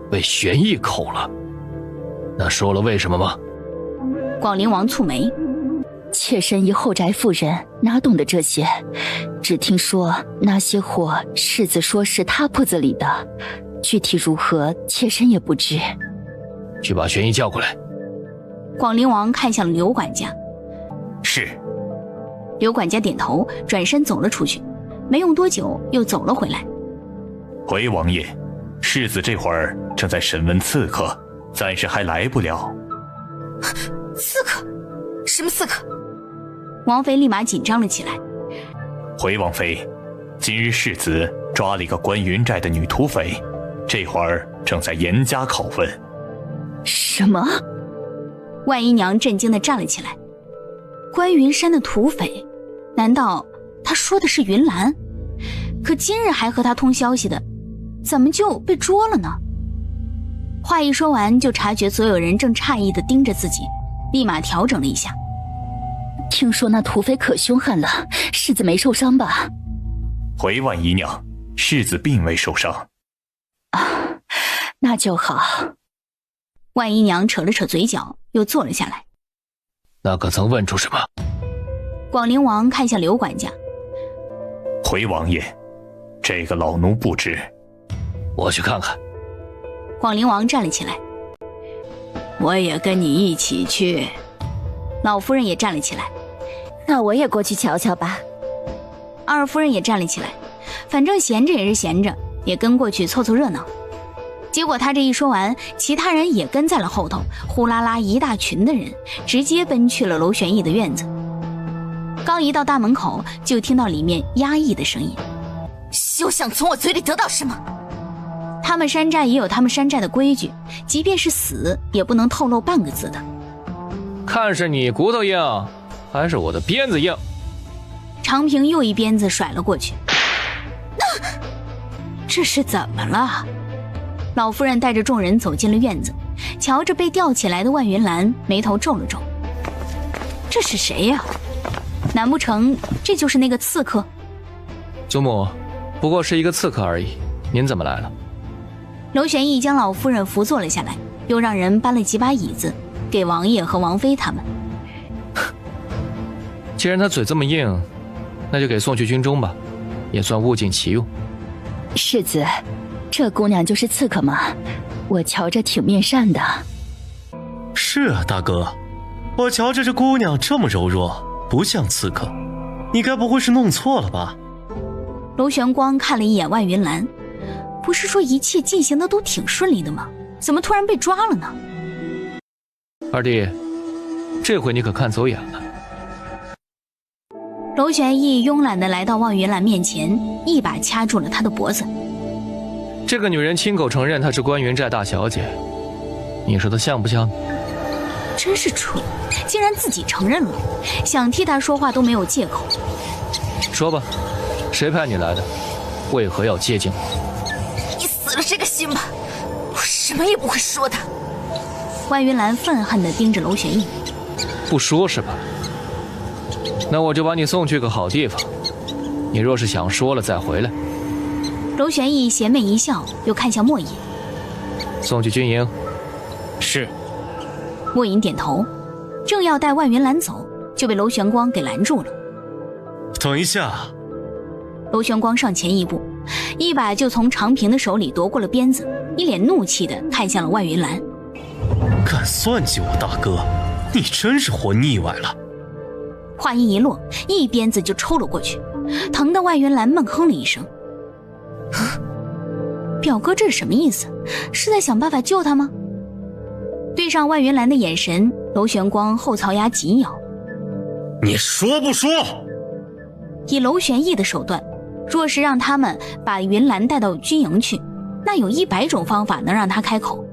被玄义口了。那说了为什么吗？广陵王蹙眉，妾身一后宅妇人，哪懂得这些？只听说那些货世子说是他铺子里的，具体如何，妾身也不知。去把玄义叫过来。广陵王看向了刘管家。是。刘管家点头，转身走了出去，没用多久又走了回来。回王爷，世子这会儿正在审问刺客，暂时还来不了。刺客？什么刺客？王妃立马紧张了起来。回王妃，今日世子抓了一个关云寨的女土匪，这会儿正在严加拷问。什么？万姨娘震惊地站了起来。关云山的土匪？难道他说的是云兰？可今日还和他通消息的，怎么就被捉了呢？话一说完，就察觉所有人正诧异地盯着自己，立马调整了一下。听说那土匪可凶悍了，世子没受伤吧？回万姨娘，世子并未受伤。啊，那就好。万姨娘扯了扯嘴角，又坐了下来。那可曾问出什么？广陵王看向刘管家。回王爷，这个老奴不知。我去看看。广陵王站了起来。我也跟你一起去。老夫人也站了起来。那我也过去瞧瞧吧。二夫人也站了起来，反正闲着也是闲着，也跟过去凑凑热闹。结果他这一说完，其他人也跟在了后头，呼啦啦一大群的人直接奔去了娄玄义的院子。刚一到大门口，就听到里面压抑的声音：休想从我嘴里得到什么！他们山寨也有他们山寨的规矩，即便是死也不能透露半个字的。看是你骨头硬，还是我的鞭子硬？长平又一鞭子甩了过去。这是怎么了？老夫人带着众人走进了院子，瞧着被吊起来的万云兰，眉头皱了皱。这是谁呀？难不成这就是那个刺客？祖母，不过是一个刺客而已，您怎么来了？娄玄义将老夫人扶坐了下来，又让人搬了几把椅子给王爷和王妃他们。既然他嘴这么硬，那就给送去军中吧，也算物尽其用。世子，这姑娘就是刺客吗？我瞧着挺面善的。是啊，大哥，我瞧着这姑娘这么柔弱，不像刺客，你该不会是弄错了吧？娄玄光看了一眼万云兰，不是说一切进行的都挺顺利的吗？怎么突然被抓了呢？二弟，这回你可看走眼了。娄玄义慵懒地来到万云兰面前，一把掐住了她的脖子。这个女人亲口承认她是关云寨大小姐，你说她像不像？真是蠢，竟然自己承认了，想替她说话都没有借口。说吧，谁派你来的？为何要接近我？你死了这个心吧，我什么也不会说的。万云兰愤恨地盯着娄玄义。不说是吧？那我就把你送去个好地方，你若是想说了再回来。娄玄义邪魅一笑，又看向莫隐。送去军营。是。莫隐点头，正要带万云兰走，就被娄玄光给拦住了。等一下。娄玄光上前一步，一把就从长平的手里夺过了鞭子，一脸怒气地看向了万云兰。敢算计我大哥，你真是活腻歪了。话音一落，一鞭子就抽了过去，疼得万云兰闷哼了一声。表哥这是什么意思？是在想办法救他吗？对上万云兰的眼神，娄玄光后槽牙紧咬。你说不说？以娄玄义的手段，若是让他们把云兰带到军营去，那有100种方法能让他开口。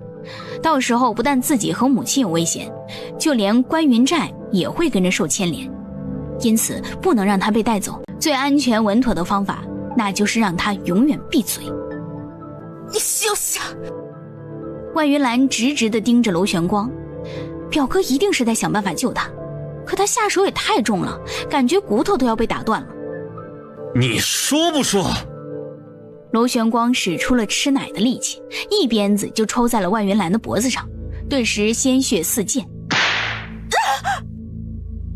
到时候不但自己和母亲有危险，就连关云寨也会跟着受牵连。因此不能让他被带走，最安全稳妥的方法，那就是让他永远闭嘴。你休想！万云兰直直地盯着娄玄光，表哥一定是在想办法救他，可他下手也太重了，感觉骨头都要被打断了。你说不说？螺旋光使出了吃奶的力气，一鞭子就抽在了万云兰的脖子上，顿时鲜血四溅。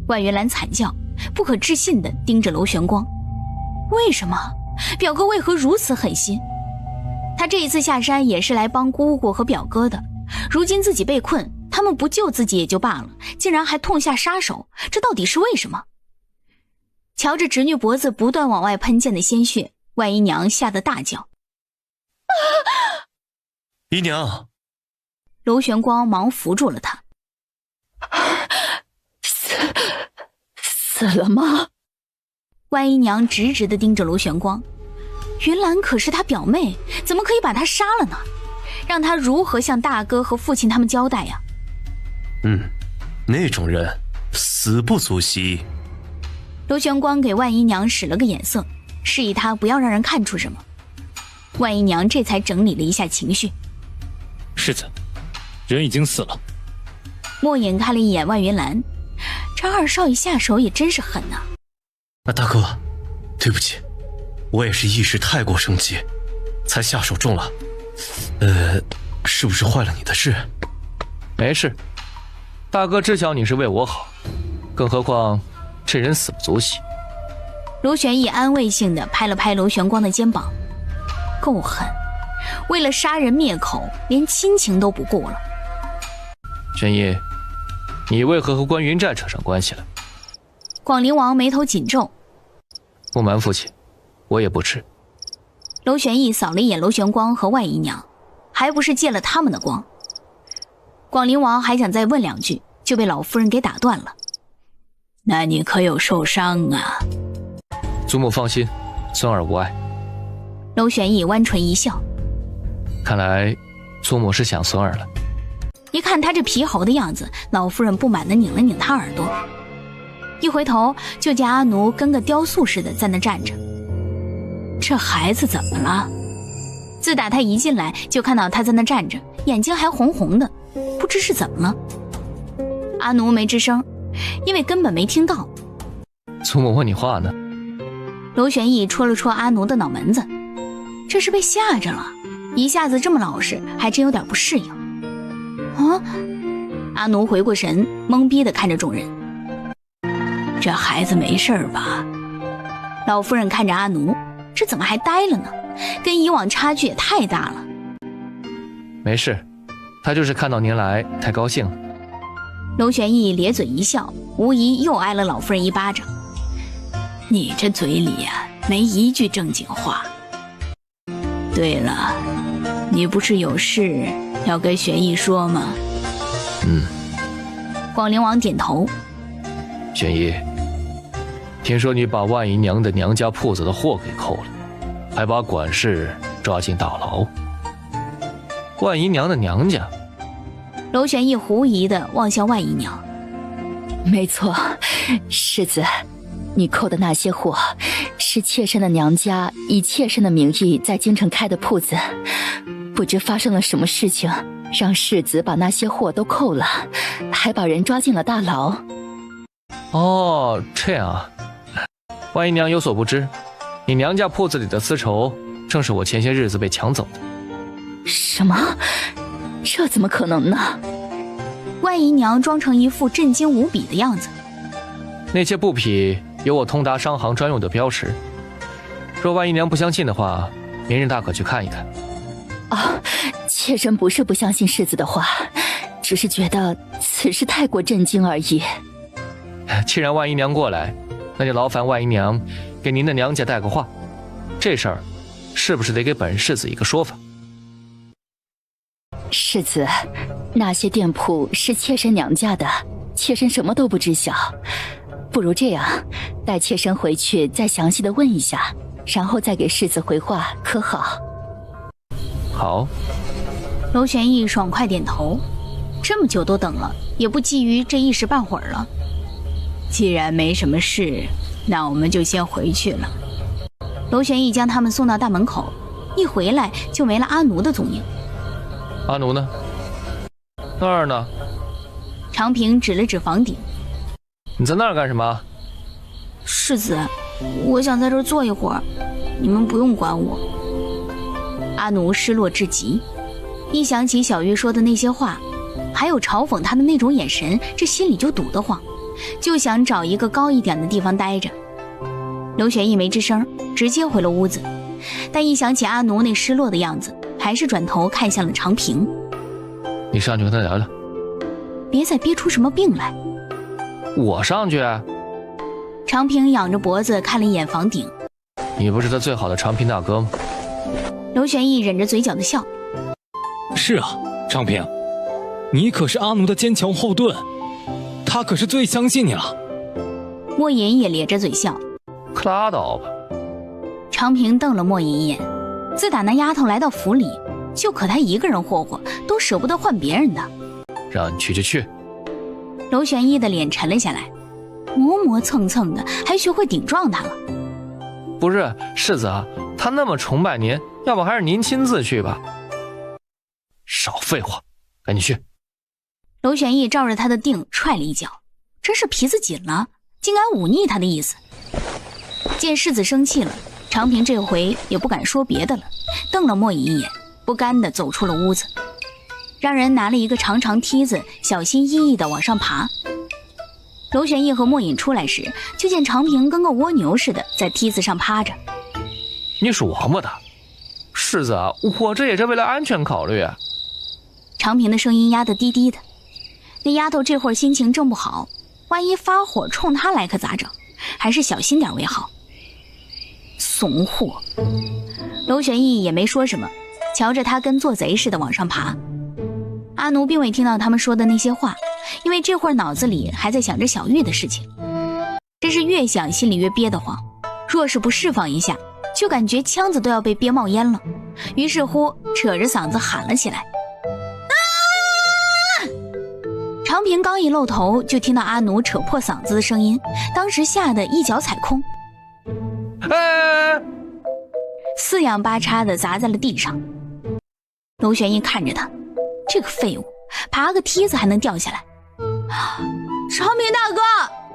万云兰惨叫，不可置信地盯着螺旋光。为什么？表哥为何如此狠心？他这一次下山也是来帮姑姑和表哥的，如今自己被困，他们不救自己也就罢了，竟然还痛下杀手，这到底是为什么？瞧着侄女脖子不断往外喷溅的鲜血，万姨娘吓得大叫：姨娘！螺旋光忙扶住了她。死了吗？万姨娘直直地盯着螺旋光，云兰可是她表妹，怎么可以把她杀了呢？让她如何向大哥和父亲他们交代呀？那种人死不足惜。螺旋光给万姨娘使了个眼色，示意她不要让人看出什么。万姨娘这才整理了一下情绪。世子，人已经死了。莫影看了一眼万云兰，这二少爷下手也真是狠呐。大哥，对不起，我也是一时太过生气，才下手重了。是不是坏了你的事？没事，大哥知晓你是为我好，更何况这人死不足惜。螺旋翼安慰性地拍了拍螺旋光的肩膀，够狠，为了杀人灭口，连亲情都不顾了。玄翼，你为何和关云寨扯上关系了？广陵王眉头紧皱。不瞒父亲，我也不知。螺旋翼扫了一眼螺旋光和万姨娘，还不是借了他们的光。广陵王还想再问两句，就被老夫人给打断了。那你可有受伤啊？祖母放心，孙儿无碍。螺旋翼弯唇一笑，看来祖母是想孙儿了。一看他这皮猴的样子，老夫人不满地拧了拧他耳朵，一回头就见阿奴跟个雕塑似的在那站着。这孩子怎么了？自打他一进来就看到他在那站着，眼睛还红红的，不知是怎么了。阿奴没吱声，因为根本没听到。祖母问你话呢。螺旋翼戳了戳阿奴的脑门子，这是被吓着了，一下子这么老实，还真有点不适应。阿奴回过神，懵逼地看着众人。这孩子没事吧？老夫人看着阿奴，这怎么还呆了呢？跟以往差距也太大了。没事，他就是看到您来太高兴了。螺旋翼咧嘴一笑，无疑又挨了老夫人一巴掌。你这嘴里呀，没一句正经话。对了，你不是有事要跟玄翼说吗？广陵王点头。玄翼，听说你把万姨娘的娘家铺子的货给扣了，还把管事抓进大牢。万姨娘的娘家？螺旋翼狐疑地望向万姨娘。没错，世子，你扣的那些货是妾身的娘家以妾身的名义在京城开的铺子，不知发生了什么事情，让世子把那些货都扣了，还把人抓进了大牢。哦，这样啊。万姨娘有所不知，你娘家铺子里的丝绸正是我前些日子被抢走的。什么？这怎么可能呢？万姨娘装成一副震惊无比的样子。那些布匹有我通达商行专用的标识，若万姨娘不相信的话，明日大可去看一看。妾身不是不相信世子的话，只是觉得此事太过震惊而已。既然万姨娘过来，那就劳烦万姨娘给您的娘家带个话，这事儿是不是得给本世子一个说法？世子，那些店铺是妾身娘家的，妾身什么都不知晓。不如这样，带妾身回去再详细的问一下，然后再给世子回话，可好？好。螺旋翼爽快点头，这么久都等了，也不急于这一时半会儿了。既然没什么事，那我们就先回去了。螺旋翼将他们送到大门口，一回来就没了阿奴的踪影。阿奴呢？那儿呢？长平指了指房顶。你在那儿干什么？世子，我想在这儿坐一会儿，你们不用管我。阿奴失落至极，一想起小玉说的那些话，还有嘲讽他的那种眼神，这心里就堵得慌，就想找一个高一点的地方待着。刘玄义没吱声，直接回了屋子，但一想起阿奴那失落的样子，还是转头看向了长平。你上去跟他聊聊。别再憋出什么病来。我上去？长平仰着脖子看了一眼房顶。你不是他最好的长平大哥吗？刘玄义忍着嘴角的笑。是啊，长平，你可是阿奴的坚强后盾，他可是最相信你了。莫隐也咧着嘴笑。可拉倒吧。长平瞪了莫隐一眼，自打那丫头来到府里，就可他一个人霍霍，都舍不得换别人的。让你去就去。刘玄义的脸沉了下来，磨磨蹭蹭的，还学会顶撞他了。不是世子啊，他那么崇拜您，要不还是您亲自去吧。少废话，赶紧去。刘玄义照着他的腚踹了一脚，真是皮子紧了，竟敢忤逆他的意思。见世子生气了，长平这回也不敢说别的了，瞪了莫隐一眼，不甘地走出了屋子，让人拿了一个长长梯子，小心翼翼地往上爬。刘玄义和莫隐出来时，就见长平跟个蜗牛似的在梯子上趴着。你属王八的，世子啊，我这也是为了安全考虑啊。长平的声音压得低低的，那丫头这会儿心情正不好，万一发火冲他来可咋整？还是小心点为好。怂货。刘玄义也没说什么，瞧着他跟做贼似的往上爬。阿奴并未听到他们说的那些话，因为这会儿脑子里还在想着小玉的事情，真是越想心里越憋得慌，若是不释放一下，就感觉腔子都要被憋冒烟了。于是乎扯着嗓子喊了起来。长平刚一露头，就听到阿奴扯破嗓子的声音，当时吓得一脚踩空，四仰八叉的砸在了地上。刘玄义看着他，这个废物，爬个梯子还能掉下来。长平大哥，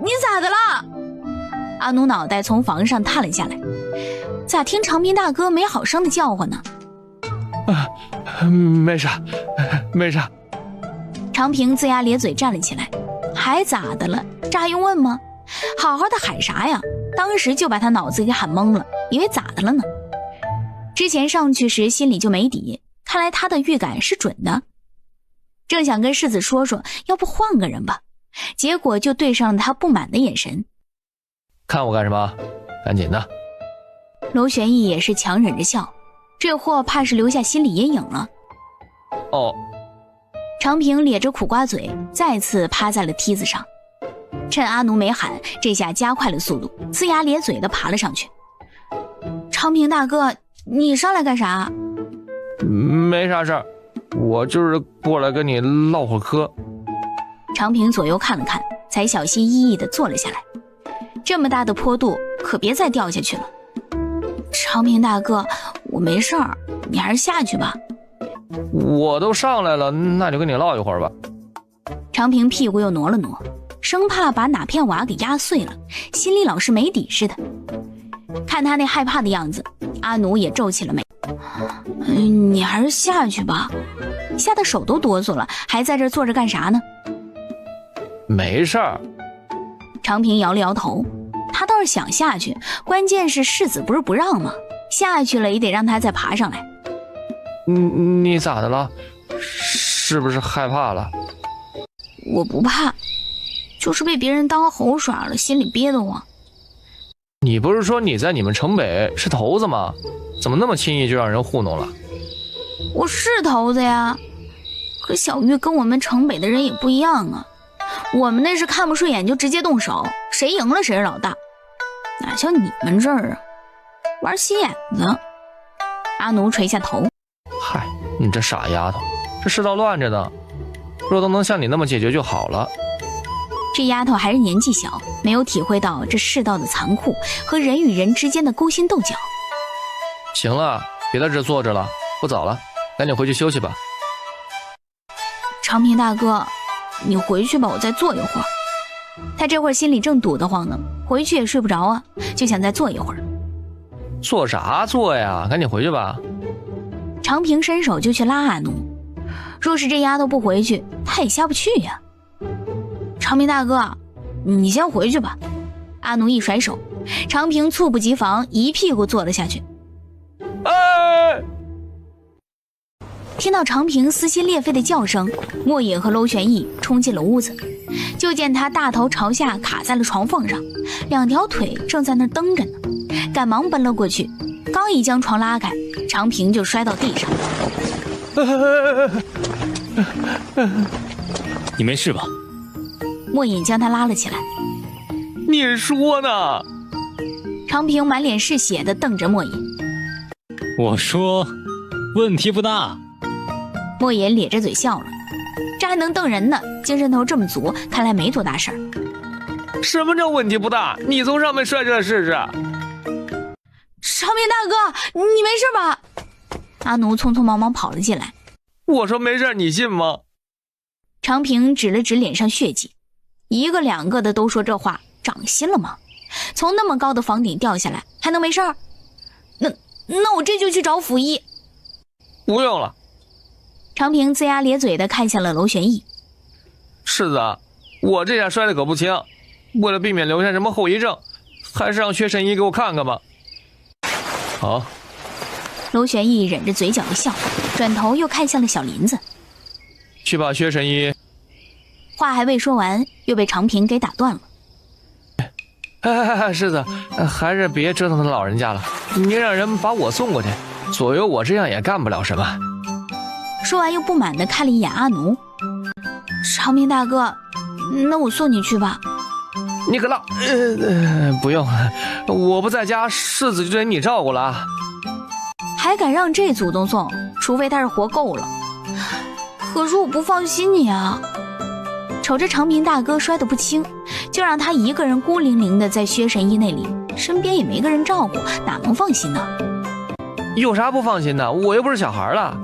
你咋的了？阿奴脑袋从房上探了下来，咋听长平大哥没好声的叫唤呢？没啥，没啥。长平龇牙咧嘴站了起来，还咋的了？这还用问吗？好好的喊啥呀？当时就把他脑子给喊懵了，以为咋的了呢？之前上去时心里就没底，看来他的预感是准的。正想跟世子说说，要不换个人吧，结果就对上了他不满的眼神。看我干什么？赶紧的。娄玄义也是强忍着笑，这货怕是留下心理阴影了。哦。长平咧着苦瓜嘴，再次趴在了梯子上，趁阿奴没喊，这下加快了速度，呲牙咧嘴的爬了上去。长平大哥，你上来干啥？没啥事儿，我就是过来跟你唠会嗑。长平左右看了看，才小心翼翼地坐了下来。这么大的坡度，可别再掉下去了。长平大哥，我没事儿，你还是下去吧。我都上来了，那就跟你唠一会儿吧。长平屁股又挪了挪，生怕把哪片瓦给压碎了，心里老是没底似的。看他那害怕的样子，阿奴也皱起了眉。你还是下去吧，吓得手都哆嗦了，还在这坐着干啥呢？没事儿。长平摇了摇头，他倒是想下去，关键是世子不是不让吗？下去了也得让他再爬上来。你咋的了？是不是害怕了？我不怕，就是被别人当猴耍了，心里憋得慌。你不是说你在你们城北是头子吗？怎么那么轻易就让人糊弄了？我是头子呀，可小玉跟我们城北的人也不一样啊。我们那是看不顺眼就直接动手，谁赢了谁是老大，哪像你们这儿啊，玩心眼子。阿奴垂下头，嗨，你这傻丫头，这世道乱着呢，若都能像你那么解决就好了。这丫头还是年纪小，没有体会到这世道的残酷和人与人之间的勾心斗角。行了，别在这坐着了，不早了，赶紧回去休息吧。长平大哥，你回去吧，我再坐一会儿。他这会儿心里正堵得慌呢，回去也睡不着啊，就想再坐一会儿。坐啥坐呀？赶紧回去吧。长平伸手就去拉阿奴，若是这丫头不回去，他也下不去呀。长平大哥，你先回去吧。阿奴一甩手，长平猝不及防，一屁股坐了下去。听到长平撕心裂肺的叫声，莫隐和娄玄义冲进了屋子，就见他大头朝下卡在了床缝上，两条腿正在那蹬着呢，赶忙奔了过去，刚一将床拉开，长平就摔到地上。你没事吧？莫隐将他拉了起来。你说呢？长平满脸是血地瞪着莫隐。我说问题不大。莫隐咧着嘴笑了，这还能瞪人呢，精神头这么足，看来没多大事儿。什么叫问题不大？你从上面摔下来试试。长平大哥，你没事吧？阿奴匆匆忙忙跑了进来。我说没事，你信吗？长平指了指脸上血迹，一个两个的都说这话，长心了吗？从那么高的房顶掉下来，还能没事儿？那我这就去找府医。不用了。长平龇牙咧嘴地看向了娄玄义。世子，我这下摔得可不轻，为了避免留下什么后遗症，还是让薛神医给我看看吧。好。娄玄义忍着嘴角的笑，转头又看向了小林子。去把薛神医。话还未说完，又被长平给打断了。世子，还是别折腾他老人家了，你让人把我送过去，左右我这样也干不了什么。说完又不满地看了一眼阿奴。长平大哥，那我送你去吧。你可拉，不用，我不在家，世子就得你照顾了。还敢让这祖宗送，除非他是活够了。可是我不放心你啊。瞅着长平大哥摔得不轻，就让他一个人孤零零的在薛神医那里，身边也没个人照顾，哪能放心呢？有啥不放心的？我又不是小孩了。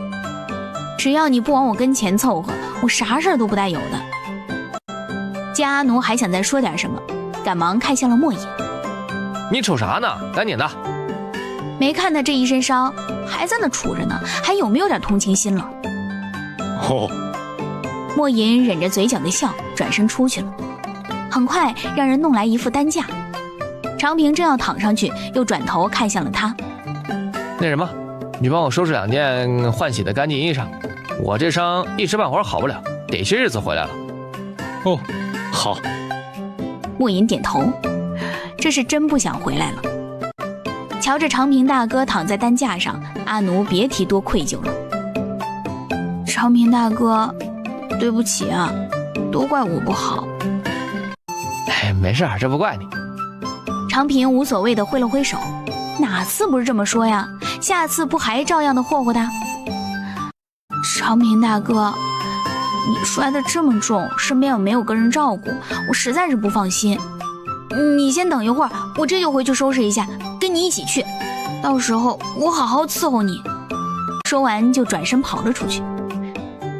只要你不往我跟前凑合，我啥事儿都不带有的。见阿奴还想再说点什么，赶忙看向了莫隐。你瞅啥呢？赶紧的。没看他这一身伤，还在那杵着呢，还有没有点同情心了？哦。莫隐忍着嘴角的笑，转身出去了。很快让人弄来一副担架，长平正要躺上去，又转头看向了他。那什么，你帮我收拾2件换洗的干净衣裳，我这伤一时半会儿好不了，得些日子回来了。哦，好。莫隐点头，这是真不想回来了。瞧着长平大哥躺在担架上，阿奴别提多愧疚了。长平大哥，对不起啊，都怪我不好。没事，这不怪你。长平无所谓的挥了挥手，哪次不是这么说呀？下次不还照样的霍霍他？长平大哥，你摔得这么重，身边又没有个人照顾，我实在是不放心。你先等一会儿，我这就回去收拾一下，跟你一起去，到时候我好好伺候你。说完就转身跑了出去，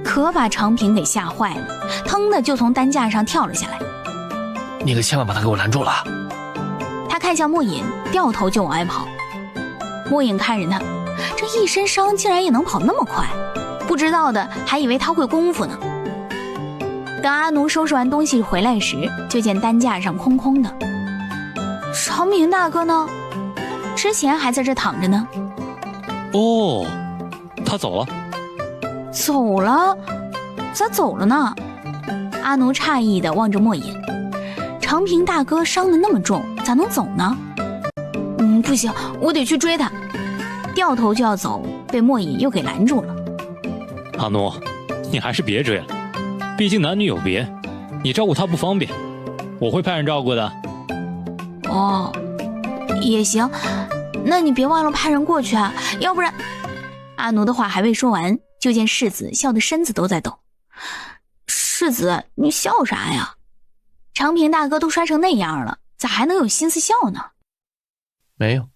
可把长平给吓坏了，腾的就从担架上跳了下来。你可千万把他给我拦住了。他看向莫隐，掉头就往外跑。莫隐看着他，这一身伤竟然也能跑那么快，不知道的还以为他会功夫呢。等阿奴收拾完东西回来时，就见担架上空空的。长平大哥呢？之前还在这躺着呢。哦，他走了。走了？咋走了呢？阿奴诧异地望着莫隐。长平大哥伤得那么重，咋能走呢？不行，我得去追他。掉头就要走，被莫隐又给拦住了。阿奴，你还是别追了，毕竟男女有别，你照顾他不方便，我会派人照顾的。哦，也行，那你别忘了派人过去啊，要不然……阿奴的话还未说完，就见世子笑得身子都在抖。世子，你笑啥呀？长平大哥都摔成那样了，咋还能有心思笑呢？没有。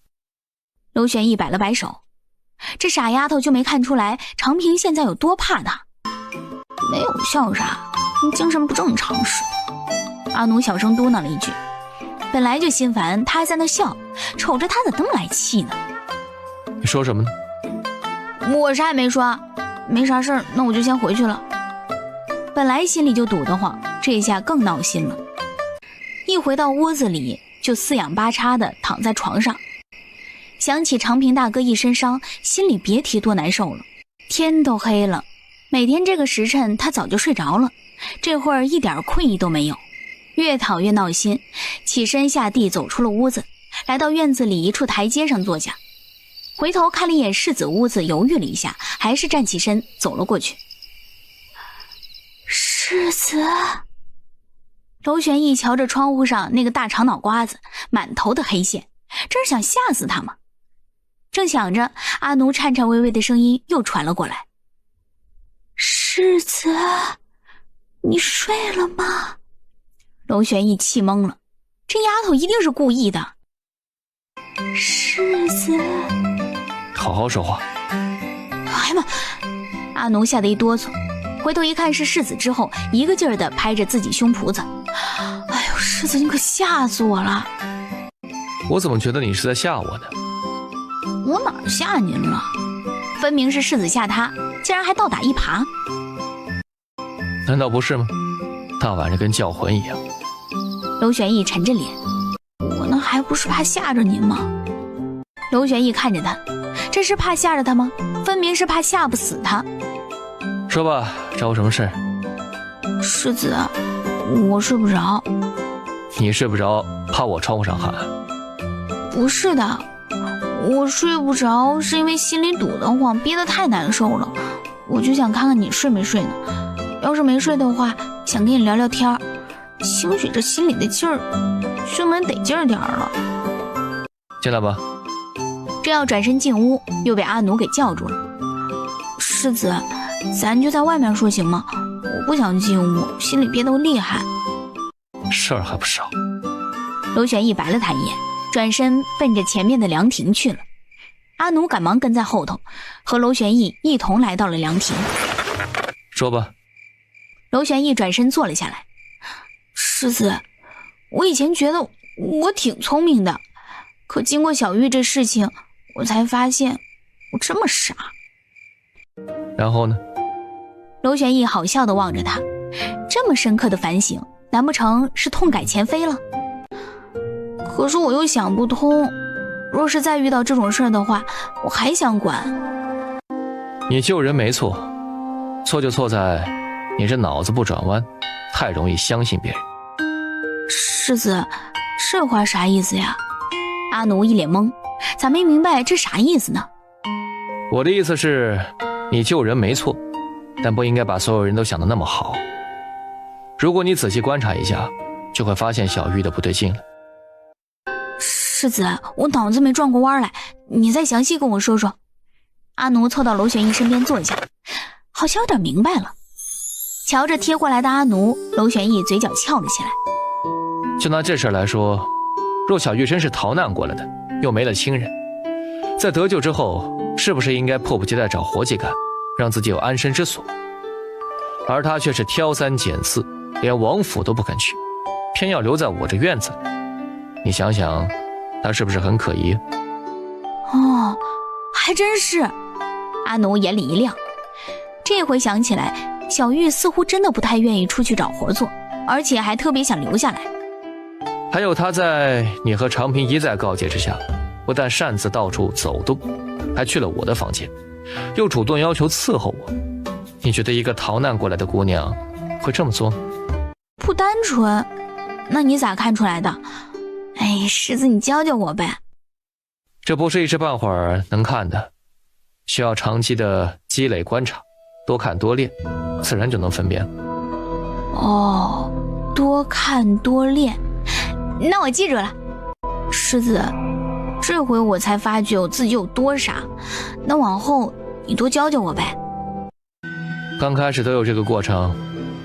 娄玄义摆了摆手，这傻丫头就没看出来长平现在有多怕他。没有笑啥，你精神不正常是？阿奴小声嘟囔了一句，本来就心烦，他还在那笑，瞅着他咋这么来气呢？你说什么呢？我啥也没说，没啥事儿，那我就先回去了。本来心里就堵得慌，这下更闹心了。一回到屋子里，就四仰八叉的躺在床上，想起长平大哥一身伤，心里别提多难受了。天都黑了，每天这个时辰他早就睡着了，这会儿一点困意都没有，越躺越闹心，起身下地走出了屋子，来到院子里一处台阶上坐下，回头看了一眼世子屋子，犹豫了一下，还是站起身走了过去。世子。娄玄义瞧着窗户上那个大长脑瓜子，满头的黑线，这是想吓死他吗？正想着，阿奴颤颤巍巍的声音又传了过来：世子，你睡了吗？娄玄义气懵了，这丫头一定是故意的。世子，好好说话。哎呀妈！阿奴吓得一哆嗦，回头一看是世子之后，一个劲儿的拍着自己胸脯子。哎呦，世子你可吓死我了！我怎么觉得你是在吓我呢？我哪儿吓您了？分明是世子吓他，竟然还倒打一耙。难道不是吗？大晚上跟叫魂一样。娄玄义沉着脸，我那还不是怕吓着您吗？娄玄义看着他，这是怕吓着他吗？分明是怕吓不死他。说吧，找我什么事？世子，我睡不着。你睡不着，怕我窗户上喊？不是的，我睡不着是因为心里堵得慌，憋得太难受了，我就想看看你睡没睡呢。要是没睡的话，想跟你聊聊天，兴许这心里的劲儿就能得劲儿点了。进来吧。正要转身进屋，又被阿奴给叫住了。世子，咱就在外面说行吗？我不想进屋，心里憋得厉害。事儿还不少。娄玄义白了他一眼，转身奔着前面的凉亭去了。阿奴赶忙跟在后头，和娄玄义一同来到了凉亭。说吧。娄玄义转身坐了下来。世子，我以前觉得我挺聪明的，可经过小玉这事情，我才发现我这么傻。然后呢？娄玄义好笑地望着他，这么深刻的反省，难不成是痛改前非了？可是我又想不通，若是再遇到这种事儿的话，我还想管。你救人没错，错就错在你这脑子不转弯，太容易相信别人。世子，这话啥意思呀？阿奴一脸懵，咋没明白这啥意思呢？我的意思是，你救人没错，但不应该把所有人都想得那么好。如果你仔细观察一下，就会发现小玉的不对劲了。世子，我脑子没转过弯来，你再详细跟我说说。阿奴凑到娄玄义身边坐下，好像有点明白了。瞧着贴过来的阿奴，娄玄义嘴角翘了起来。就拿这事儿来说，若小玉真是逃难过来的，又没了亲人，在得救之后，是不是应该迫不及待找活计干，让自己有安身之所？而他却是挑三拣四，连王府都不肯去，偏要留在我这院子里。你想想，他是不是很可疑？哦，还真是。阿奴眼里一亮，这回想起来，小玉似乎真的不太愿意出去找活做，而且还特别想留下来。还有他在你和长平一再告诫之下，不但擅自到处走动，还去了我的房间，又主动要求伺候我。你觉得一个逃难过来的姑娘会这么做吗？不单纯。那你咋看出来的？哎，世子你教教我呗。这不是一时半会儿能看的，需要长期的积累观察，多看多练，自然就能分辨。哦，多看多练，那我记住了。世子，这回我才发觉我自己有多傻，那往后你多教教我呗。刚开始都有这个过程，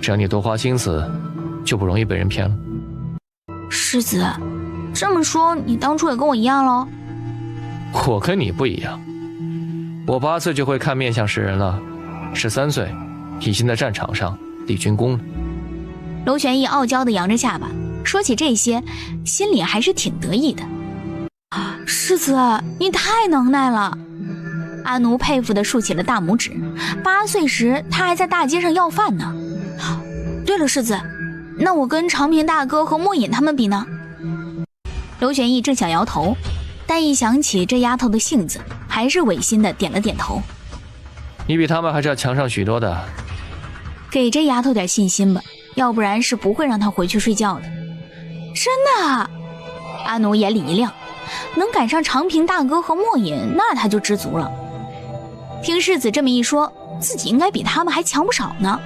只要你多花心思，就不容易被人骗了。世子，这么说你当初也跟我一样咯？我跟你不一样，我8岁就会看面相识人了，13岁已经在战场上立军功了。娄玄义傲娇地扬着下巴，说起这些，心里还是挺得意的。世子，你太能耐了。阿奴佩服地竖起了大拇指。8岁时他还在大街上要饭呢。对了，世子，那我跟长平大哥和莫隐他们比呢？娄玄义正想摇头，但一想起这丫头的性子，还是违心的点了点头。你比他们还是要强上许多的。给这丫头点信心吧，要不然是不会让她回去睡觉的。真的啊？阿奴眼里一亮，能赶上长平大哥和莫隐，那他就知足了。听世子这么一说，自己应该比他们还强不少呢。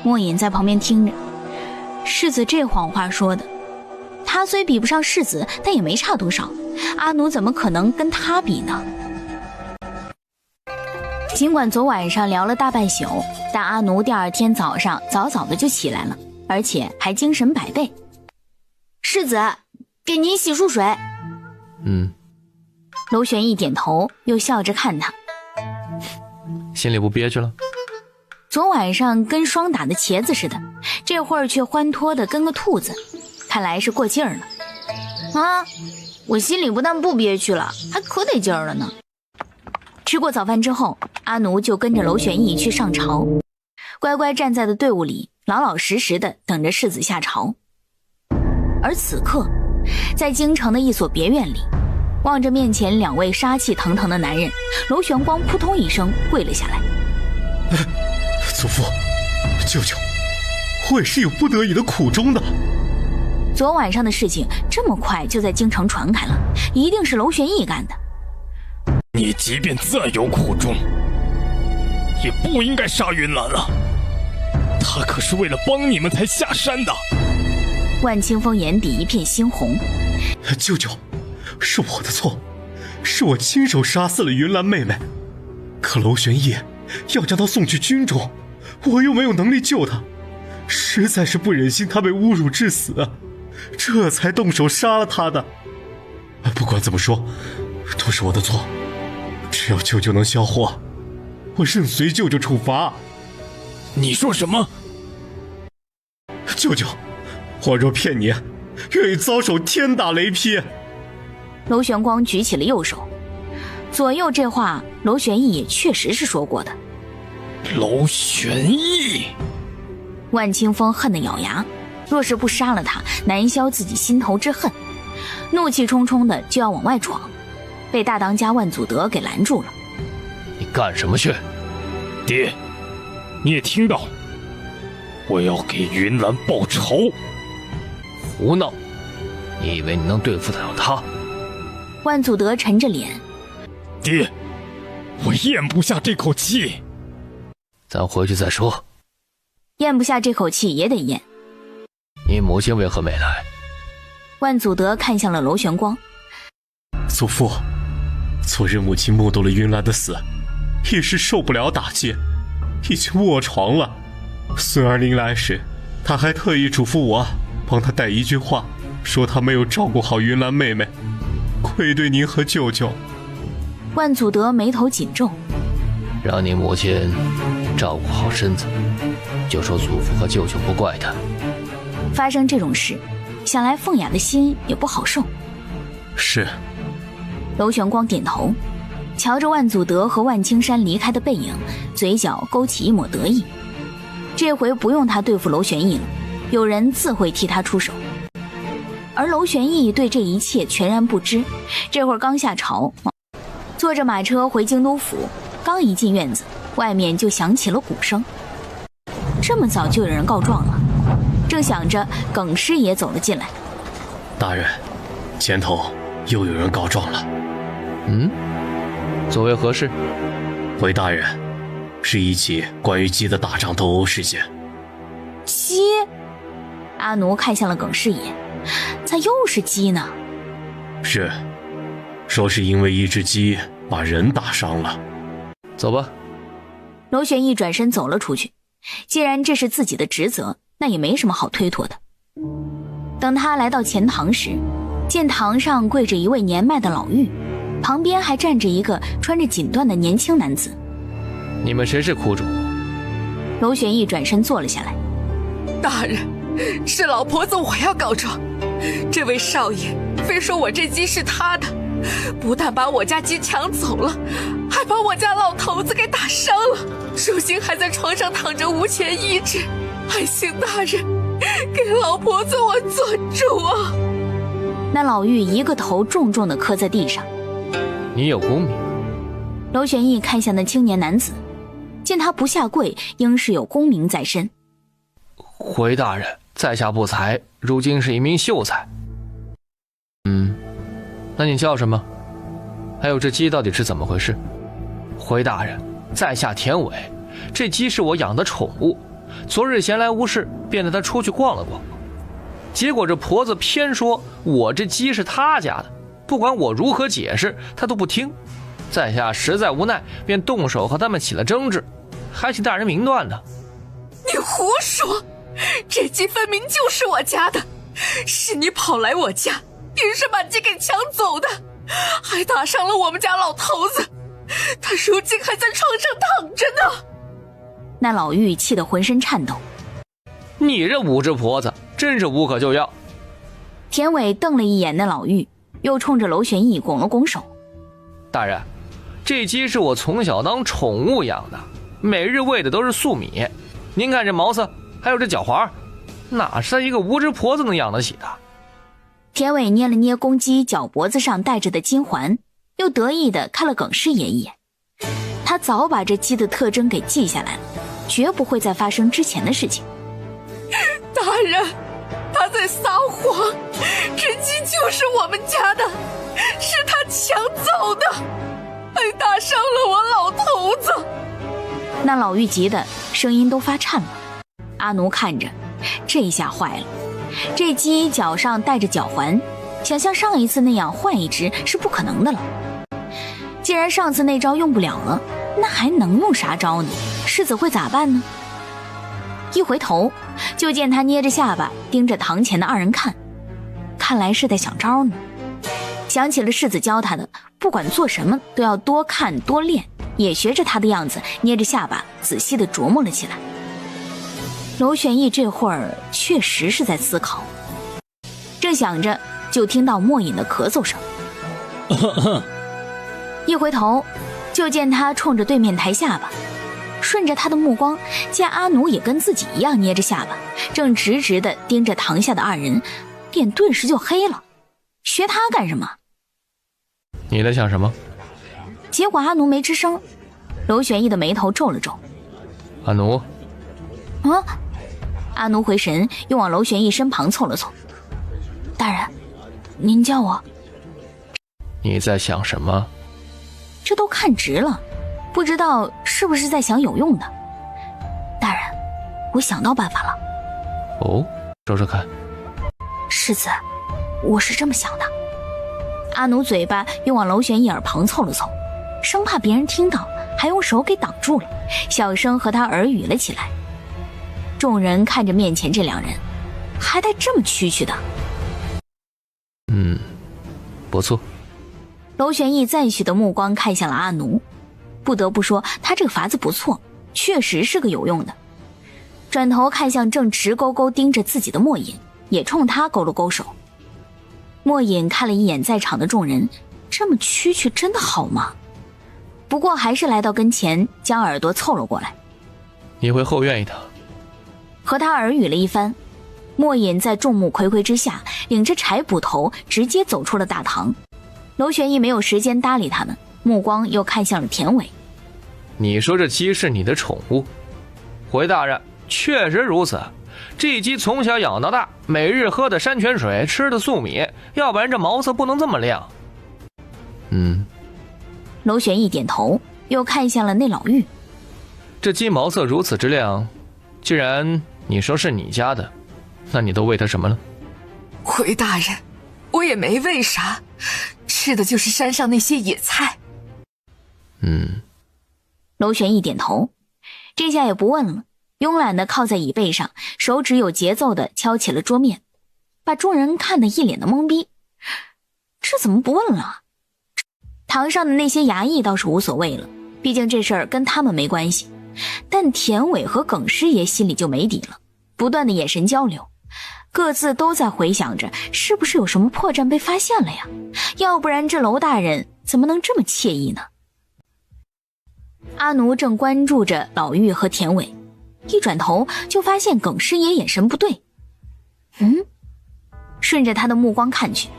莫隐在旁边听着，世子这谎话说的，他虽比不上世子，但也没差多少。阿奴怎么可能跟他比呢？尽管昨晚上聊了大半宿，但阿奴第二天早上早早的就起来了，而且还精神百倍。世子，给您洗漱水。娄玄义点头，又笑着看他。心里不憋屈了？昨晚上跟霜打的茄子似的，这会儿却欢脱的跟个兔子，看来是过劲儿了。啊，我心里不但不憋屈了，还可得劲儿了呢。吃过早饭之后，阿奴就跟着娄玄义去上朝，乖乖站在的队伍里，老老实实的等着世子下朝。而此刻，在京城的一所别院里，望着面前2位杀气腾腾的男人，娄玄光扑通一声跪了下来。祖父，舅舅，我也是有不得已的苦衷的。昨晚上的事情这么快就在京城传开了，一定是娄玄义干的。你即便再有苦衷，也不应该杀云兰啊！他可是为了帮你们才下山的。万清风眼底一片猩红。舅舅，是我的错，是我亲手杀死了云兰妹妹。可娄玄义要将她送去军中，我又没有能力救她，实在是不忍心她被侮辱致死，这才动手杀了她的。不管怎么说，都是我的错。只要舅舅能消祸，我任随舅舅处罚。你说什么？舅舅，我若骗你，愿意遭受天打雷劈。娄玄光举起了右手，左右这话娄玄义也确实是说过的。娄玄义！万清风恨得咬牙，若是不杀了他，难消自己心头之恨，怒气冲冲的就要往外闯，被大当家万祖德给拦住了。你干什么去？爹，你也听到，我要给云兰报仇。胡闹！你以为你能对付得了他？万祖德沉着脸，爹，我咽不下这口气。咱回去再说。咽不下这口气也得咽。你母亲为何没来？万祖德看向了娄玄光。祖父，昨日母亲目睹了云兰的死，一时受不了打击，已经卧床了。孙儿临来时，他还特意嘱咐我帮他带一句话，说他没有照顾好云兰妹妹，愧对您和舅舅。万祖德眉头紧皱，让你母亲照顾好身子，就说祖父和舅舅不怪他。发生这种事，想来凤雅的心也不好受。是。娄玄光点头，瞧着万祖德和万青山离开的背影，嘴角勾起一抹得意。这回不用他对付娄玄义了，有人自会替他出手。而娄玄义对这一切全然不知，这会儿刚下朝，坐着马车回京都府，刚一进院子，外面就响起了鼓声。这么早就有人告状了，正想着，耿师爷走了进来。大人，前头又有人告状了。所谓何事？回大人，是一起关于鸡的打仗斗殴事件。鸡？阿奴看向了耿师爷，咋又是鸡呢？是，说是因为一只鸡把人打伤了。走吧。娄玄义转身走了出去，既然这是自己的职责，那也没什么好推脱的。等他来到前堂时，见堂上跪着一位年迈的老妪，旁边还站着一个穿着锦缎的年轻男子。你们谁是苦主？娄玄义转身坐了下来。大人，是老婆子我要告状。这位少爷非说我这鸡是他的，不但把我家鸡抢走了，还把我家老头子给打伤了，如今还在床上躺着无钱医治，还请大人给老婆子我做主啊！那老妪一个头重重地磕在地上。你有功名。娄玄义看向那青年男子，见他不下跪，应是有功名在身。回大人，在下不才，如今是一名秀才。那你叫什么？还有这鸡到底是怎么回事？回大人，在下田伟，这鸡是我养的宠物，昨日闲来无事，便带它出去逛了逛。结果这婆子偏说我这鸡是她家的，不管我如何解释，她都不听。在下实在无奈，便动手和他们起了争执，还请大人明断呢。你胡说！这鸡分明就是我家的，是你跑来我家，硬是把鸡给抢走的，还打伤了我们家老头子，他如今还在床上躺着呢。那老妪气得浑身颤抖。你这无知婆子，真是无可救药。田伟瞪了一眼那老妪，又冲着娄玄义拱了拱手。大人，这鸡是我从小当宠物养的，每日喂的都是粟米。您看这毛色，还有这脚环，哪是他一个无知婆子能养得起的？田伟捏了捏公鸡脚脖子上戴着的金环，又得意地看了耿师爷一眼。他早把这鸡的特征给记下来了，绝不会再发生之前的事情。大人，他在撒谎，这鸡就是我们家的，是他抢走的，还打伤了我老头子。那老妪急得声音都发颤了。阿奴看着，这下坏了，这鸡脚上戴着脚环，想像上一次那样换一只是不可能的了。既然上次那招用不了了，那还能用啥招呢？世子会咋办呢？一回头就见他捏着下巴盯着堂前的二人看，看来是在想招呢。想起了世子教他的，不管做什么都要多看多练，也学着他的样子捏着下巴仔细地琢磨了起来。娄玄义这会儿确实是在思考，正想着就听到莫隐的咳嗽声。一回头就见他冲着对面抬下巴，顺着他的目光见阿奴也跟自己一样捏着下巴，正直直地盯着堂下的二人，脸顿时就黑了。学他干什么？你在想什么？结果阿奴没吱声。娄玄义的眉头皱了皱。阿奴。啊！阿奴回神，又往娄玄义身旁凑了凑。大人，您叫我。你在想什么？这都看直了，不知道是不是在想有用的。大人，我想到办法了。哦，说说看。世子，我是这么想的。阿奴嘴巴又往娄玄义耳旁凑了凑，生怕别人听到，还用手给挡住了，小声和他耳语了起来。众人看着面前这两人，还带这么蛐蛐的。不错。娄玄义赞许的目光看向了阿奴，不得不说他这个法子不错，确实是个有用的。转头看向正直勾勾盯着自己的莫隐，也冲他勾了勾手。莫隐看了一眼在场的众人，这么蛐蛐真的好吗？不过还是来到跟前，将耳朵凑了过来。你回后院一趟。和他耳语了一番，莫隐在众目睽睽之下，领着柴捕头直接走出了大堂。娄玄义没有时间搭理他们，目光又看向了田伟。你说这鸡是你的宠物？回大人，确实如此。这鸡从小养到大，每日喝的山泉水，吃的粟米，要不然这毛色不能这么亮。娄玄义点头，又看向了那老妪。这鸡毛色如此之亮，既然你说是你家的，那你都喂它什么了？回大人，我也没喂啥，吃的就是山上那些野菜。娄玄义点头，这下也不问了，慵懒地靠在椅背上，手指有节奏地敲起了桌面，把众人看得一脸的懵逼。这怎么不问了？堂上的那些衙役倒是无所谓了，毕竟这事儿跟他们没关系。但田伟和耿师爷心里就没底了，不断的眼神交流，各自都在回想着是不是有什么破绽被发现了呀？要不然这娄大人怎么能这么惬意呢？阿奴正关注着老妪和田伟，一转头就发现耿师爷眼神不对。顺着他的目光看去，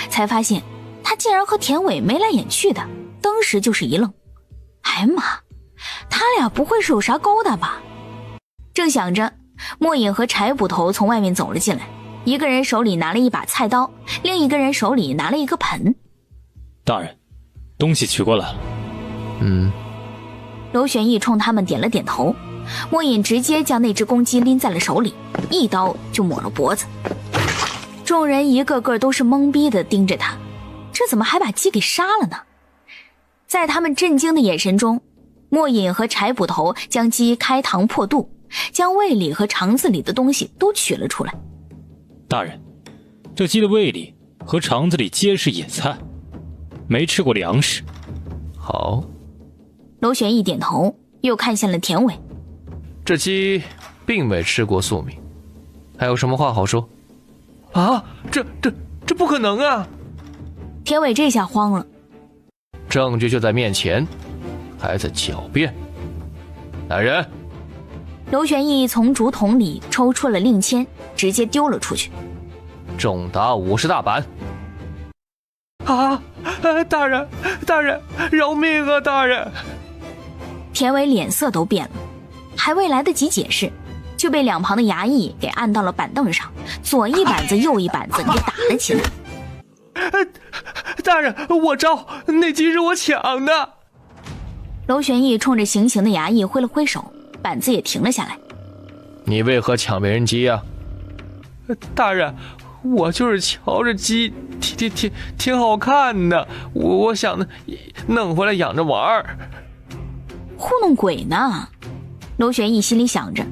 才发现他竟然和田伟眉来眼去的，当时就是一愣。哎妈，他俩不会是有啥勾搭吧？正想着，莫影和柴捕头从外面走了进来，一个人手里拿了一把菜刀，另一个人手里拿了一个盆。大人，东西取过来了。娄玄义冲他们点了点头，莫影直接将那只公鸡拎在了手里，一刀就抹了脖子。众人一个个都是懵逼的盯着他，这怎么还把鸡给杀了呢？在他们震惊的眼神中，莫影和柴捕头将鸡开膛破肚，将胃里和肠子里的东西都取了出来。大人，这鸡的胃里和肠子里皆是野菜，没吃过粮食。好。娄玄义点头，又看向了田伟。这鸡并未吃过粟米，还有什么话好说？啊，这不可能啊！田伟这下慌了。证据就在面前，还在狡辩。来人！娄玄义从竹筒里抽出了令签，直接丢了出去。重打50大板！啊！大人，饶命啊！大人！田伟脸色都变了，还未来得及解释，就被两旁的衙役给按到了板凳上，左一板子右一板子给打了起来。大人，我招，那鸡是我抢的。娄玄义冲着行刑的衙役挥了挥手，板子也停了下来。你为何抢别人鸡啊？大人，我就是瞧着鸡挺好看的，我想呢弄回来养着玩儿。糊弄鬼呢？娄玄义心里想着，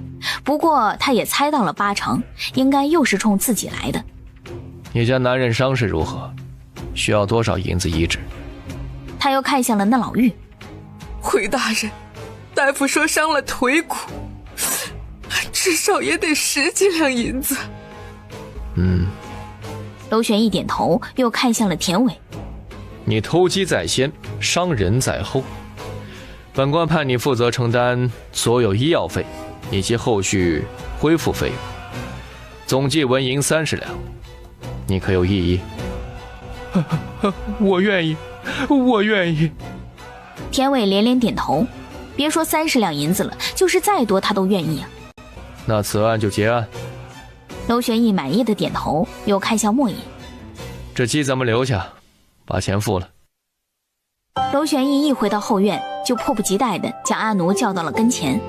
不过他也猜到了8成，应该又是冲自己来的。你家男人伤势如何？需要多少银子医治？他又看向了那老妪。回大人，大夫说伤了腿骨，至少也得10几两银子。娄玄义点头，又看向了田伟。你偷鸡在先，伤人在后。本官判你负责承担所有医药费以及后续恢复费用，总计纹银30两，你可有异议？我愿意。田伟连连点头，别说30两银子了，就是再多他都愿意啊。那此案就结案。娄玄义满意的点头，又看向莫影。这鸡咱们留下，把钱付了。娄玄义一回到后院，就迫不及待地将阿奴叫到了跟前。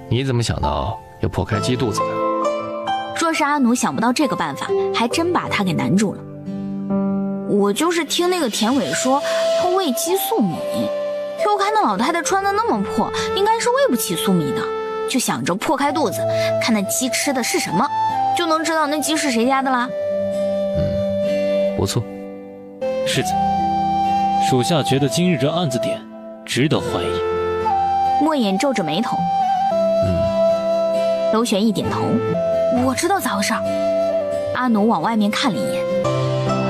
你怎么想到要破开鸡肚子的？若是阿奴想不到这个办法，还真把他给难住了。我就是听那个田伟说他喂鸡粟米，又看那老太太穿的那么破，应该是喂不起粟米的，就想着破开肚子，看那鸡吃的是什么，就能知道那鸡是谁家的啦。不错。世子，属下觉得今日这案子点值得怀疑。莫言皱着眉头。娄玄义点头，我知道咋回事。阿奴往外面看了一眼，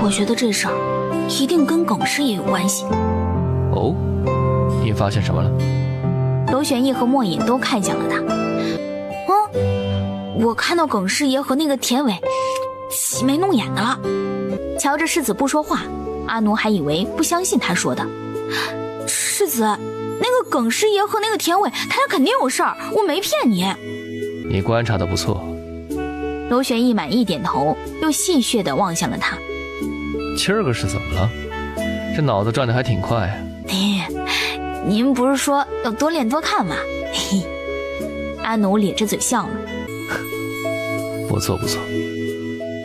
我觉得这事儿一定跟耿师爷有关系。哦，你发现什么了？娄玄义和莫隐都看向了他。我看到耿师爷和那个田伟齐眉弄眼的了。瞧着世子不说话，阿奴还以为不相信他说的。世子，那个耿师爷和那个田伟他俩肯定有事儿，我没骗你。你观察得不错。娄玄义满意点头，又戏谑地望向了他。今儿个是怎么了？这脑子转得还挺快啊。您不是说要多练多看吗？嘿，阿奴咧着嘴笑了。不错不错。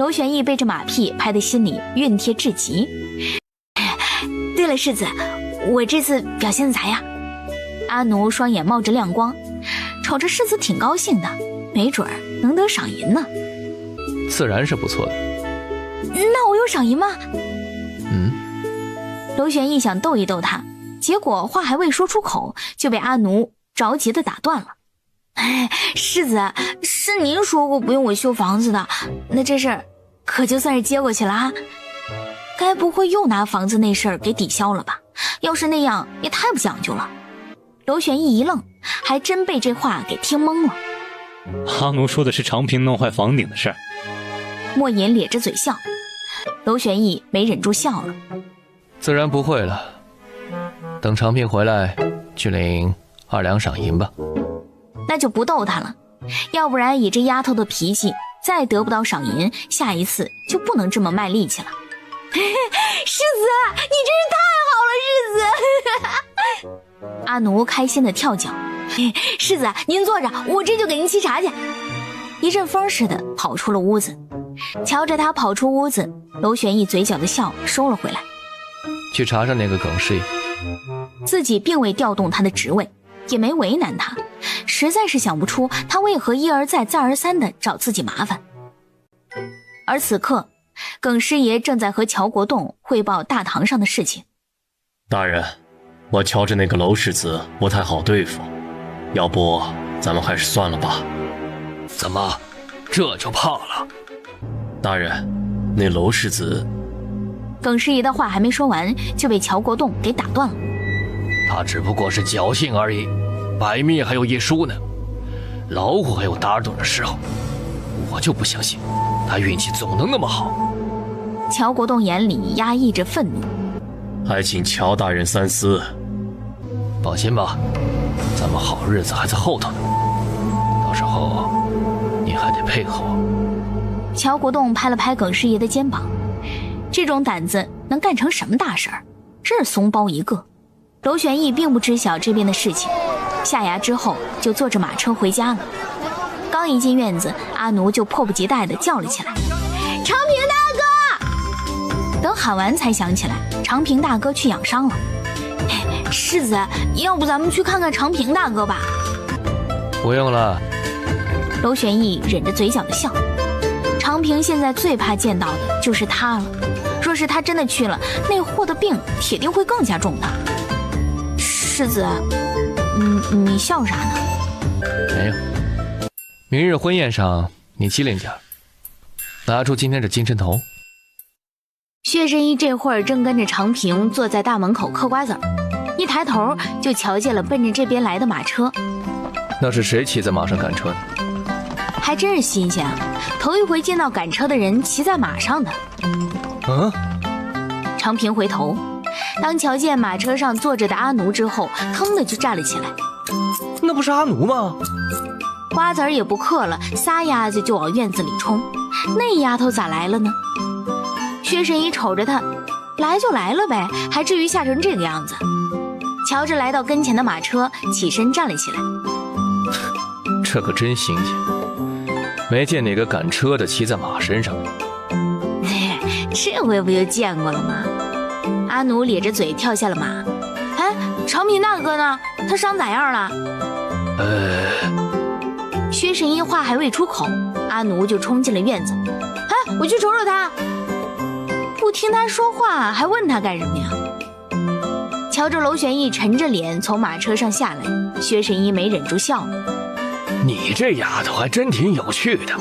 娄玄义被这马屁拍得心里熨帖至极。对了，世子，我这次表现得咋样？阿奴双眼冒着亮光，瞅着世子挺高兴的，没准儿能得赏银呢。自然是不错的。那我有赏银吗？娄玄义想逗一逗他，结果话还未说出口，就被阿奴着急地打断了。世子，是您说过不用我修房子的，那这事儿可就算是接过去了啊。该不会又拿房子那事儿给抵消了吧？要是那样也太不讲究了。娄玄义一愣，还真被这话给听懵了。阿奴说的是长平弄坏房顶的事儿。莫言咧着嘴笑，娄玄义没忍住笑了。自然不会了，等长平回来去领2两赏银吧。那就不逗他了，要不然以这丫头的脾气，再得不到赏银，下一次就不能这么卖力气了。世子，你真是太好了，世子！阿奴开心的跳脚。世子，您坐着，我这就给您沏茶去。一阵风似的跑出了屋子。瞧着他跑出屋子，娄玄义嘴角的笑收了回来。去查查那个耿师爷。自己并未调动他的职位，也没为难他，实在是想不出他为何一而再再而三的找自己麻烦。而此刻，耿师爷正在和乔国栋汇报大堂上的事情。大人，我瞧着那个娄世子不太好对付，要不咱们还是算了吧。怎么，这就怕了？大人，那娄世子……耿师爷的话还没说完，就被乔国栋给打断了。他只不过是侥幸而已，百密还有一疏呢，老虎还有打盹的时候，我就不相信他运气总能那么好。乔国栋眼里压抑着愤怒，还请乔大人三思。放心吧，咱们好日子还在后头呢，到时候你还得配合我。乔国栋拍了拍耿师爷的肩膀，这种胆子能干成什么大事儿？真是怂包一个。娄玄义并不知晓这边的事情，下衙之后就坐着马车回家了。刚一进院子，阿奴就迫不及待地叫了起来：“长平大哥！”等喊完才想起来，长平大哥去养伤了。世子，要不咱们去看看长平大哥吧？不用了。娄玄义忍着嘴角的笑。长平现在最怕见到的就是他了，若是他真的去了，那货的病铁定会更加重大。世子，你笑啥呢？没有。明日婚宴上你机灵点，拿出今天的金针头。薛神医这会儿正跟着长平坐在大门口嗑瓜子儿，一抬头就瞧见了奔着这边来的马车。那是谁骑在马上赶车呢？还真是新鲜啊，头一回见到赶车的人骑在马上的。长平回头，当瞧见马车上坐着的阿奴之后，腾的就站了起来。那不是阿奴吗？瓜子儿也不嗑了，撒丫子就往院子里冲。那丫头咋来了呢？薛神医瞅着他，来就来了呗，还至于吓成这个样子？瞧着来到跟前的马车，起身站了起来。这可真新鲜，没见哪个赶车的骑在马身上。这回不就见过了吗？阿奴咧着嘴跳下了马。哎，长平大哥呢？他伤咋样了？薛神医话还未出口，阿奴就冲进了院子。哎，我去瞅瞅他。不听他说话，还问他干什么呀？瞧着娄玄义沉着脸从马车上下来，薛神医没忍住笑了。你这丫头还真挺有趣的。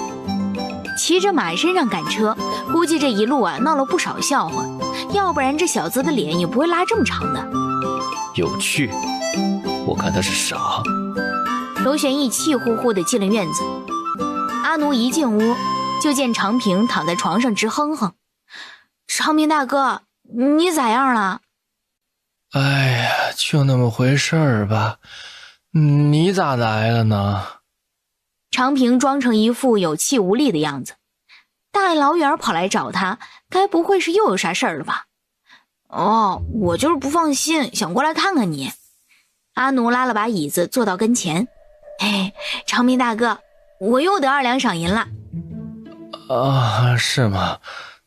骑着马身上赶车，估计这一路闹了不少笑话，要不然这小子的脸也不会拉这么长的。有趣？我看他是傻。娄玄义气呼呼地进了院子。阿奴一进屋，就见长平躺在床上直哼哼。长平大哥，你咋样了？哎呀，就那么回事儿吧。你咋来了呢？长平装成一副有气无力的样子。大老远跑来找他，该不会是又有啥事儿了吧？哦，我就是不放心，想过来看看你。阿奴拉了把椅子坐到跟前。嘿，长平大哥，我又得2两赏银了。啊，是吗？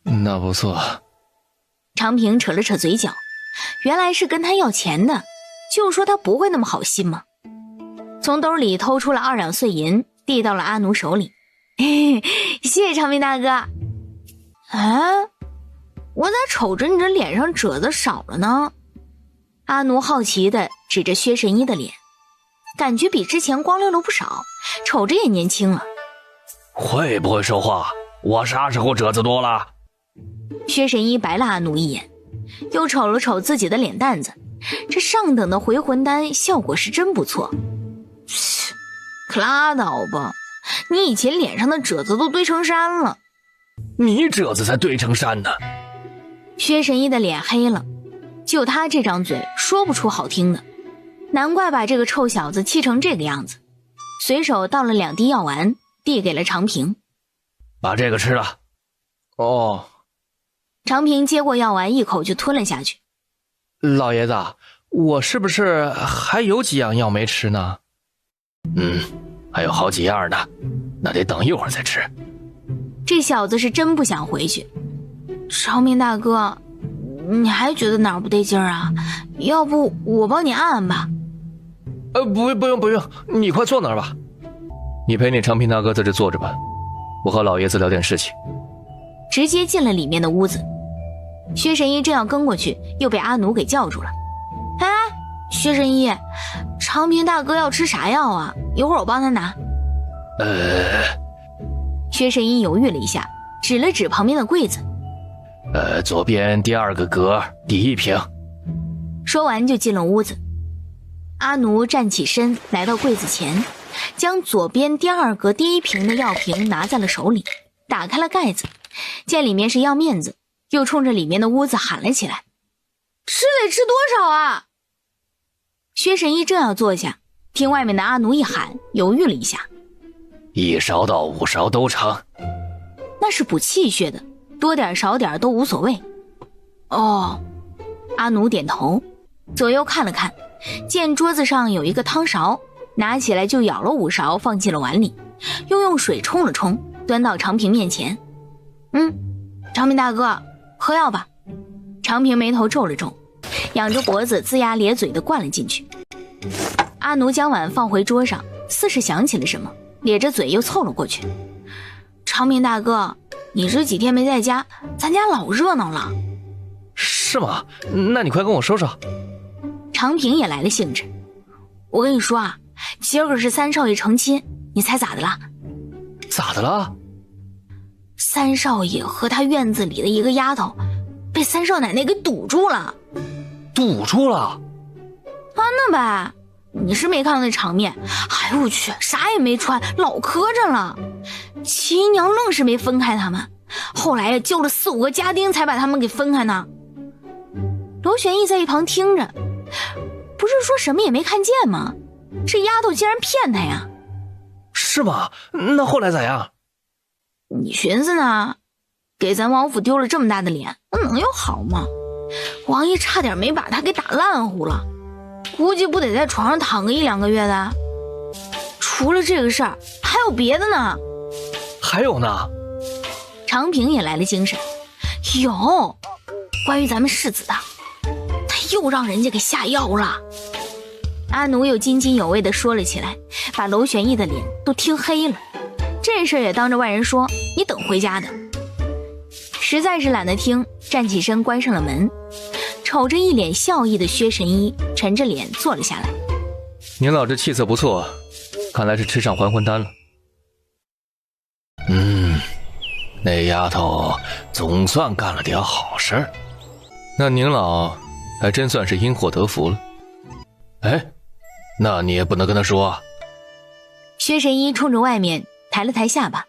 那不错。长平扯了扯嘴角，原来是跟他要钱的，就说他不会那么好心嘛。从兜里偷出了2两碎银，递到了阿奴手里。嘿，谢谢长平大哥。啊，我咋瞅着你这脸上褶子少了呢？阿奴好奇地指着薛神医的脸，感觉比之前光溜了不少，瞅着也年轻了。会不会说话？我啥时候褶子多了？薛神医白了阿奴一眼，又瞅了瞅自己的脸蛋子，这上等的回魂丹效果是真不错。可拉倒吧，你以前脸上的褶子都堆成山了。你褶子才堆成山呢。薛神医的脸黑了，就他这张嘴说不出好听的，难怪把这个臭小子气成这个样子。随手倒了2滴药丸，递给了长平。把这个吃了。哦。长平接过药丸，一口就吞了下去。老爷子，我是不是还有几样药没吃呢？还有好几样呢，那得等一会儿再吃。这小子是真不想回去。长平大哥，你还觉得哪儿不对劲儿啊？要不我帮你按按吧。不用，你快坐那儿吧。你陪你长平大哥在这坐着吧，我和老爷子聊点事情。直接进了里面的屋子。薛神医正要跟过去，又被阿奴给叫住了。哎，薛神医，长平大哥要吃啥药啊？一会儿我帮他拿。薛神医犹豫了一下，指了指旁边的柜子。左边第2个格第1瓶。说完就进了屋子。阿奴站起身，来到柜子前，将左边第2格第1瓶的药瓶拿在了手里，打开了盖子，见里面是药面子，又冲着里面的屋子喊了起来：吃得吃多少啊？薛神医正要坐下，听外面的阿奴一喊，犹豫了一下，1勺到5勺都成。那是补气血的，多点少点都无所谓。哦，阿奴点头，左右看了看，见桌子上有一个汤勺，拿起来就舀了5勺放进了碗里，又用水冲了冲，端到长平面前。长平大哥，喝药吧。长平眉头皱了皱，仰着脖子龇牙咧嘴地灌了进去。阿奴将碗放回桌上，似是想起了什么，咧着嘴又凑了过去。长平大哥，你这几天没在家，咱家老热闹了。是吗？那你快跟我说说。长平也来了兴致。我跟你说啊，今儿个是3少爷成亲，你猜咋的了？咋的了？3少爷和他院子里的一个丫头被3少奶奶给堵住了。堵住了？啊，那呗，你是没看到那场面。哎呦我去，啥也没穿，老磕碜了。齐娘愣是没分开他们，后来叫了4、5个家丁才把他们给分开呢。罗玄义在一旁听着，不是说什么也没看见吗？这丫头竟然骗他呀！是吗？那后来咋样？你寻思呢？给咱王府丢了这么大的脸，那能有好吗？王爷差点没把他给打烂糊了，估计不得在床上躺个1、2个月的。除了这个事儿，还有别的呢。还有呢？长平也来了精神。有，关于咱们世子的，他又让人家给下药了。阿奴又津津有味地说了起来，把娄玄义的脸都听黑了。这事儿也当着外人说，你等回家的。实在是懒得听，站起身关上了门，瞅着一脸笑意的薛神医，沉着脸坐了下来。您老这气色不错，看来是吃上还魂丹了。那丫头总算干了点好事儿，那您老还真算是因祸得福了。哎，那你也不能跟他说啊。薛神医冲着外面抬了抬下巴。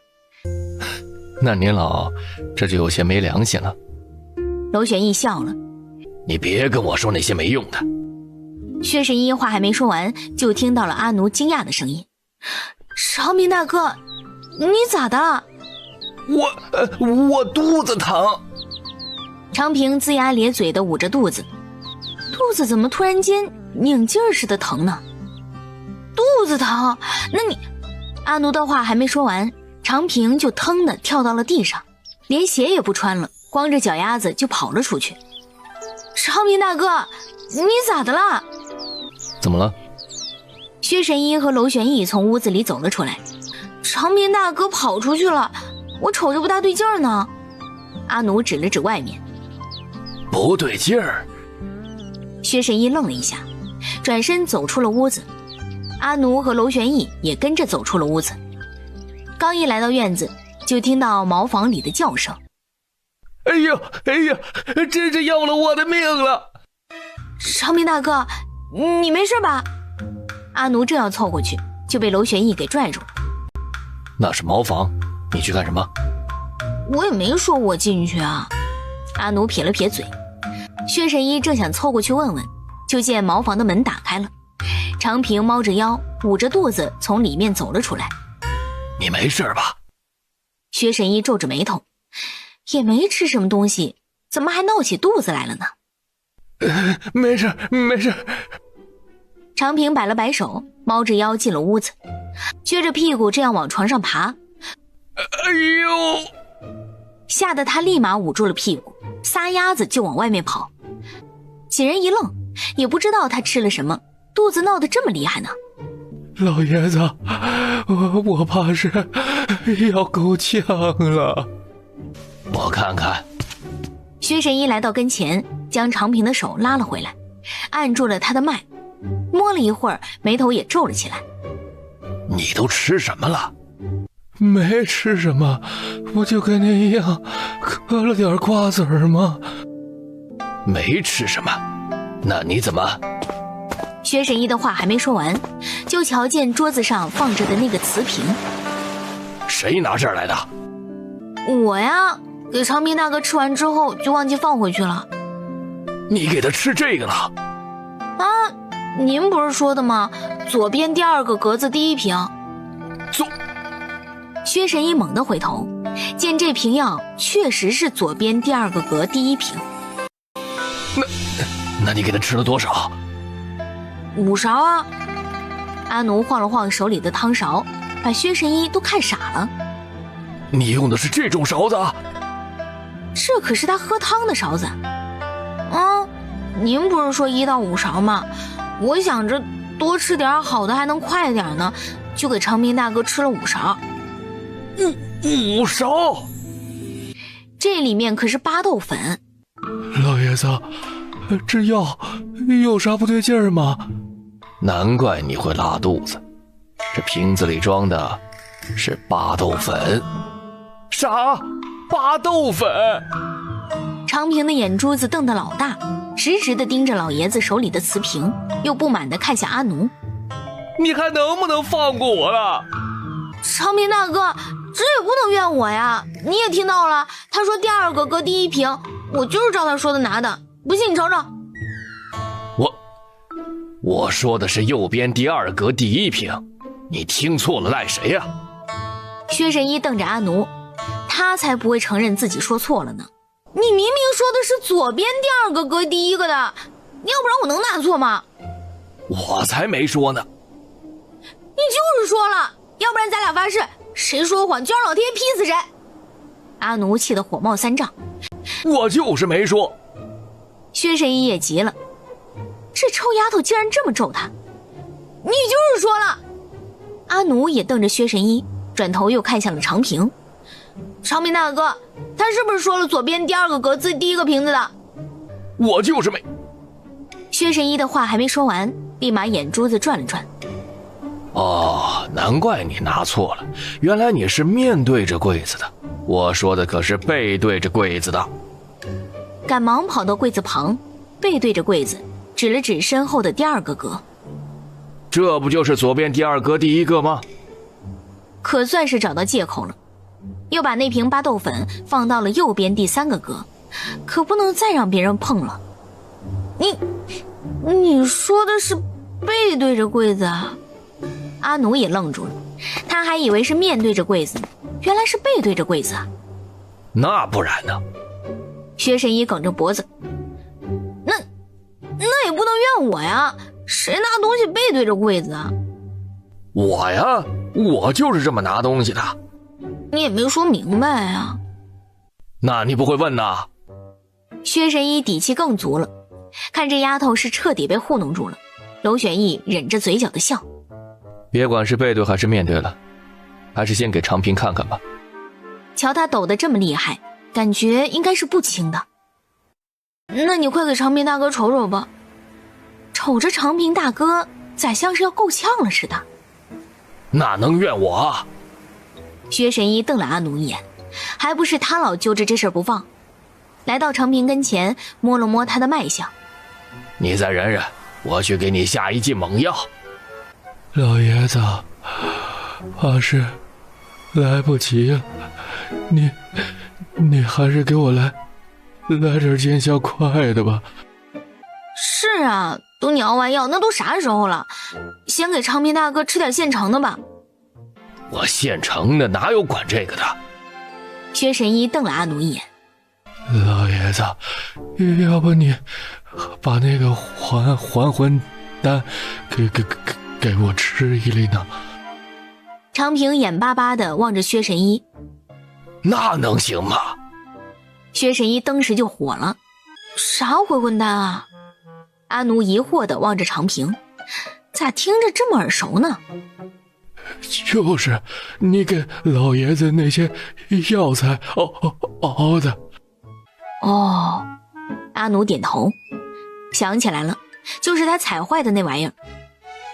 那您老这就有些没良心了。娄玄义笑了。你别跟我说那些没用的。薛神医话还没说完，就听到了阿奴惊讶的声音。长平大哥，你咋的了？我肚子疼。长平龇牙咧嘴的捂着肚子，肚子怎么突然间拧劲儿似的疼呢？肚子疼？那你……阿奴的话还没说完，长平就腾的跳到了地上，连鞋也不穿了，光着脚丫子就跑了出去。长平大哥，你咋的了？怎么了？薛神医和娄玄义从屋子里走了出来。长平大哥跑出去了，我瞅着不大对劲儿呢。阿奴指了指外面。不对劲儿？薛神医愣了一下，转身走出了屋子。阿奴和娄玄义也跟着走出了屋子。刚一来到院子，就听到茅房里的叫声。哎呀，真是要了我的命了！长平大哥，你没事吧？阿奴正要凑过去，就被娄玄义给拽住了。那是茅房，你去干什么？我也没说我进去啊。阿奴撇了撇嘴。薛神医正想凑过去问问，就见茅房的门打开了，长平猫着腰，捂着肚子从里面走了出来。你没事吧？薛神医皱着眉头，也没吃什么东西，怎么还闹起肚子来了呢？没事没事。长平摆了摆手，猫着腰进了屋子，撅着屁股这样往床上爬。哎呦！吓得他立马捂住了屁股，撒丫子就往外面跑。几人一愣，也不知道他吃了什么，肚子闹得这么厉害呢。老爷子，我怕是要够呛了。我看看。薛神医来到跟前，将长平的手拉了回来，按住了他的脉，摸了一会儿，眉头也皱了起来。你都吃什么了？没吃什么，不就跟您一样嗑了点瓜子儿吗？没吃什么，那你怎么……薛神医的话还没说完，就瞧见桌子上放着的那个瓷瓶。谁拿这儿来的？我呀，给长平大哥吃完之后就忘记放回去了。你给他吃这个了？啊，您不是说的吗？左边第2个格子第1瓶。薛神医猛地回头，见这瓶药确实是左边第2个格第1瓶。那你给他吃了多少？5勺啊。阿奴晃了晃手里的汤勺，把薛神医都看傻了。你用的是这种勺子？这可是他喝汤的勺子。您不是说1到5勺吗？我想着多吃点好的还能快点呢，就给长平大哥吃了5勺。5勺？这里面可是巴豆粉。老爷子，这药有啥不对劲儿吗？难怪你会拉肚子，这瓶子里装的是巴豆粉。啥？巴豆粉？长平的眼珠子瞪得老大，直直地盯着老爷子手里的瓷瓶，又不满地看向阿奴。你还能不能放过我了？长平大哥，这也不能怨我呀，你也听到了，他说第2个搁第1瓶，我就是照他说的拿的，不信你瞅瞅。我说的是右边第2格第1瓶，你听错了赖谁呀？薛神医瞪着阿奴，他才不会承认自己说错了呢。你明明说的是左边第2个格第1个的，你要不然我能拿错吗？我才没说呢。你就是说了，要不然咱俩发誓，谁说谎就让老天爷劈死谁。阿奴气得火冒3丈。我就是没说。薛神医也急了，这臭丫头竟然这么咒他，你就是说了。阿奴也瞪着薛神医，转头又看向了长平。长平大哥，他是不是说了左边第2个格子第1个瓶子的？我就是没。薛神医的话还没说完，立马眼珠子转了转。哦，难怪你拿错了，原来你是面对着柜子的，我说的可是背对着柜子的。赶忙跑到柜子旁，背对着柜子，指了指身后的第2个格。这不就是左边第2格第1个吗？可算是找到借口了，又把那瓶巴豆粉放到了右边第3个格，可不能再让别人碰了。你说的是背对着柜子啊？阿奴也愣住了，他还以为是面对着柜子呢，原来是背对着柜子啊。那不然呢？薛神医梗着脖子，那也不能怨我呀，谁拿东西背对着柜子啊？我呀，我就是这么拿东西的。你也没说明白啊。那你不会问呐？薛神医底气更足了，看这丫头是彻底被糊弄住了。娄玄义忍着嘴角的笑，别管是背对还是面对了，还是先给长平看看吧。瞧他抖得这么厉害，感觉应该是不轻的。那你快给长平大哥瞅瞅吧。瞅着长平大哥咋像是要够呛了似的。那能怨我啊？薛神医瞪了阿奴一眼，还不是他老揪着这事儿不放。来到长平跟前，摸了摸他的脉象。你再忍忍，我去给你下一剂猛药。老爷子，怕是来不及了，你还是给我来点见效快的吧。是啊，都你熬完药，那都啥时候了？先给长平大哥吃点现成的吧。我现成的哪有管这个的？薛神医瞪了阿奴一眼。老爷子，要不你把那个还魂丹给我吃一粒呢？长平眼巴巴地望着薛神医。那能行吗？薛神医当时就火了。啥回魂丹啊？阿奴疑惑地望着长平，咋听着这么耳熟呢？就是你给老爷子那些药材熬的。哦，阿奴点头，想起来了，就是他踩坏的那玩意儿。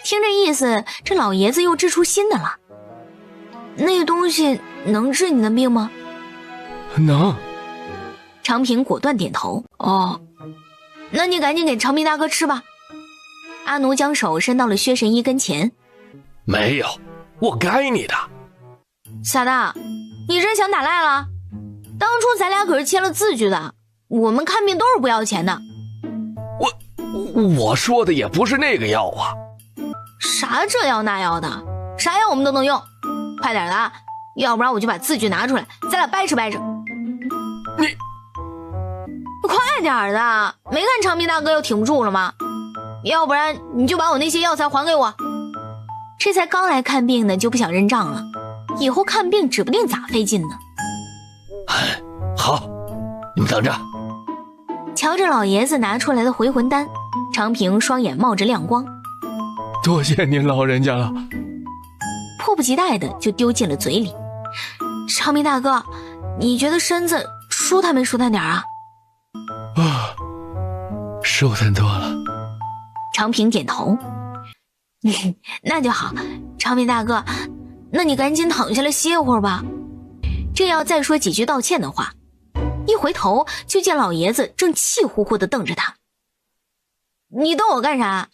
听这意思，这老爷子又治出新的了。那东西能治你的病吗？能。长平果断点头。哦，那你赶紧给长平大哥吃吧。阿奴将手伸到了薛神医跟前。没有，我该你的。傻大，你这想打赖了？当初咱俩可是签了字据的，我们看病都是不要钱的。我说的也不是那个药啊。啥这药那药的，啥药我们都能用。快点的，要不然我就把字据拿出来，咱俩掰扯掰扯。你快点的，没看长平大哥又挺不住了吗？要不然你就把我那些药材还给我。这才刚来看病呢，就不想认账了，以后看病指不定咋费劲呢。好，你们等着。瞧着老爷子拿出来的回魂丹，长平双眼冒着亮光。多谢您老人家了。迫不及待的就丢进了嘴里。长平大哥，你觉得身子舒坦没舒坦点啊？舒坦多了。长平点头。那就好，长平大哥，那你赶紧躺下来歇会儿吧。正要再说几句道歉的话，一回头就见老爷子正气呼呼地瞪着他。你瞪我干啥？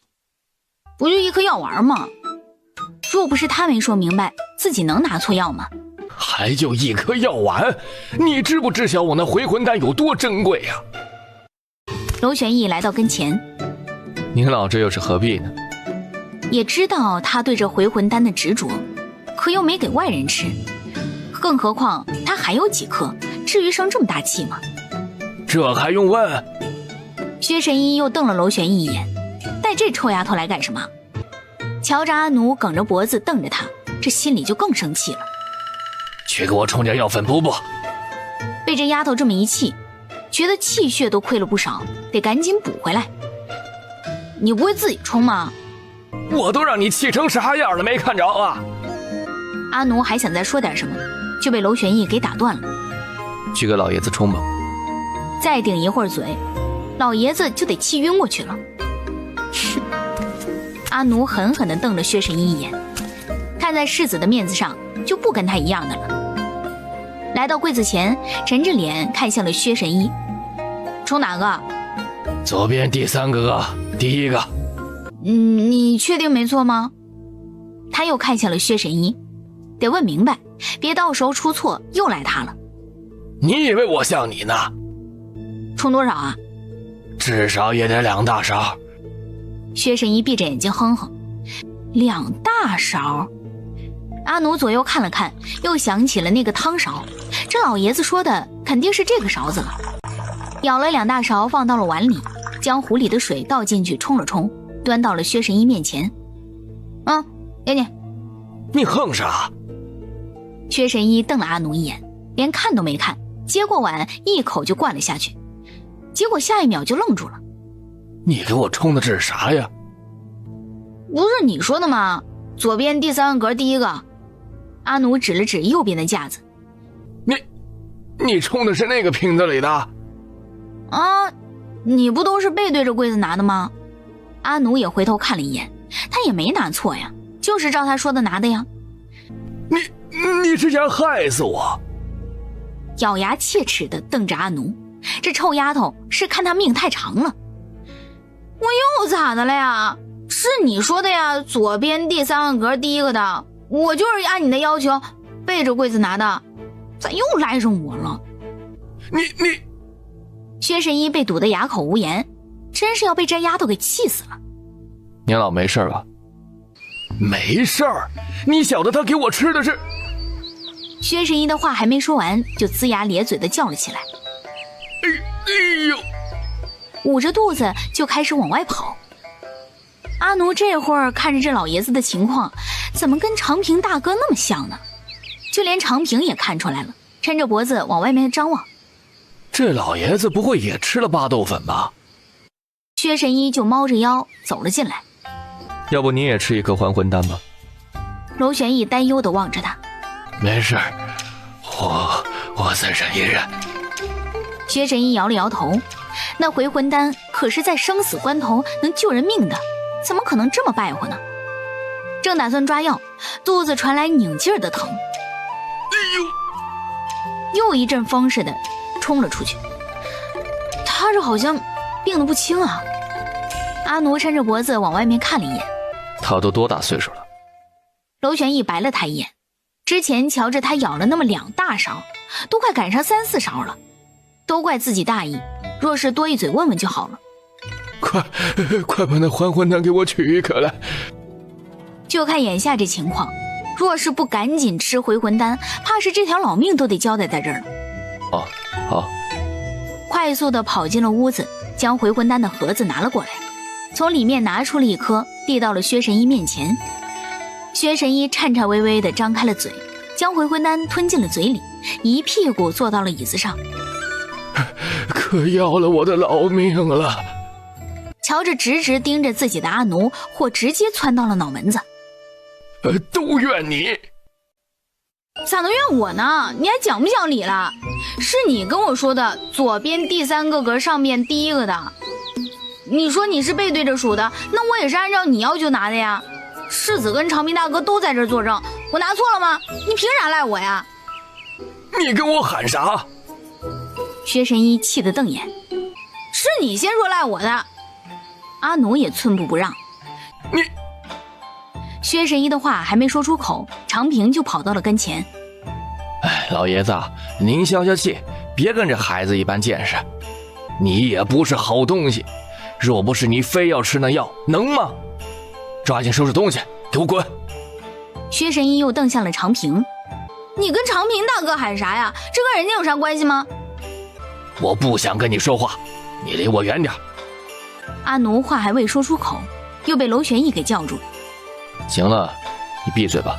不就一颗药丸吗？若不是他没说明白，自己能拿错药吗？还就一颗药丸，你知不知晓我那回魂丹有多珍贵呀？娄玄义来到跟前。您老这又是何必呢？也知道他对这回魂丹的执着，可又没给外人吃，更何况他还有几颗，至于生这么大气吗？这还用问？薛神医又瞪了娄玄义一眼，带这臭丫头来干什么？瞧着阿奴梗着脖子瞪着他，这心里就更生气了。去给我冲点药粉补补。被这丫头这么一气，觉得气血都亏了不少，得赶紧补回来。你不会自己冲吗？我都让你气成啥样了，没看着啊？阿奴还想再说点什么，就被娄玄义给打断了。去给老爷子冲吧。再顶一会儿嘴，老爷子就得气晕过去了。阿奴狠狠地瞪了薛神医一眼，看在世子的面子上，就不跟他一样的了。来到柜子前，沉着脸看向了薛神医。冲哪个？左边第三个，第一个。你确定没错吗？他又看向了薛神医，得问明白，别到时候出错又赖他了。你以为我像你呢？冲多少啊？至少也得2大勺。薛神医闭着眼睛哼哼，2大勺。阿奴左右看了看，又想起了那个汤勺，这老爷子说的肯定是这个勺子了。舀了2大勺放到了碗里，将壶里的水倒进去冲了冲，端到了薛神医面前。给你。你横啥？薛神医瞪了阿奴一眼，连看都没看，接过碗一口就灌了下去，结果下一秒就愣住了。你给我冲的这是啥呀？不是你说的吗？左边第3个格第一个。阿奴指了指右边的架子。你冲的是那个瓶子里的？啊，你不都是背对着柜子拿的吗？阿奴也回头看了一眼，他也没拿错呀，就是照他说的拿的呀。你是想害死我？咬牙切齿地瞪着阿奴，这臭丫头是看他命太长了。我又咋的了呀？是你说的呀，左边第3个格第一个的，我就是按你的要求背着柜子拿的，咋又赖上我了？你薛神医被堵得哑口无言，真是要被这丫头给气死了。娘老没事吧？没事儿，你晓得他给我吃的是……薛神医的话还没说完，就龇牙咧嘴的叫了起来，哎呦，捂着肚子就开始往外跑。阿奴这会儿看着这老爷子的情况，怎么跟长平大哥那么像呢？就连长平也看出来了，抻着脖子往外面张望。这老爷子不会也吃了巴豆粉吧？薛神医就猫着腰走了进来。要不你也吃一颗还魂丹吧？娄玄义担忧地望着他。没事，我再忍一忍。薛神医摇了摇头，那回魂丹可是在生死关头能救人命的，怎么可能这么败坏呢？正打算抓药，肚子传来拧劲儿的疼，又一阵风似的冲了出去。他这好像病得不轻啊。阿奴抻着脖子往外面看了一眼，他都多大岁数了？娄玄义白了他一眼，之前瞧着他舀了那么2大勺，都快赶上3、4勺了，都怪自己大意，若是多一嘴问问就好了。快把那还魂丹给我取一颗来。就看眼下这情况，若是不赶紧吃回魂丹，怕是这条老命都得交代在这儿了。哦，好。快速地跑进了屋子，将回魂丹的盒子拿了过来，从里面拿出了1颗，递到了薛神医面前。薛神医颤颤巍巍地张开了嘴，将回魂丹吞进了嘴里，一屁股坐到了椅子上。可要了我的老命了！瞧着直直盯着自己的阿奴，或直接窜到了脑门子。都怨你！咋能怨我呢？你还讲不讲理了？是你跟我说的左边第3个格上面第一个的。你说你是背对着数的，那我也是按照你要求拿的呀。世子跟长平大哥都在这儿作证，我拿错了吗？你凭啥赖我呀？你跟我喊啥？薛神医气得瞪眼，是你先说赖我的。阿奴也寸步不让。你……薛神医的话还没说出口，长平就跑到了跟前。哎，老爷子，您消消气，别跟这孩子一般见识。你也不是好东西，若不是你非要吃那药，能吗？抓紧收拾东西，给我滚！薛神医又瞪向了长平，你跟长平大哥喊啥呀？这跟人家有啥关系吗？我不想跟你说话，你离我远点。阿奴话还未说出口，又被娄玄义给叫住。行了，你闭嘴吧。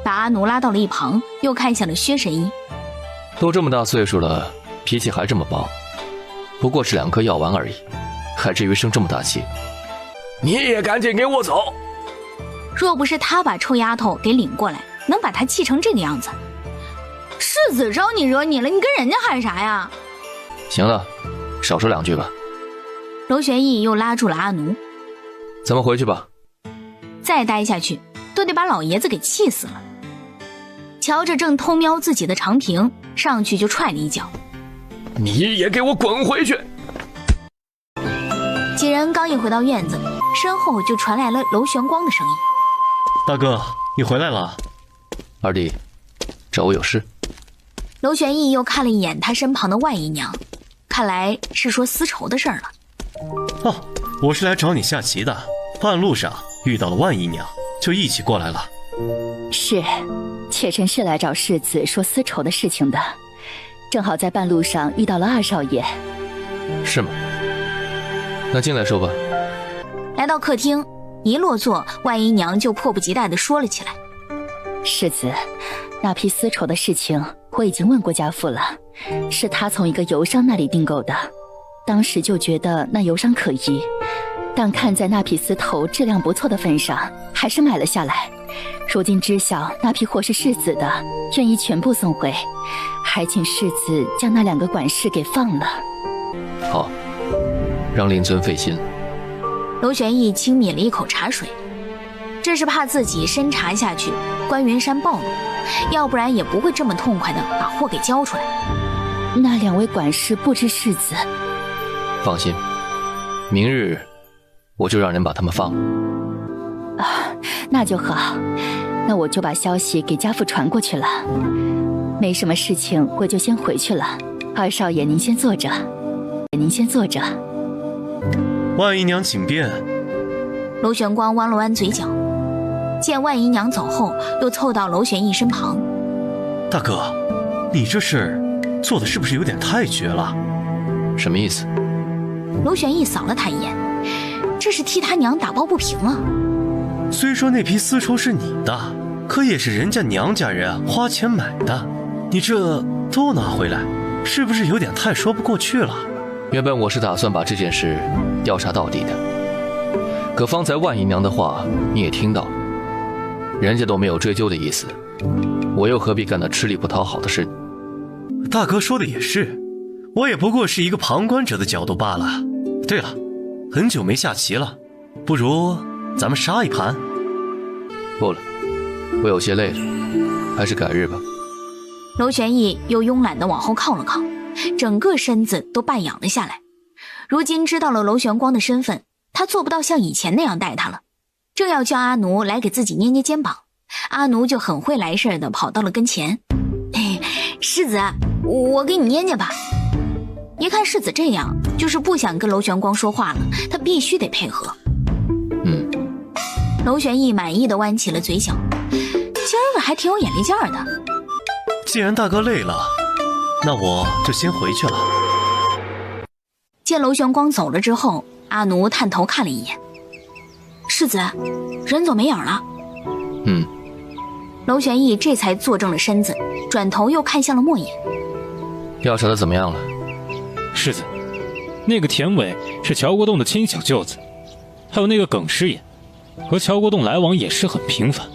把阿奴拉到了一旁，又看向了薛神医。都这么大岁数了，脾气还这么暴，不过是2颗药丸而已，还至于生这么大气？你也赶紧给我走！若不是他把臭丫头给领过来，能把她气成这个样子？世子招你惹你了，你跟人家喊啥呀？行了，少说2句吧。娄玄义又拉住了阿奴，咱们回去吧。再待下去都得把老爷子给气死了。瞧着正偷瞄自己的长平，上去就踹了一脚。你也给我滚回去！几人刚一回到院子，身后就传来了娄玄光的声音。大哥，你回来了。二弟，找我有事。娄玄义又看了一眼他身旁的万姨娘，看来是说丝绸的事儿了。哦，我是来找你下棋的，半路上遇到了万姨娘，就一起过来了。是，妾身是来找世子说丝绸的事情的，正好在半路上遇到了2少爷。是吗？那进来说吧。来到客厅，一落座，万姨娘就迫不及待地说了起来。世子，那批丝绸的事情我已经问过家父了，是他从一个游商那里订购的，当时就觉得那游商可疑，但看在那匹丝绸质量不错的份上，还是买了下来。如今知晓那批货是世子的，愿意全部送回，还请世子将那2个管事给放了。好，让令尊费心。娄玄义轻抿了一口茶水，这是怕自己深茶下去，关云山暴怒，要不然也不会这么痛快的把货给交出来。那2位管事不知世子。放心，明日我就让人把他们放了。那就好，那我就把消息给家父传过去了。没什么事情，我就先回去了。二少爷，您先坐着。万姨娘请便。娄玄光弯了弯嘴角，见万姨娘走后，又凑到娄玄义身旁。大哥，你这事做的是不是有点太绝了？什么意思？娄玄义扫了他一眼，这是替他娘打抱不平了。虽说那批丝绸是你的，可也是人家娘家人花钱买的，你这都拿回来，是不是有点太说不过去了？原本我是打算把这件事调查到底的，可方才万姨娘的话你也听到了，人家都没有追究的意思，我又何必干那吃力不讨好的事？大哥说的也是，我也不过是一个旁观者的角度罢了。对了，很久没下棋了，不如咱们杀一盘？不了，我有些累了，还是改日吧。娄玄义又慵懒地往后靠了靠，整个身子都半仰了下来。如今知道了娄玄光的身份，他做不到像以前那样待他了。正要叫阿奴来给自己捏捏肩膀，阿奴就很会来事的跑到了跟前。世子，我给你捏捏吧。一看世子这样，就是不想跟娄玄光说话了，他必须得配合。娄玄义满意的弯起了嘴角，今儿个还挺有眼力劲儿的。既然大哥累了，那我就先回去了。见娄玄光走了之后，阿奴探头看了一眼，世子，人走没影了。娄玄义这才坐正了身子，转头又看向了莫言。调查的怎么样了？世子，那个田伟是乔国栋的亲小舅子，还有那个耿师爷，和乔国栋来往也是很频繁。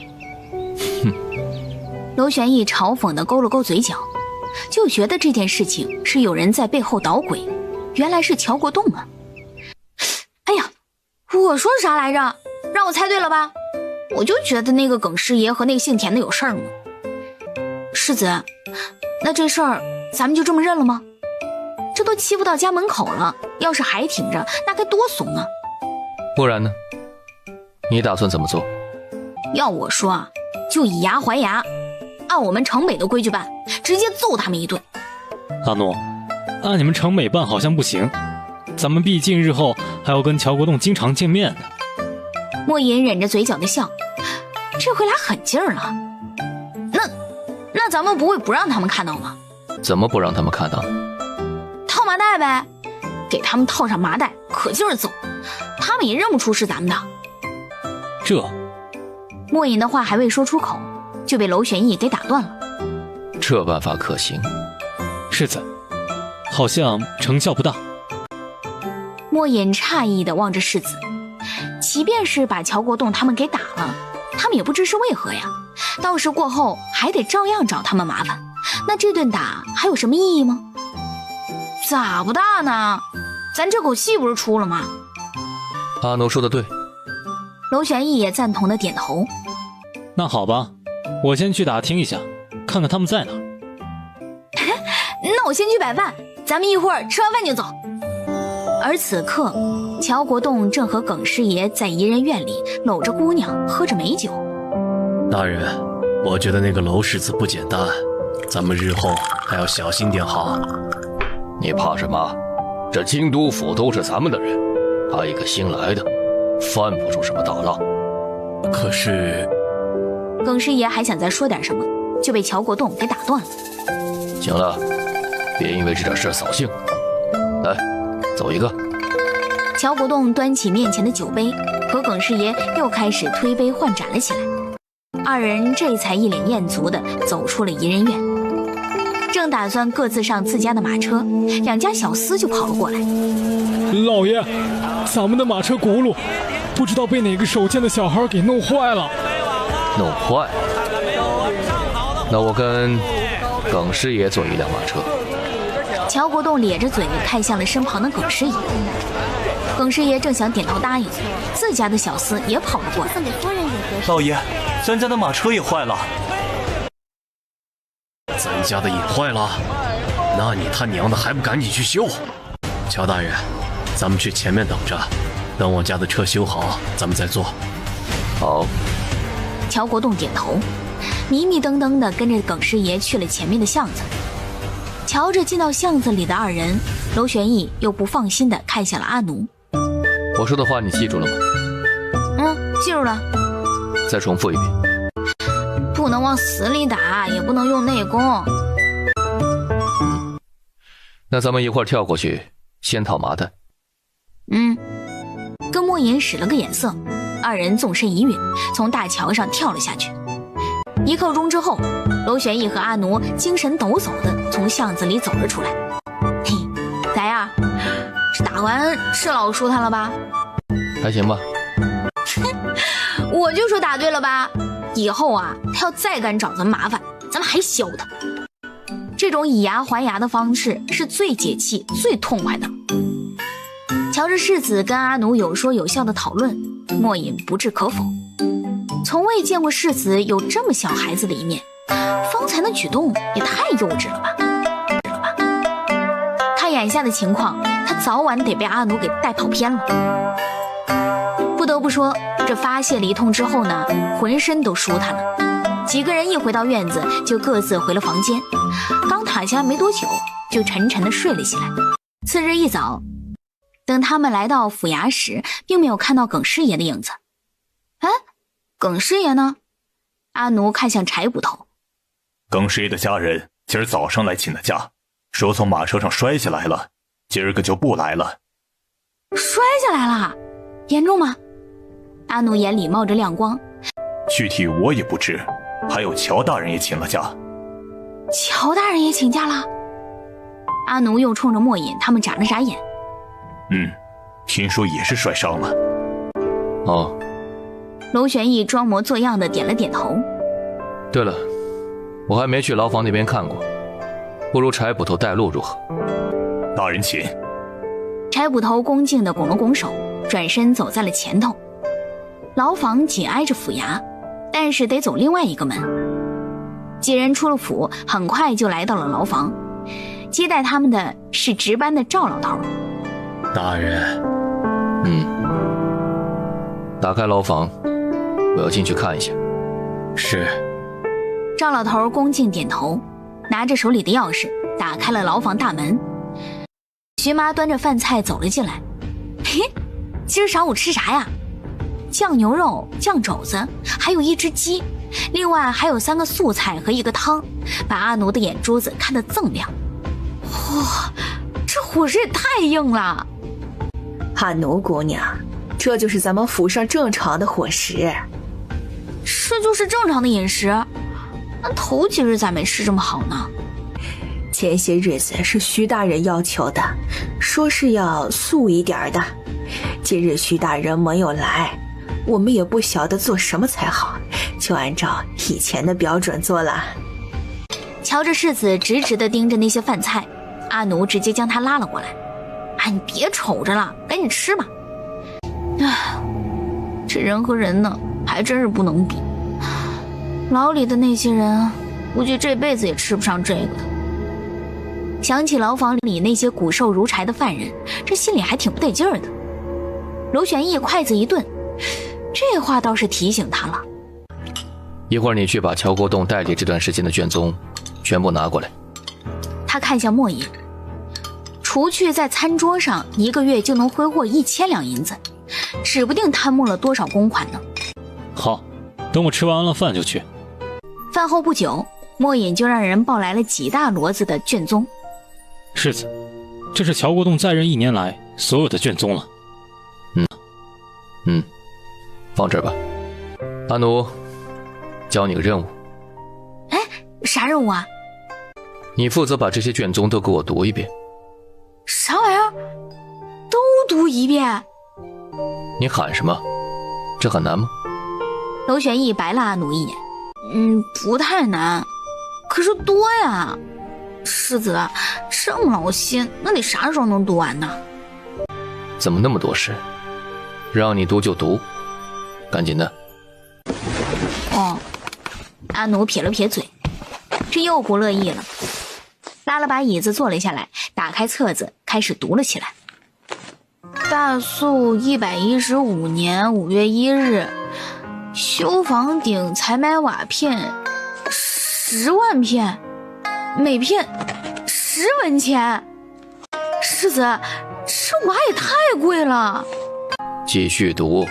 娄玄义嘲讽地勾了勾嘴角，就觉得这件事情是有人在背后捣鬼，原来是乔国栋啊！哎呀，我说啥来着？让我猜对了吧？我就觉得那个耿师爷和那个姓田的有事儿呢。世子，那这事儿咱们就这么认了吗？这都欺负到家门口了，要是还挺着，那该多怂啊！不然呢？你打算怎么做？要我说啊，就以牙还牙，按我们城北的规矩办，直接揍他们一顿。阿诺，按你们城北办好像不行，咱们毕竟日后还要跟乔国栋经常见面的。莫言忍着嘴角的笑，这回来狠劲儿了。那咱们不会不让他们看到吗？怎么不让他们看到呢？套麻袋呗，给他们套上麻袋，可劲儿揍，他们也认不出是咱们的。这莫言的话还未说出口，就被娄玄义给打断了。这办法可行？世子，好像成效不大。莫言诧异地望着世子，即便是把乔国栋他们给打了，他们也不知是为何呀。到时过后还得照样找他们麻烦，那这顿打还有什么意义吗？咋不大呢？咱这口气不是出了吗？阿奴说的对。娄玄义也赞同的点头。那好吧，我先去打听一下，看看他们在哪。那我先去摆饭，咱们一会儿吃完饭就走。而此刻，乔国栋正和耿师爷在怡人院里搂着姑娘，喝着美酒。大人，我觉得那个娄世子不简单，咱们日后还要小心点好。你怕什么？这京都府都是咱们的人，他一个新来的，犯不出什么大浪。可是，耿师爷还想再说点什么，就被乔国栋给打断了。行了，别因为这点事扫兴。来，走一个。乔国栋端起面前的酒杯，和耿师爷又开始推杯换盏了起来。二人这才一脸艳足地走出了怡人院，正打算各自上自家的马车，两家小厮就跑了过来。老爷，咱们的马车轱辘不知道被哪个手贱的小孩给弄坏了。弄坏？那我跟耿师爷坐一辆马车。乔国栋咧着嘴看向了身旁的耿师爷，耿师爷正想点头答应，自家的小厮也跑了过来。老爷，咱家的马车也坏了。咱家的也坏了？那你他娘的还不赶紧去修？乔大人，咱们去前面等着，等我家的车修好，咱们再做。好。乔国栋点头，迷迷瞪瞪地跟着耿师爷去了前面的巷子。瞧着进到巷子里的二人，娄玄义又不放心地看向了阿奴。我说的话你记住了吗？记住了。再重复一遍。不能往死里打，也不能用内功。那咱们一块儿跳过去，先讨麻袋。跟莫言使了个眼色，二人纵身一跃，从大桥上跳了下去。1刻钟之后，娄玄义和阿奴精神抖擞地从巷子里走了出来。嘿，咋样？这打完是老舒坦了吧？还行吧。我就说答对了吧。以后啊，他要再敢找咱们麻烦，咱们还削他。这种以牙还牙的方式是最解气、最痛快的。瞧着世子跟阿奴有说有笑的讨论，莫隐不置可否。从未见过世子有这么小孩子的一面，方才的举动也太幼稚了吧。看眼下的情况，他早晚得被阿奴给带跑偏了。不得不说，这发泄了一通之后呢，浑身都舒坦了。几个人一回到院子，就各自回了房间。刚躺下没多久，就沉沉地睡了起来。次日一早，等他们来到府衙时，并没有看到耿师爷的影子。耿师爷呢？阿奴看向柴捕头。耿师爷的家人今儿早上来请的假，说从马车上摔下来了，今儿个就不来了。摔下来了？严重吗？阿奴眼里冒着亮光。具体我也不知，还有乔大人也请了假。乔大人也请假了？阿奴又冲着莫隐他们眨了眨眼。听说也是摔伤了。哦。娄玄义装模作样的点了点头。对了，我还没去牢房那边看过，不如柴捕头带路如何？大人请。柴捕头恭敬地拱了拱手，转身走在了前头。牢房紧挨着府衙，但是得走另外一个门。几人出了府，很快就来到了牢房。接待他们的是值班的赵老头。大人。打开牢房，我要进去看一下。是。赵老头恭敬点头，拿着手里的钥匙打开了牢房大门。徐妈端着饭菜走了进来。嘿，今儿晌午吃啥呀？酱牛肉、酱肘子，还有一只鸡，另外还有3个素菜和一个汤，把阿奴的眼珠子看得锃亮。这伙食也太硬了。阿奴姑娘，这就是咱们府上正常的伙食。这就是正常的饮食？那头几日咋没吃这么好呢？前些日子是徐大人要求的，说是要素一点的。今日徐大人没有来，我们也不晓得做什么才好，就按照以前的标准做了。瞧着世子直直地盯着那些饭菜，阿奴直接将他拉了过来。你别瞅着了，赶紧吃吧。这人和人呢，还真是不能比。牢里的那些人，估计这辈子也吃不上这个的。想起牢房里那些骨瘦如柴的犯人，这心里还挺不得劲儿的。娄玄义筷子一顿，这话倒是提醒他了。一会儿你去把乔国栋代理这段时间的卷宗全部拿过来。他看向莫隐，除去在餐桌上1个月就能挥霍1000两银子，指不定贪墨了多少公款呢。好，等我吃完了饭就去。饭后不久，莫隐就让人抱来了几大摞子的卷宗。世子，这是乔国栋在任1年来所有的卷宗了。放这儿吧。阿奴，教你个任务。啥任务啊？你负责把这些卷宗都给我读一遍。啥玩意儿？都读一遍？你喊什么？这很难吗？娄玄义白了阿奴一眼。不太难，可是多呀。世子这么老心，那你啥时候能读完呢？怎么那么多事？让你读就读，赶紧的。阿奴撇了撇嘴，这又不乐意了，拉了把椅子坐了下来，打开册子开始读了起来。大肃115年5月1日，修房顶采买瓦片10万片，每片10文钱。世子，这瓦也太贵了。继续读。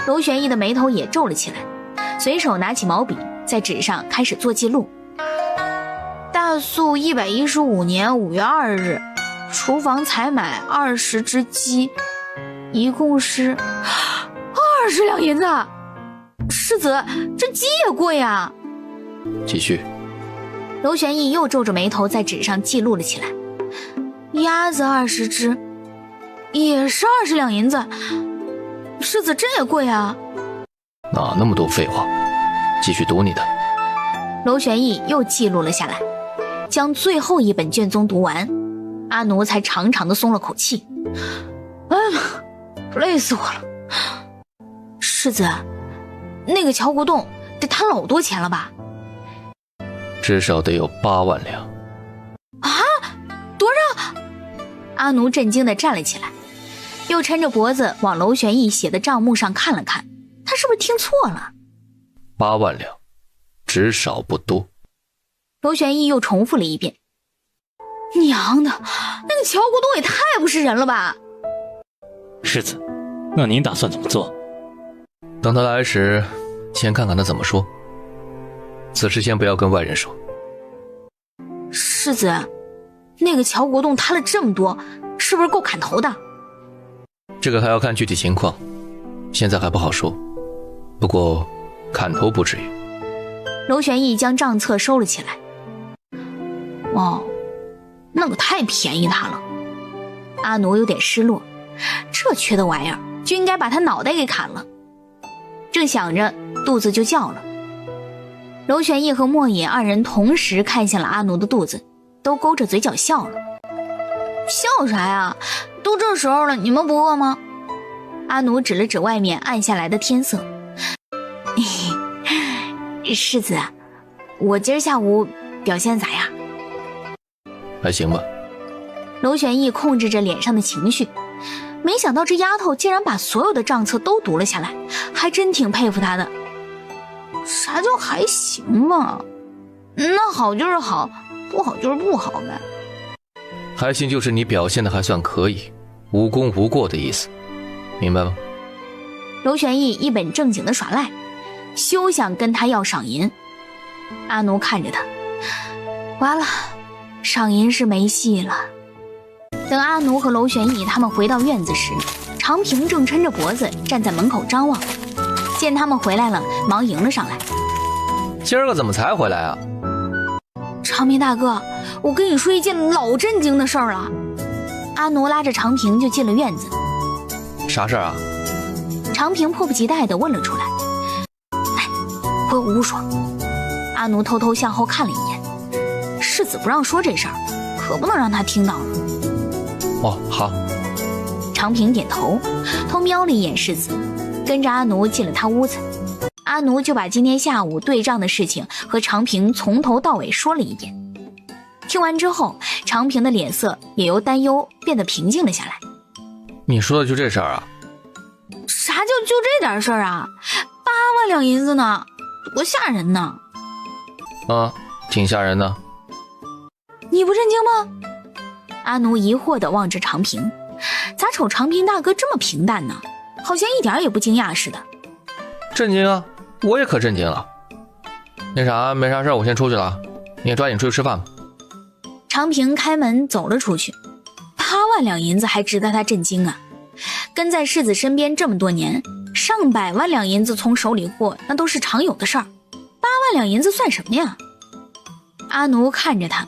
娄玄义的眉头也皱了起来，随手拿起毛笔，在纸上开始做记录。大肃115年5月2日，厨房采买20只鸡，一共是20两银子。世子，这鸡也贵啊。继续。娄玄义又皱着眉头在纸上记录了起来。鸭子20只，也是20两银子。世子，这也贵啊。哪那么多废话，继续读你的。娄玄义又记录了下来，将最后一本卷宗读完，阿奴才长长的松了口气。哎呀，累死我了。世子，那个乔国栋得贪老多钱了吧？至少得有8万两。啊？多少？阿奴震惊地站了起来，又抻着脖子往娄玄义写的账目上看了看，他是不是听错了？8万两，只少不多。娄玄义又重复了一遍。娘的，那个乔国栋也太不是人了吧！世子，那您打算怎么做？等他来时，先看看他怎么说。此事先不要跟外人说。世子，那个乔国栋贪了这么多，是不是够砍头的？这个还要看具体情况，现在还不好说。不过砍头不至于。娄玄义将账册收了起来。哦，那个太便宜他了。阿奴有点失落，这缺的玩意儿就应该把他脑袋给砍了。正想着，肚子就叫了。娄玄义和莫隐二人同时看向了阿奴的肚子，都勾着嘴角笑了。笑啥呀？都这时候了，你们不饿吗？阿奴指了指外面暗下来的天色。世子，我今儿下午表现咋样？还行吧。娄玄义控制着脸上的情绪，没想到这丫头竟然把所有的账册都读了下来，还真挺佩服她的。啥叫还行嘛？那好就是好，不好就是不好呗。还行就是你表现的还算可以，无功无过的意思，明白吗？娄玄义一本正经的耍赖，休想跟他要赏银。阿奴看着他，完了，赏银是没戏了。等阿奴和娄玄义他们回到院子时，常平正抻着脖子站在门口张望，见他们回来了，忙迎了上来。今儿个怎么才回来啊？常平大哥，我跟你说一件老震惊的事儿了。阿奴拉着常平就进了院子。啥事儿啊？常平迫不及待地问了出来。哎，回屋说。阿奴偷偷向后看了一眼，世子不让说这事儿，可不能让他听到了。哦，好。常平点头，偷瞄了一眼世子，跟着阿奴进了他屋子。阿奴就把今天下午对账的事情和常平从头到尾说了一遍。听完之后，常平的脸色也由担忧变得平静了下来。你说的就这事儿啊？啥叫就这点事儿啊？8万两银子呢，多吓人呢！啊，挺吓人的。你不震惊吗？阿奴疑惑地望着常平，咋瞅常平大哥这么平淡呢？好像一点也不惊讶似的。震惊啊，我也可震惊了。那啥，没啥事，我先出去了，你也抓紧出去吃饭吧。常平开门走了出去。8万两银子还值得他震惊啊？跟在世子身边这么多年，上百万两银子从手里过，那都是常有的事儿。8万两银子算什么呀？阿奴看着他，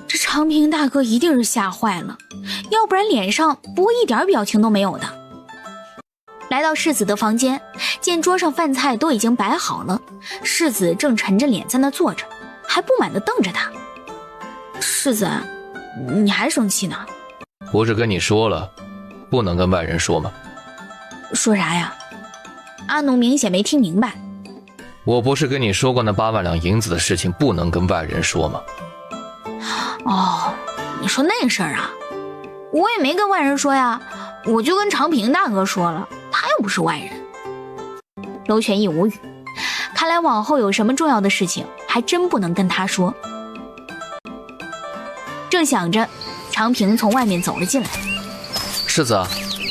这常平大哥一定是吓坏了，要不然脸上不会一点表情都没有的。来到世子的房间，见桌上饭菜都已经摆好了，世子正沉着脸在那坐着，还不满地瞪着他。世子，你还生气呢？不是跟你说了，不能跟外人说吗？说啥呀？阿奴明显没听明白。我不是跟你说过那8万两银子的事情不能跟外人说吗？哦，你说那事儿啊？我也没跟外人说呀，我就跟长平大哥说了，他又不是外人。娄玄义无语，看来往后有什么重要的事情还真不能跟他说。正想着，长平从外面走了进来。世子，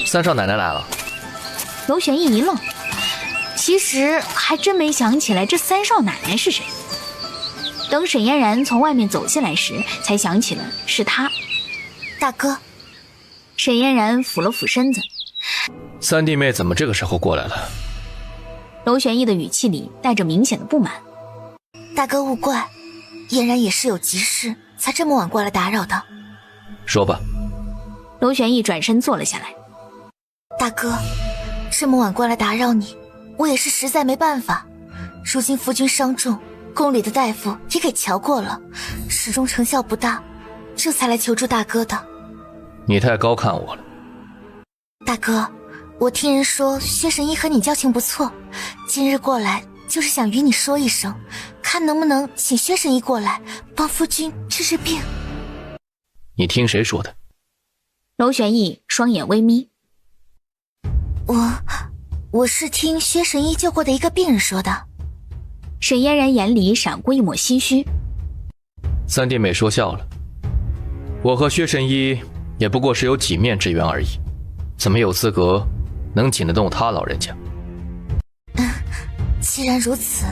三少奶奶来了。娄玄义一愣，其实还真没想起来这三少奶奶是谁。等沈嫣然从外面走进来时，才想起了是他。大哥。沈嫣然俯了俯身子。三弟妹怎么这个时候过来了？娄玄义的语气里带着明显的不满。大哥勿怪，嫣然也是有急事才这么晚过来打扰的。说吧。娄玄义转身坐了下来。大哥，这么晚过来打扰你，我也是实在没办法。如今夫君伤重，宫里的大夫也给瞧过了，始终成效不大，这才来求助大哥的。你太高看我了。大哥，我听人说薛神医和你交情不错，今日过来就是想与你说一声，看能不能请薛神医过来帮夫君治治病。你听谁说的？娄玄义双眼微眯。我是听薛神医救过的一个病人说的。沈嫣然眼里闪过一抹唏嘘。三弟妹说笑了，我和薛神医也不过是有几面之缘而已，怎么有资格能请得动他老人家？既然如此，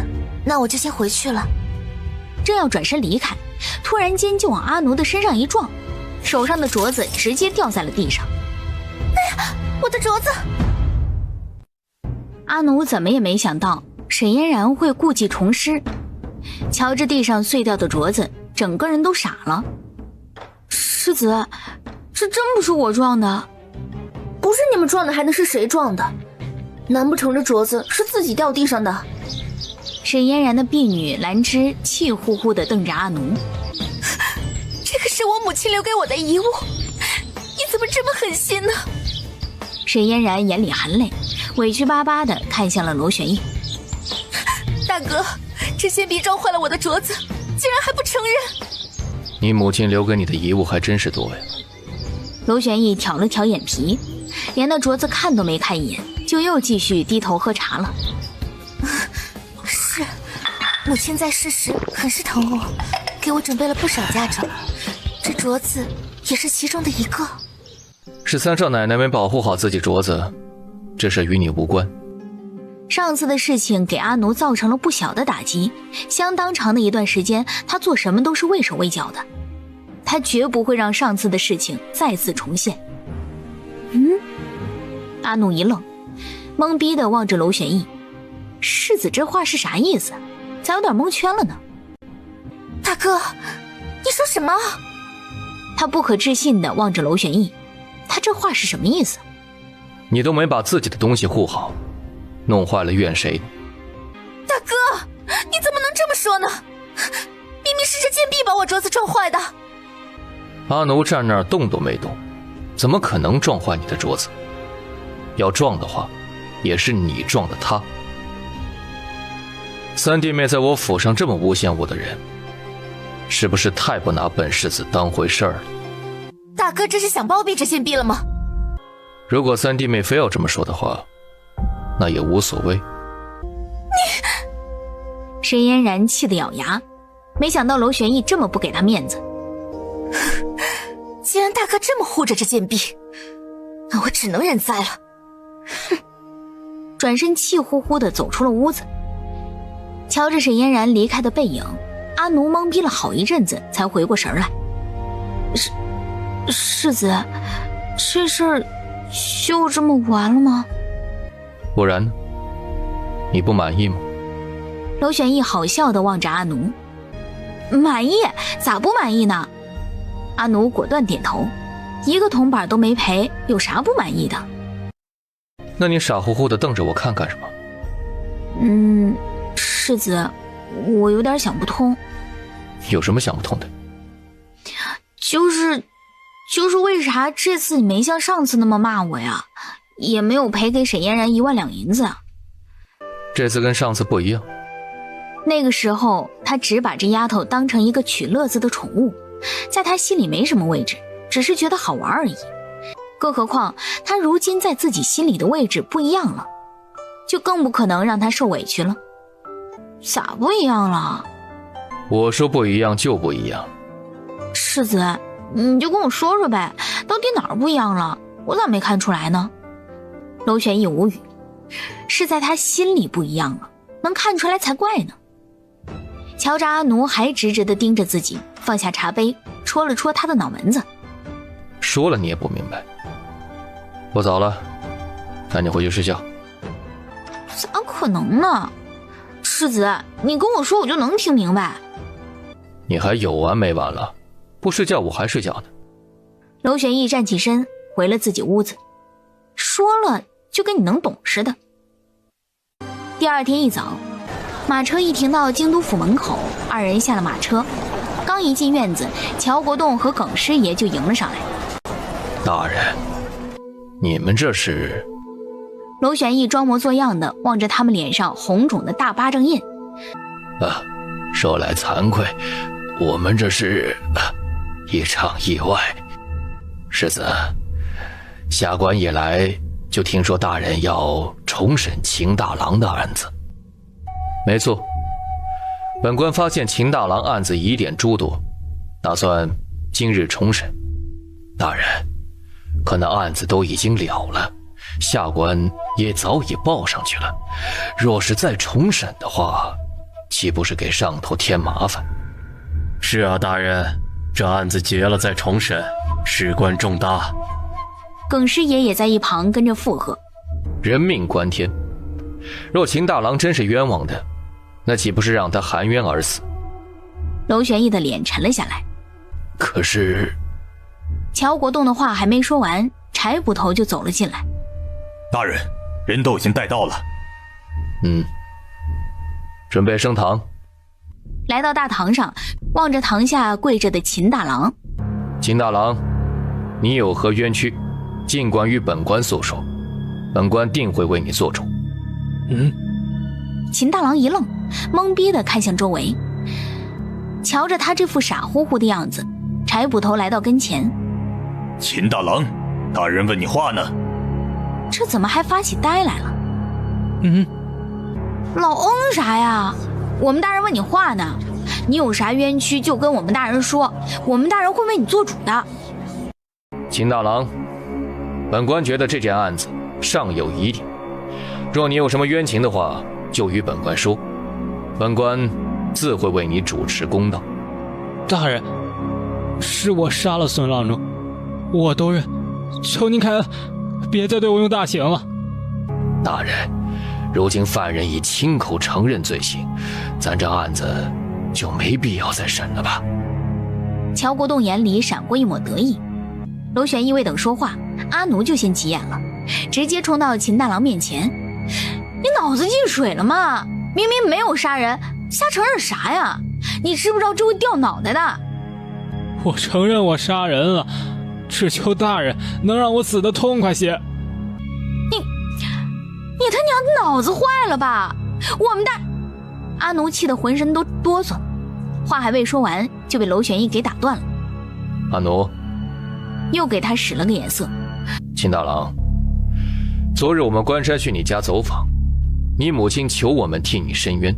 那我就先回去了。正要转身离开，突然间就往阿奴的身上一撞，手上的镯子直接掉在了地上。哎呀，我的镯子！阿奴怎么也没想到沈嫣然会故技重施，瞧着地上碎掉的镯子，整个人都傻了。世子，这真不是我撞的。不是你们撞的还能是谁撞的？难不成这镯子是自己掉地上的？沈嫣然的婢女兰芝气呼呼地瞪着阿奴。这可是我母亲留给我的遗物，你怎么这么狠心呢？沈嫣然眼里含泪，委屈巴巴地看向了娄玄义。大哥，这贱婢撞坏了我的镯子，竟然还不承认。你母亲留给你的遗物还真是多呀。娄玄义挑了挑眼皮，连那镯子看都没看一眼，就又继续低头喝茶了。是，母亲在世时很是疼我，给我准备了不少嫁妆，这镯子也是其中的一个。是三少奶奶没保护好自己镯子，这事与你无关。上次的事情给阿奴造成了不小的打击，相当长的一段时间，他做什么都是畏手畏脚的。他绝不会让上次的事情再次重现。阿奴一愣，懵逼地望着娄玄义。世子这话是啥意思？咋有点蒙圈了呢？大哥，你说什么？他不可置信地望着娄玄义，他这话是什么意思？你都没把自己的东西护好，弄坏了怨谁？大哥，你怎么能这么说呢？明明是这贱婢把我镯子撞坏的。阿奴站那儿动都没动，怎么可能撞坏你的镯子？要撞的话，也是你撞的他。三弟妹在我府上这么诬陷我的人，是不是太不拿本世子当回事儿了？大哥这是想包庇这贱婢了吗？如果三弟妹非要这么说的话，那也无所谓。沈嫣然气得咬牙，没想到娄玄义这么不给他面子。既然大哥这么护着这贱婢，那我只能认栽了。转身气呼呼地走出了屋子。瞧着沈嫣然离开的背影，阿奴懵逼了好一阵子才回过神来。世子，这事儿就这么完了吗？不然呢？你不满意吗？娄玄义好笑地望着阿奴。满意？咋不满意呢？阿奴果断点头，一个铜板都没赔，有啥不满意的？那你傻乎乎地瞪着我看干什么？世子，我有点想不通。有什么想不通的？就是为啥这次你没像上次那么骂我呀？也没有赔给沈嫣然1万两银子啊？这次跟上次不一样。那个时候他只把这丫头当成一个取乐子的宠物，在他心里没什么位置，只是觉得好玩而已。更何况他如今在自己心里的位置不一样了，就更不可能让他受委屈了。咋不一样了？我说不一样就不一样。世子，你就跟我说说呗，到底哪儿不一样了？我咋没看出来呢？娄玄义无语，是在他心里不一样了，能看出来才怪呢。瞧着阿奴还直直地盯着自己，放下茶杯，戳了戳他的脑门子。说了你也不明白。不早了，赶紧回去睡觉。咋可能呢？世子，你跟我说我就能听明白。你还有完没完了？不睡觉我还睡觉呢。娄玄义站起身，回了自己屋子。说了就跟你能懂似的。第二天一早，马车一停到京都府门口，二人下了马车，刚一进院子，乔国栋和耿师爷就迎了上来。大人，你们这是？娄玄义装模作样的望着他们脸上红肿的大巴掌印。说来惭愧，我们这是一场意外。世子，下官一来就听说大人要重审秦大郎的案子。没错，本官发现秦大郎案子疑点诸多，打算今日重审。大人，可那案子都已经了了，下官也早已报上去了，若是再重审的话，岂不是给上头添麻烦？是啊，大人，这案子结了再重审，事关重大。耿师爷也在一旁跟着附和。人命关天，若秦大郎真是冤枉的，那岂不是让他含冤而死？娄玄义的脸沉了下来。可是乔国栋的话还没说完，柴捕头就走了进来。大人，人都已经带到了。准备升堂。来到大堂上，望着堂下跪着的秦大郎。秦大郎，你有何冤屈，尽管与本官诉说，本官定会为你做主。秦大郎一愣，懵逼地看向周围。瞧着他这副傻乎乎的样子，柴捕头来到跟前。秦大郎，大人问你话呢。这怎么还发起呆来了？老啥呀？我们大人问你话呢，你有啥冤屈就跟我们大人说，我们大人会为你做主的。秦大郎，本官觉得这件案子尚有疑点，若你有什么冤情的话，就与本官说，本官自会为你主持公道。大人，是我杀了孙郎中，我都认，求您开恩，别再对我用大刑了。大人，如今犯人已亲口承认罪行，咱这案子就没必要再审了吧？乔国栋眼里闪过一抹得意。娄玄义未等说话，阿奴就先急眼了，直接冲到秦大郎面前。你脑子进水了吗？明明没有杀人，瞎承认啥呀？你知不知道这会掉脑袋的？我承认我杀人了，只求大人能让我死得痛快些。你他娘脑子坏了吧？我们阿奴气得浑身都哆嗦，话还未说完就被娄玄义给打断了。阿奴又给他使了个眼色。秦大郎，昨日我们关山去你家走访，你母亲求我们替你伸冤，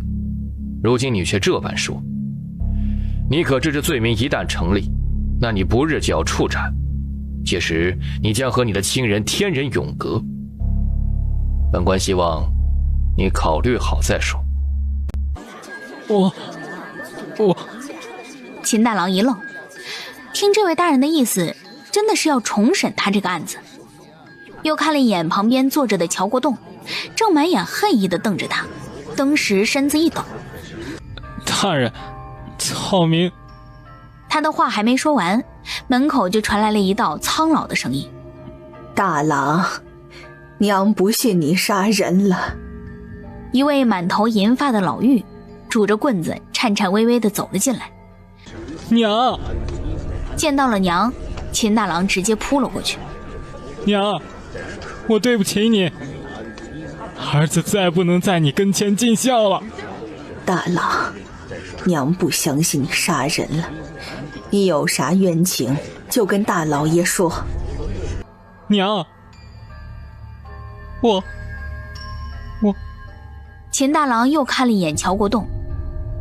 如今你却这般说，你可知这罪名一旦成立，那你不日就要处斩，届时你将和你的亲人天人永隔。本官希望你考虑好再说。我秦大郎一愣，听这位大人的意思，真的是要重审他这个案子。又看了一眼旁边坐着的乔国栋，正满眼恨意地瞪着他，登时身子一抖。大人，草民。他的话还没说完，门口就传来了一道苍老的声音：大郎，娘不信你杀人了。一位满头银发的老妪拄着棍子颤颤巍巍地走了进来。娘！见到了娘，秦大郎直接扑了过去。娘，我对不起你，儿子再不能在你跟前尽孝了。大郎，娘不相信你杀人了，你有啥冤情就跟大老爷说。娘，我。秦大郎又看了一眼乔国栋，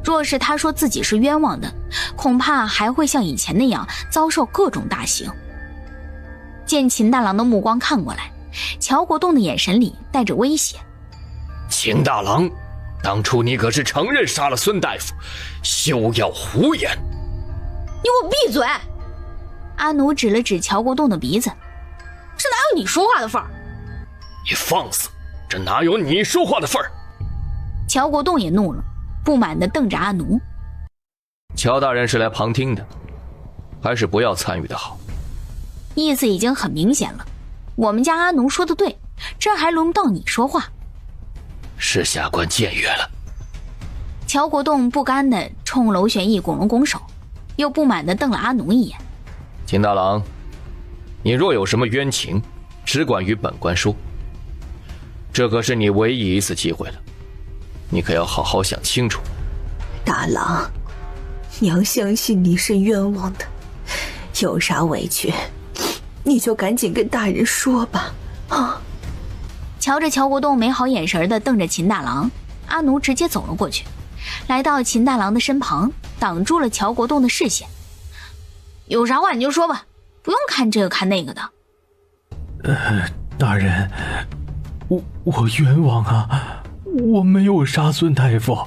若是他说自己是冤枉的，恐怕还会像以前那样遭受各种大刑。见秦大郎的目光看过来，乔国栋的眼神里带着威胁。秦大郎，当初你可是承认杀了孙大夫，休要胡言！你给我闭嘴！阿奴指了指乔国栋的鼻子，这哪有你说话的份儿？你放肆！这哪有你说话的份儿？乔国栋也怒了，不满地瞪着阿奴。乔大人是来旁听的，还是不要参与的好。意思已经很明显了，我们家阿奴说的对，这还轮不到你说话。是下官僭越了。乔国栋不甘地冲娄玄义拱了拱手，又不满地瞪了阿奴一眼。秦大郎，你若有什么冤情，只管与本官说。这可是你唯一一次机会了，你可要好好想清楚。大郎，娘相信你是冤枉的，有啥委屈你就赶紧跟大人说吧。啊！瞧着乔国栋没好眼神地瞪着秦大郎，阿奴直接走了过去，来到秦大郎的身旁，挡住了乔国栋的视线。有啥话你就说吧，不用看这个看那个的。大人，我冤枉啊，我没有杀孙大夫，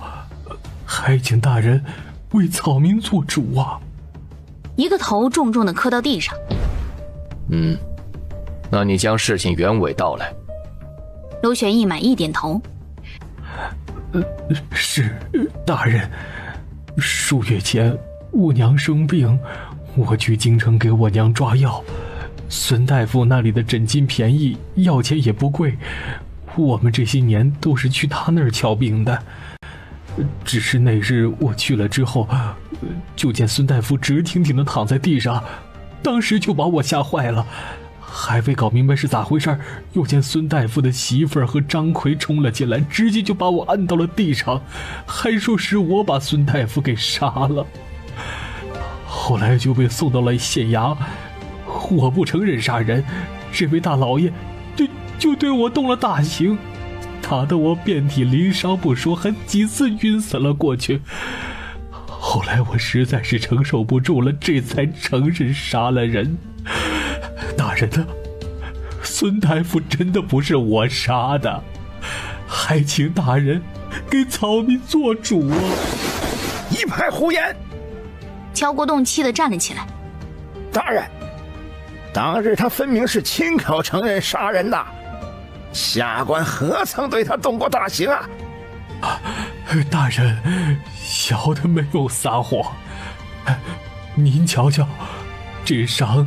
还请大人为草民做主啊。一个头重重地磕到地上。那你将事情原委道来。娄玄义满意点头。是大人，数月前我娘生病，我去京城给我娘抓药，孙大夫那里的诊金便宜，药钱也不贵，我们这些年都是去他那儿瞧病的。只是那日我去了之后，就见孙大夫直挺挺地躺在地上，当时就把我吓坏了，还未搞明白是咋回事，又见孙大夫的媳妇儿和张奎冲了进来，直接就把我按到了地上，还说是我把孙大夫给杀了。后来就被送到了县衙，我不承认杀人，这位大老爷就对我动了大刑，打得我遍体鳞伤不说，还几次晕死了过去。后来我实在是承受不住了，这才承认杀了人。大人呢？孙大夫真的不是我杀的，还请大人给草民做主啊！一派胡言！乔国栋气得站了起来。大人，当日他分明是亲口承认杀人的，下官何曾对他动过大刑啊？大人，小的没有撒谎。您瞧瞧，这伤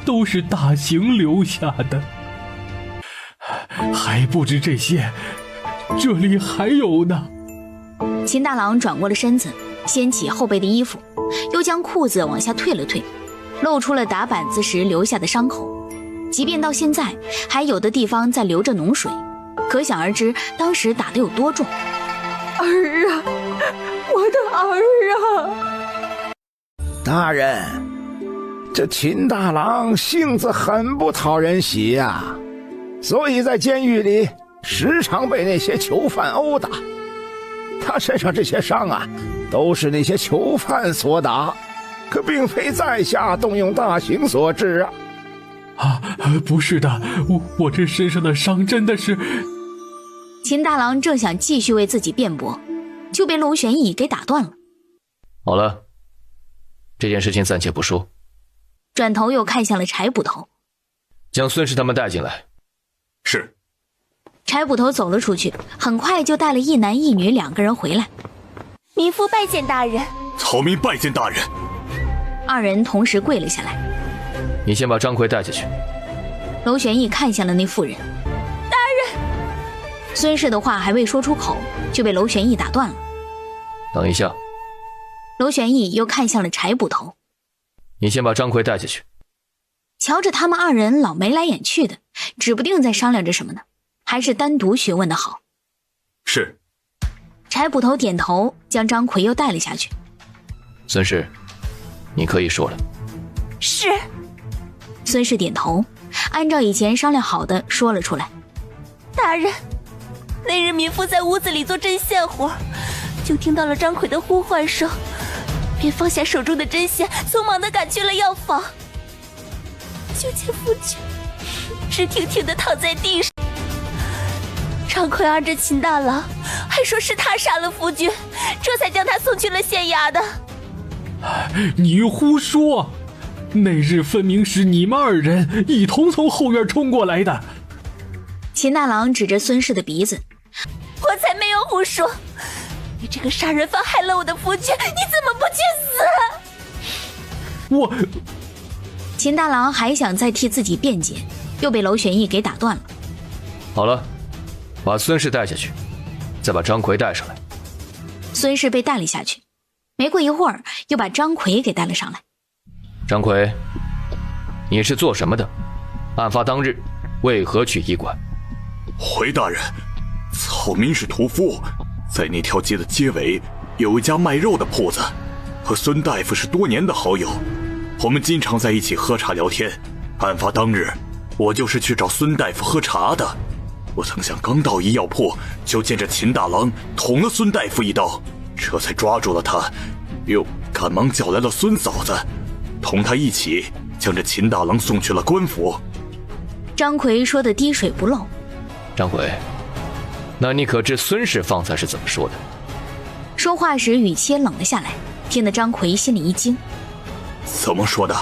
都是大刑留下的。还不止这些，这里还有呢。秦大郎转过了身子，掀起后背的衣服，又将裤子往下退了退，露出了打板子时留下的伤口，即便到现在还有的地方在流着脓水，可想而知当时打得有多重。儿啊，我的儿啊！大人，这秦大郎性子很不讨人喜呀，所以在监狱里时常被那些囚犯殴打。他身上这些伤啊，都是那些囚犯所打，可并非在下动用大刑所致啊！不是的，我这身上的伤真的是……秦大郎正想继续为自己辩驳，就被娄玄义给打断了。好了，这件事情暂且不说。转头又看向了柴捕头，将孙氏他们带进来。是。柴捕头走了出去，很快就带了一男一女2个人回来。民夫拜见大人。草民拜见大人。2人同时跪了下来。你先把张奎带进去。娄玄义看向了那妇人。大人。孙氏的话还未说出口，就被娄玄义打断了。等一下。娄玄义又看向了柴捕头。你先把张奎带进去。瞧着他们2人老眉来眼去的，指不定在商量着什么呢，还是单独询问的好。是。柴捕头点头，将张奎又带了下去。孙氏，你可以说了。是。孙氏点头，按照以前商量好的说了出来。大人，那日民夫在屋子里做针线活，就听到了张奎的呼唤声，便放下手中的针线，匆忙地赶去了药房。就见夫君直挺挺地躺在地上，张奎按着秦大郎，还说是他杀了夫君，这才将他送去了县衙的。你胡说！那日分明是你们二人一同从后院冲过来的。秦大郎指着孙氏的鼻子：“我才没有胡说！你这个杀人犯害了我的夫君，你怎么不去死？”我……秦大郎还想再替自己辩解，又被娄玄义给打断了。好了，把孙氏带下去，再把张奎带上来。孙氏被带了下去，没过一会儿，又把张奎给带了上来。张奎，你是做什么的？案发当日，为何去医馆？回大人，草民是屠夫，在那条街的街尾有一家卖肉的铺子，和孙大夫是多年的好友，我们经常在一起喝茶聊天。案发当日，我就是去找孙大夫喝茶的。我曾想刚到医药铺，就见着秦大郎捅了孙大夫一刀，这才抓住了他，又赶忙叫来了孙嫂子，同他一起将这秦大郎送去了官府。张奎说的滴水不漏。张奎，那你可知孙氏方才是怎么说的？说话时语气冷了下来，听得张奎心里一惊。怎么说的？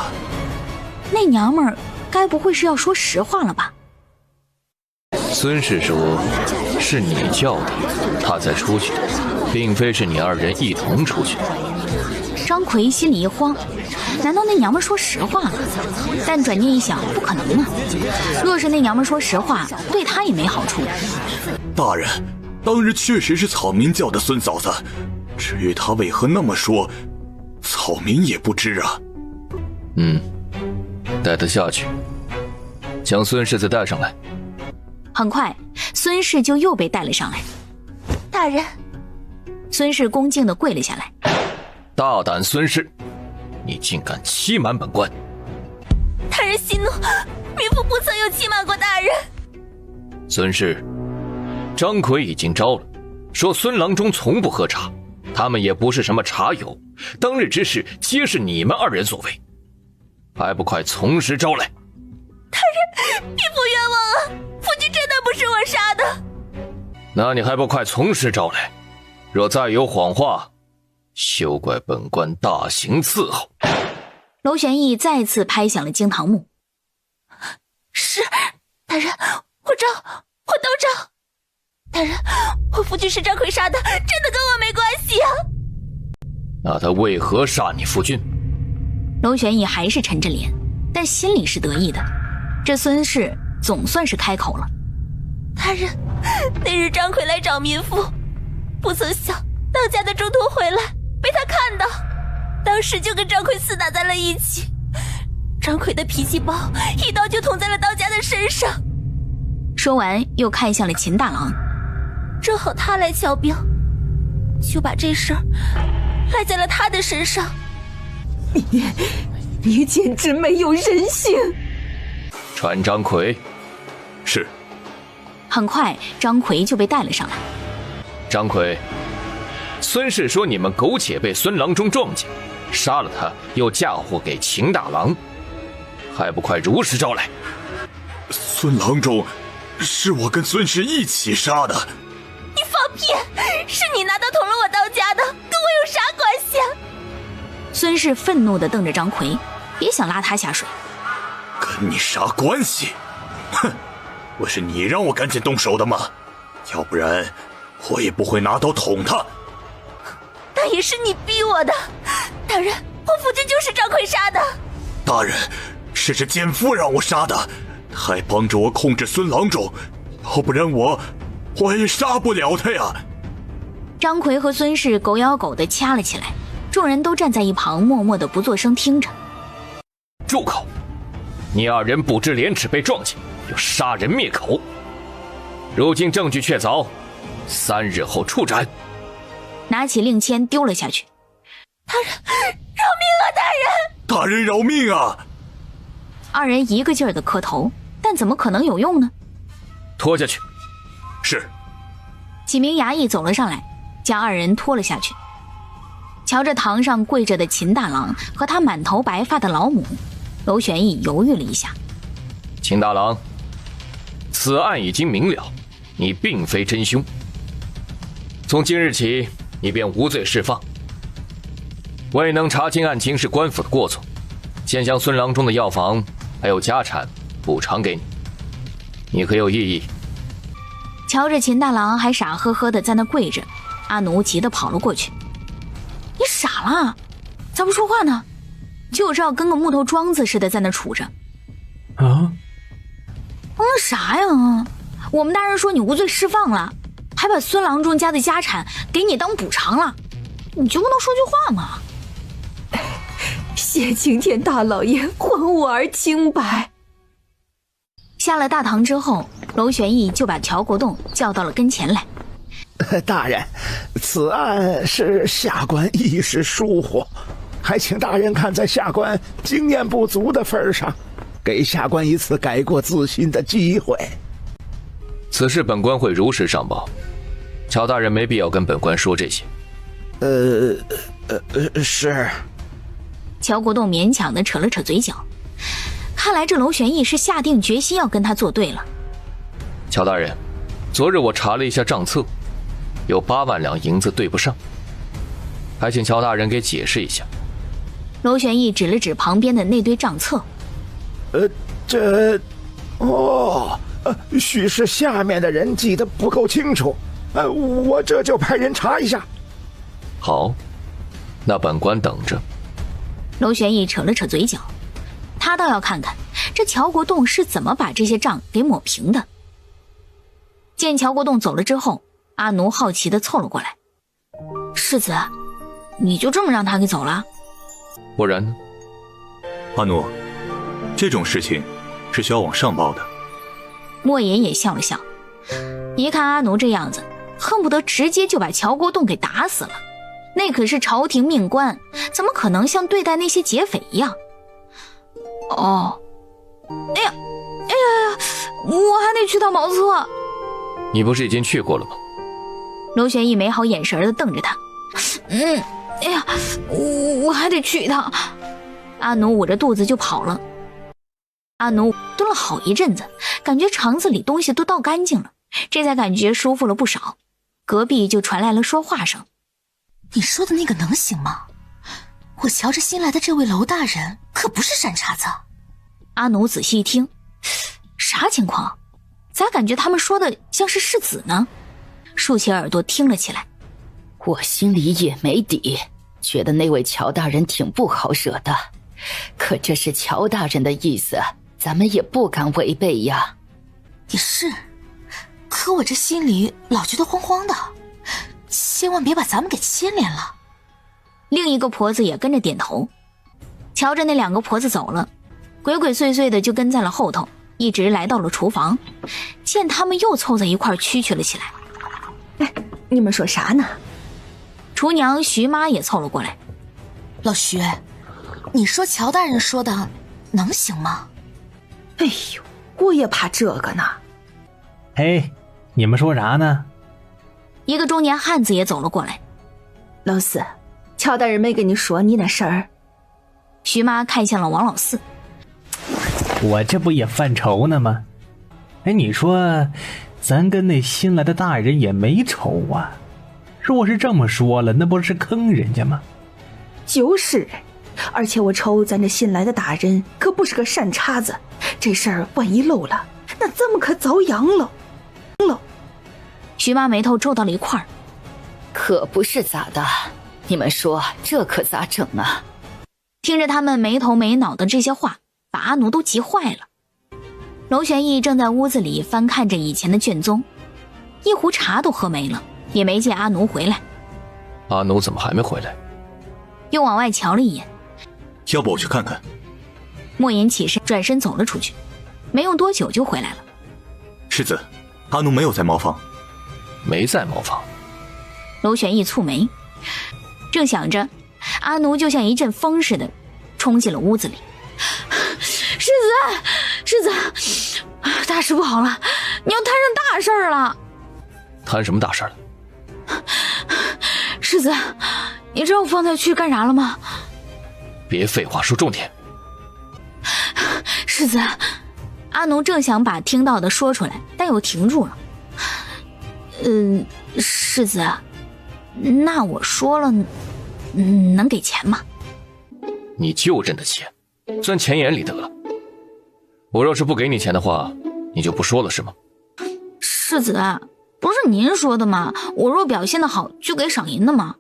那娘们儿该不会是要说实话了吧？孙氏说是你叫的，他才出去，并非是你二人一同出去。张奎心里一慌，难道那娘们说实话了？但转念一想，不可能啊！若是那娘们说实话，对他也没好处。大人，当日确实是草民叫的孙嫂子，至于他为何那么说，草民也不知啊。带他下去，将孙氏再带上来。很快，孙氏就又被带了上来。大人，孙氏恭敬地跪了下来。大胆孙氏，你竟敢欺瞒本官！大人息怒，民妇不曾有欺瞒过大人。孙氏，张奎已经招了，说孙郎中从不喝茶，他们也不是什么茶友，当日之事皆是你们二人所为，还不快从实招来！大人，民妇冤枉啊！夫君真的不是我杀的。那你还不快从实招来？若再有谎话，休怪本官大刑伺候。娄玄义再次拍响了惊堂木。是，大人，我都招。大人，我夫君是张奎杀的，真的跟我没关系啊。那他为何杀你夫君？娄玄义还是沉着脸，但心里是得意的。这孙氏总算是开口了。大人，那日张奎来找民妇，不曾想当家的中途回来，被他看到，当时就跟张奎厮打在了一起。张奎的脾气暴，一刀就捅在了当家的身上。说完又看向了秦大郎，正好他来瞧病，就把这事儿赖在了他的身上。你简直没有人性！传张奎。是。很快，张奎就被带了上来。张奎，孙氏说你们苟且被孙郎中撞见，杀了他，又嫁祸给秦大郎，还不快如实招来！孙郎中，是我跟孙氏一起杀的。你放屁！是你拿刀捅了我当家的，跟我有啥关系啊？孙氏愤怒地瞪着张奎，别想拉他下水。跟你啥关系？哼！我是你让我赶紧动手的吗？要不然我也不会拿刀捅他。那也是你逼我的。大人，我夫君就是张奎杀的。大人，是这奸夫让我杀的，他还帮着我控制孙郎中，要不然我也杀不了他呀。张奎和孙氏狗咬狗地掐了起来，众人都站在一旁默默地不作声听着。住口！你二人不知廉耻被撞见，又杀人灭口，如今证据确凿，3日后处斩。拿起令签丢了下去。大人，饶命啊！大人，大人饶命啊！二人一个劲儿地磕头，但怎么可能有用呢？拖下去。是。几名衙役走了上来，将二人拖了下去。瞧着堂上跪着的秦大郎和他满头白发的老母，娄玄义犹豫了一下。秦大郎，此案已经明了，你并非真凶。从今日起，你便无罪释放。未能查清案情是官府的过错，先将孙郎中的药房还有家产补偿给你，你可有异议？瞧着秦大郎还傻呵呵的在那跪着，阿奴急得跑了过去。你傻了？咋不说话呢？就是要跟个木头桩子似的在那杵着。啊？啥呀？我们大人说你无罪释放了，还把孙郎中家的家产给你当补偿了，你就不能说句话吗？谢青天大老爷还我儿清白。下了大堂之后，娄玄义就把乔国栋叫到了跟前来。大人，此案是下官一时疏忽，还请大人看在下官经验不足的份上，给下官一次改过自新的机会。此事本官会如实上报，乔大人没必要跟本官说这些。是。乔国栋勉强地扯了扯嘴角，看来这娄玄义是下定决心要跟他作对了。乔大人，昨日我查了一下账册，有8万两银子对不上，还请乔大人给解释一下。娄玄义指了指旁边的那堆账册。许是下面的人记得不够清楚，我这就派人查一下。好，那本官等着。娄玄义扯了扯嘴角，他倒要看看这乔国栋是怎么把这些账给抹平的。见乔国栋走了之后，阿奴好奇地凑了过来。世子，你就这么让他给走了？不然呢？阿奴，这种事情是需要往上报的。莫言也笑了笑，一看阿奴这样子，恨不得直接就把乔国栋给打死了。那可是朝廷命官，怎么可能像对待那些劫匪一样？哎呀，我还得去趟茅厕。你不是已经去过了吗？娄玄义没好眼神地瞪着他。哎呀，我还得去一趟。阿奴捂着肚子就跑了。阿奴蹲了好一阵子，感觉肠子里东西都倒干净了，这才感觉舒服了不少。隔壁就传来了说话声。你说的那个能行吗？我瞧着新来的这位娄大人可不是善茬子。阿奴仔细一听，啥情况？咋感觉他们说的像是世子呢？竖起耳朵听了起来。我心里也没底，觉得那位乔大人挺不好惹的，可这是乔大人的意思，咱们也不敢违背呀。也是，可我这心里老觉得慌慌的，千万别把咱们给牵连了。另一个婆子也跟着点头。瞧着那2个婆子走了，鬼鬼祟祟的就跟在了后头，一直来到了厨房，见他们又凑在一块蛐蛐了起来。你们说啥呢？厨娘徐妈也凑了过来。老徐，你说乔大人说的能行吗？哎呦，我也怕这个呢。哎，你们说啥呢？一个中年汉子也走了过来。老四，乔大人没跟你说你那事儿？徐妈看向了王老四。我这不也犯愁呢吗？哎，你说咱跟那新来的大人也没仇啊，若是这么说了，那不是坑人家吗？就是，而且我瞅咱这新来的大人可不是个善茬子，这事儿万一漏了，那咱们可遭殃了。徐妈眉头皱到了一块儿。可不是咋的，你们说这可咋整啊？听着他们没头没脑的这些话，把阿奴都急坏了。娄玄义正在屋子里翻看着以前的卷宗，一壶茶都喝没了，也没见阿奴回来。阿奴怎么还没回来？又往外瞧了一眼。要不我去看看？莫言起身转身走了出去，没用多久就回来了。世子，阿奴没有在茅房。没在茅房。娄玄义蹙眉，正想着，阿奴就像一阵风似的冲进了屋子里。世子，大事不好了，你要摊上大事了。摊什么大事了？世子，你知道我方才去干啥了吗？别废话，说重点。世子，阿奴正想把听到的说出来，但又停住了。世子，那我说了，能给钱吗？你就认得钱，钻钱眼里得了。我若是不给你钱的话，你就不说了是吗？世子，不是您说的吗？我若表现得好，就给赏银的吗？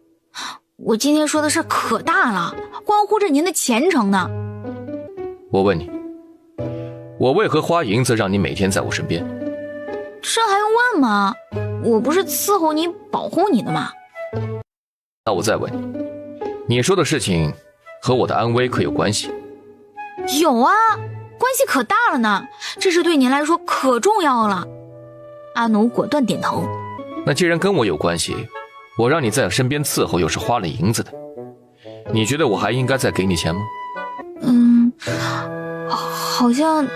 我今天说的事可大了，关乎着您的前程呢。我问你，我为何花银子让你每天在我身边？这还用问吗？我不是伺候你、保护你的吗？那我再问你，你说的事情和我的安危可有关系？有啊，关系可大了呢，这事对您来说可重要了。阿奴果断点头。那既然跟我有关系，我让你在我身边伺候又是花了银子的，你觉得我还应该再给你钱吗？好像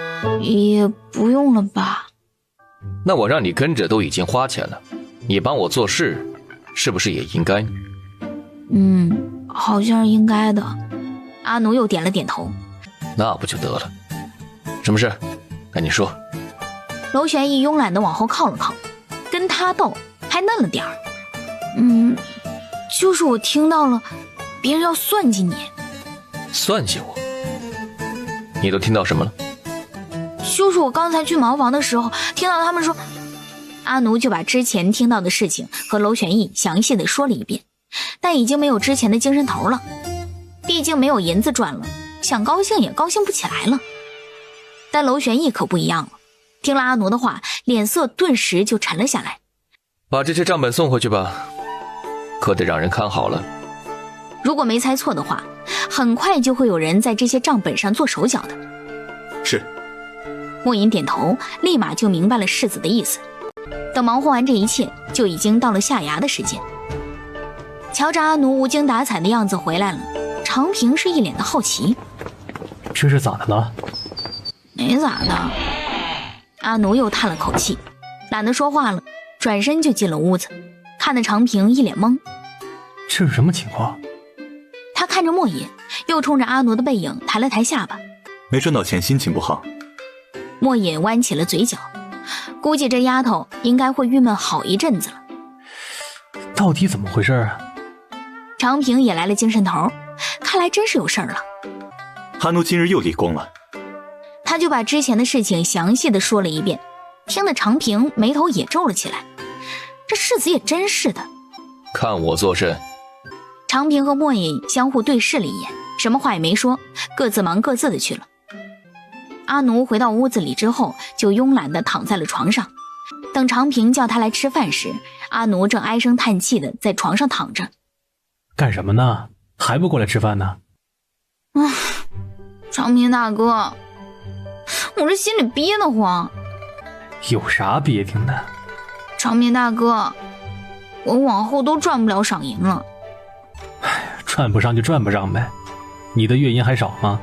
也不用了吧。那我让你跟着都已经花钱了，你帮我做事是不是也应该？好像是应该的。阿奴又点了点头。那不就得了？什么事？赶紧说。娄玄义慵懒地往后靠了靠，跟他斗还嫩了点儿。就是我听到了别人要算计你。算计我？你都听到什么了？就是我刚才去茅房的时候听到他们说。阿奴就把之前听到的事情和娄玄义详细地说了一遍，但已经没有之前的精神头了，毕竟没有银子赚了，想高兴也高兴不起来了。但娄玄义可不一样了，听了阿奴的话，脸色顿时就沉了下来。把这些账本送回去吧，可得让人看好了。如果没猜错的话，很快就会有人在这些账本上做手脚的。是。莫隐点头，立马就明白了世子的意思。等忙活完这一切，就已经到了下衙的时间。瞧着阿奴无精打采的样子回来了，常平是一脸的好奇。这是咋的了？没咋的。阿奴又叹了口气，懒得说话了，转身就进了屋子，看得常平一脸懵。这是什么情况？他看着莫隐，又冲着阿奴的背影抬了抬下巴。没赚到钱，心情不好。莫隐弯起了嘴角，估计这丫头应该会郁闷好一阵子了。到底怎么回事啊？常平也来了精神头，看来真是有事儿了。哈奴今日又立功了。他就把之前的事情详细的说了一遍，听得常平眉头也皱了起来。这世子也真是的，看我作甚？常平和莫隐相互对视了一眼，什么话也没说，各自忙各自的去了。阿奴回到屋子里之后，就慵懒地躺在了床上。等常平叫他来吃饭时，阿奴正唉声叹气地在床上躺着。干什么呢？还不过来吃饭呢？常平大哥，我这心里憋得慌。有啥别听的？常平大哥，我往后都赚不了赏银了。赚不上就赚不上呗。你的月银还少吗？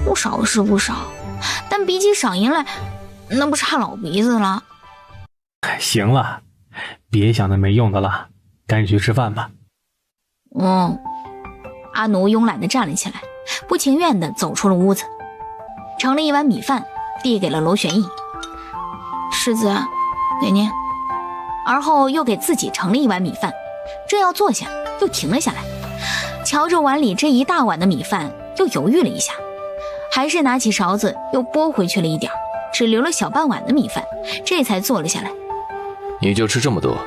不少是不少，但比起赏银来，那不差老鼻子了。行了，别想那没用的了，赶紧去吃饭吧。阿奴慵懒地站了起来，不情愿地走出了屋子，盛了一碗米饭递给了娄玄义。世子，给您。而后又给自己盛了一碗米饭，正要坐下，又停了下来，瞧着碗里这一大碗的米饭，又犹豫了一下，还是拿起勺子又拨回去了一点，只留了小半碗的米饭，这才坐了下来。你就吃这么多？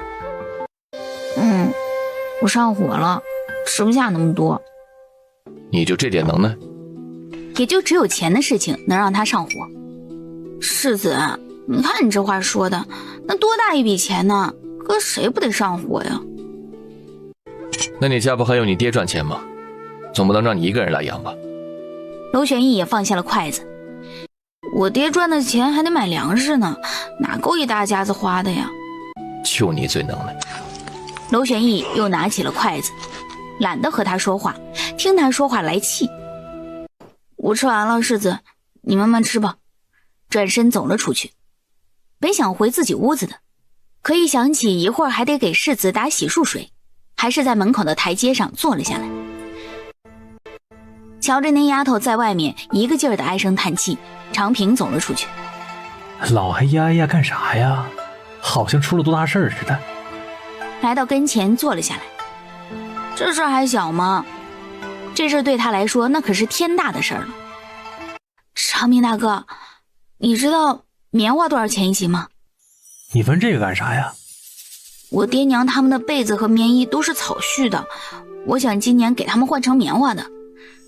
我上火了，吃不下那么多。你就这点能耐？也就只有钱的事情能让他上火。世子，你看你这话说的，那多大一笔钱呢？搁谁不得上火呀？那你家不还有你爹赚钱吗？总不能让你一个人来养吧？娄玄义也放下了筷子。我爹赚的钱还得买粮食呢，哪够一大家子花的呀？就你最能耐。娄玄义又拿起了筷子，懒得和他说话，听他说话来气。我吃完了，世子，你慢慢吃吧。转身走了出去，本想回自己屋子的，可一想起一会儿还得给世子打洗漱水，还是在门口的台阶上坐了下来。瞧着那丫头在外面一个劲儿的唉声叹气，长平走了出去。老哎呀哎呀干啥呀？好像出了多大事似的。来到跟前坐了下来。这事还小吗？这事对他来说那可是天大的事儿了。长平大哥，你知道棉花多少钱一斤吗？你问这个干啥呀？我爹娘他们的被子和棉衣都是草絮的，我想今年给他们换成棉花的，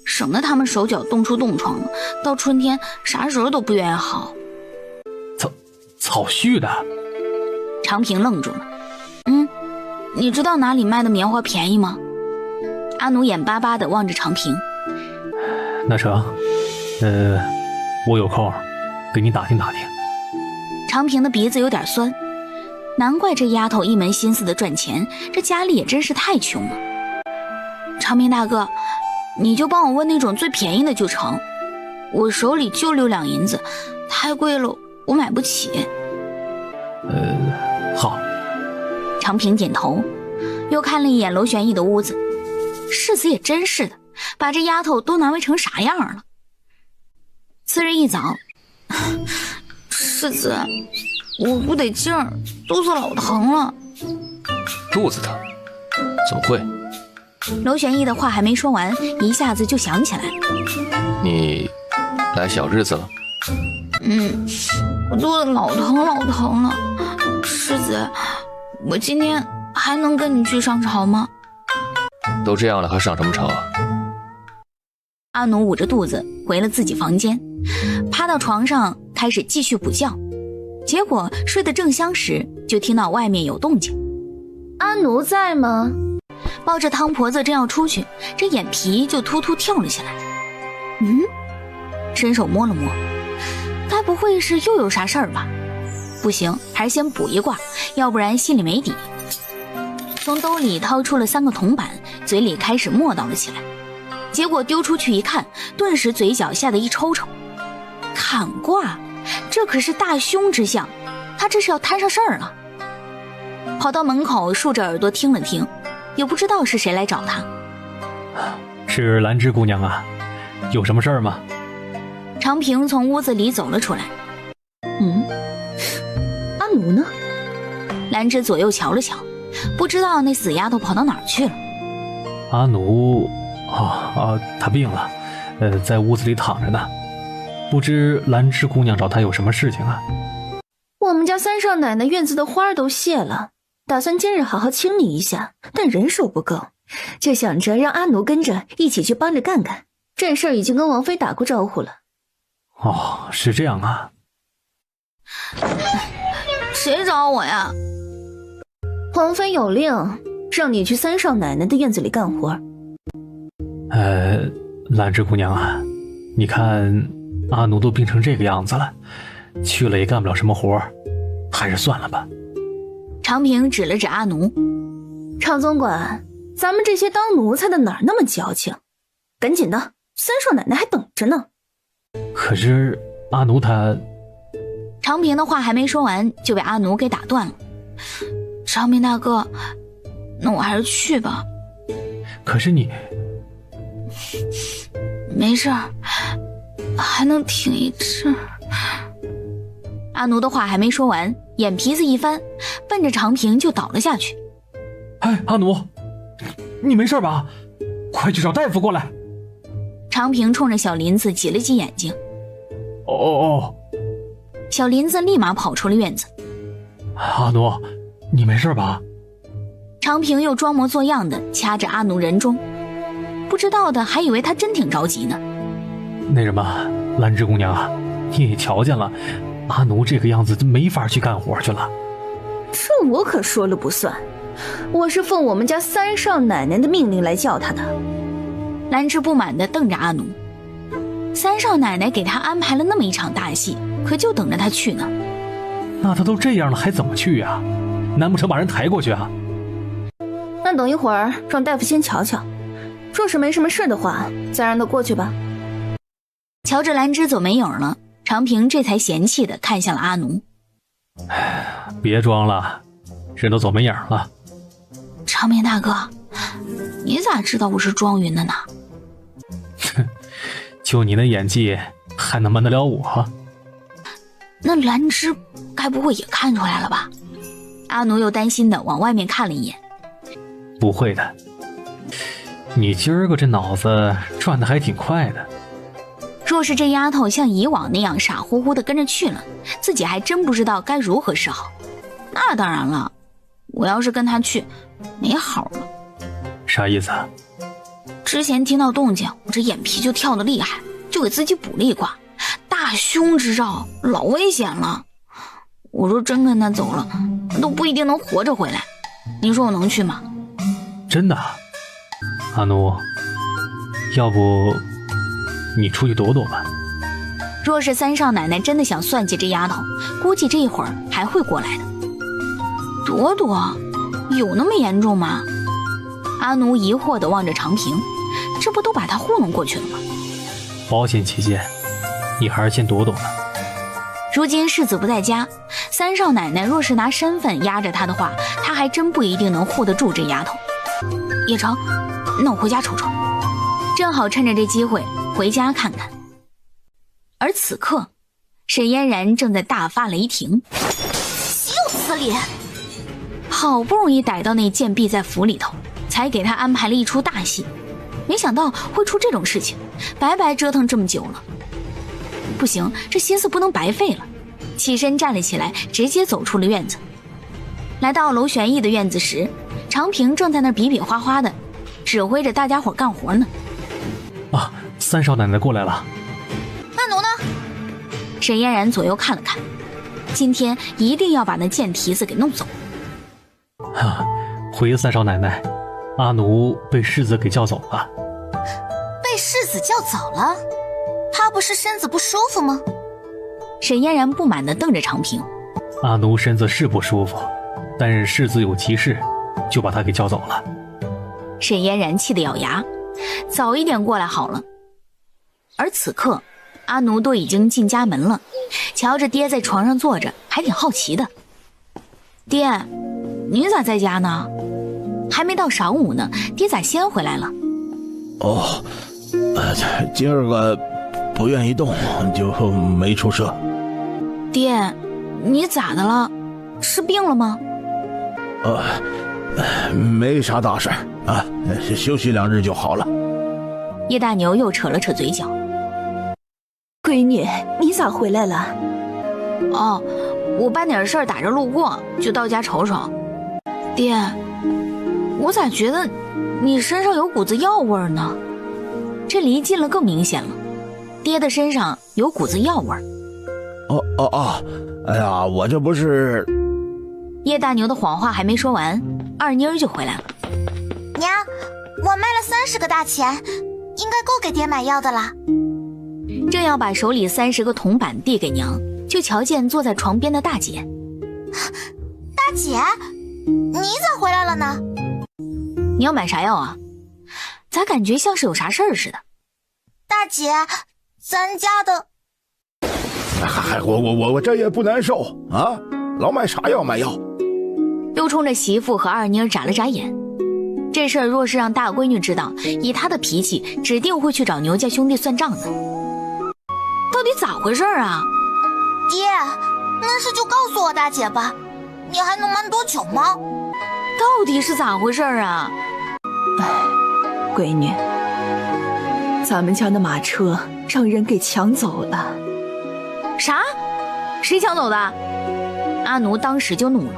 省得他们手脚冻出冻疮了，到春天啥时候都不愿意好。草絮的？长平愣住了。你知道哪里卖的棉花便宜吗？阿奴眼巴巴地望着长平。那成，我有空给你打听打听。长平的鼻子有点酸，难怪这丫头一门心思的赚钱，这家里也真是太穷了。长平大哥，你就帮我问那种最便宜的就成，我手里就6两银子，太贵了我买不起。好。长平点头，又看了一眼娄玄义的屋子，世子也真是的，把这丫头都难为成啥样了。次日一早，世子，我不得劲儿，肚子老疼了。肚子疼？怎么会？娄玄义的话还没说完，一下子就想起来了。你来小日子了？我肚子老疼了。世子，我今天还能跟你去上朝吗？都这样了还上什么朝啊？阿奴捂着肚子回了自己房间，趴到床上开始继续补觉，结果睡得正香时就听到外面有动静。阿奴在吗？抱着汤婆子正要出去，这眼皮就突突跳了起来。伸手摸了摸，该不会是又有啥事儿吧？不行，还是先补一卦，要不然心里没底。从兜里掏出了3个铜板，嘴里开始默叨了起来。结果丢出去一看，顿时嘴角吓得一抽抽。坎卦，这可是大凶之象，他这是要摊上事儿了。跑到门口竖着耳朵听了听，也不知道是谁来找他。是兰芝姑娘啊，有什么事儿吗？长平从屋子里走了出来。阿奴呢？兰芝左右瞧了瞧，不知道那死丫头跑到哪儿去了。阿奴，她病了，在屋子里躺着呢。不知兰芝姑娘找她有什么事情啊？我们家三少奶奶院子的花都谢了，打算今日好好清理一下，但人手不够，就想着让阿奴跟着一起去帮着干干。这事儿已经跟王妃打过招呼了。是这样啊。谁找我呀？皇妃有令，让你去三少奶奶的院子里干活。兰芝姑娘啊，你看阿奴都病成这个样子了，去了也干不了什么活，还是算了吧。长平指了指阿奴。常总管，咱们这些当奴才的哪儿那么矫情？赶紧的，三少奶奶还等着呢。可是阿奴他……长平的话还没说完，就被阿奴给打断了。长平大哥，那我还是去吧。可是你……没事儿，还能挺一阵。阿奴的话还没说完，眼皮子一翻，奔着长平就倒了下去。阿奴，你没事吧？快去找大夫过来。长平冲着小林子挤了挤眼睛。小林子立马跑出了院子。阿奴，你没事吧？长平又装模作样的掐着阿奴人中，不知道的还以为他真挺着急呢。那什么，兰芝姑娘啊，你也瞧见了，阿奴这个样子没法去干活去了。这我可说了不算，我是奉我们家三少奶奶的命令来叫他的。兰芝不满地瞪着阿奴，三少奶奶给他安排了那么一场大戏，可就等着他去呢。那他都这样了还怎么去啊？难不成把人抬过去啊？那等一会儿让大夫先瞧瞧，若是没什么事的话，再让他过去吧。瞧着兰芝走没影了，长平这才嫌弃地看向了阿奴。别装了，人都走没影了。长平大哥，你咋知道我是装晕的呢？就你那演技，还能瞒得了我？那兰芝该不会也看出来了吧？阿奴又担心地往外面看了一眼。不会的，你今儿个这脑子转得还挺快的。若是这丫头像以往那样傻乎乎地跟着去了，自己还真不知道该如何是好。那当然了，我要是跟她去，没好了。啥意思啊？之前听到动静，我这眼皮就跳得厉害，就给自己补了一卦。大凶之兆，老危险了。我说真跟他走了，都不一定能活着回来。你说我能去吗？真的？阿奴，要不你出去躲躲吧。若是三少奶奶真的想算计这丫头，估计这一会儿还会过来的。躲躲？有那么严重吗？阿奴疑惑地望着长平，这不都把他糊弄过去了吗？保险起见，你还是先躲躲吧。如今世子不在家，三少奶奶若是拿身份压着他的话，他还真不一定能护得住这丫头。也成，那我回家瞅瞅，正好趁着这机会回家看看。而此刻，沈嫣然正在大发雷霆。岂有此理！好不容易逮到那贱婢在府里头，才给他安排了一出大戏，没想到会出这种事情，白白折腾这么久了。不行，这心思不能白费了。起身站了起来，直接走出了院子。来到娄玄义的院子时，长平正在那比比划划的指挥着大家伙干活呢。啊，三少奶奶过来了。阿奴呢？沈嫣然左右看了看，今天一定要把那贱蹄子给弄走。回三少奶奶，阿奴被世子给叫走了。被世子叫走了？他不是身子不舒服吗？沈嫣然不满地瞪着长平。阿奴身子是不舒服，但是世子有急事，就把他给叫走了。沈嫣然气得咬牙，早一点过来好了。而此刻阿奴都已经进家门了，瞧着爹在床上坐着，还挺好奇的。爹，你咋在家呢？还没到晌午呢，爹咋先回来了？哦，今儿个不愿意动，就没出舍。爹，你咋的了？是病了吗？没啥大事啊，休息2日就好了。叶大牛又扯了扯嘴角。闺女，你咋回来了？哦，我办点事儿打着路过，就到家瞅瞅。爹，我咋觉得你身上有股子药味呢？这离近了更明显了，爹的身上有股子药味。哎呀，我这不是……叶大牛的谎话还没说完，二妮儿就回来了。娘，我卖了30个大钱，应该够给爹买药的啦。正要把手里30个铜板递给娘，就瞧见坐在床边的大姐。大姐，你咋回来了呢？你要买啥药啊？咋感觉像是有啥事儿似的？大姐，咱家的……嗨，我这也不难受啊，老买啥药买药。又冲着媳妇和二妮儿眨了眨眼。这事儿若是让大闺女知道，以她的脾气，指定会去找牛家兄弟算账的。到底咋回事啊？爹，没事就告诉我大姐吧，你还能瞒多久吗？到底是咋回事啊？闺女，咱们家的马车让人给抢走了。啥？谁抢走的？阿奴当时就怒了。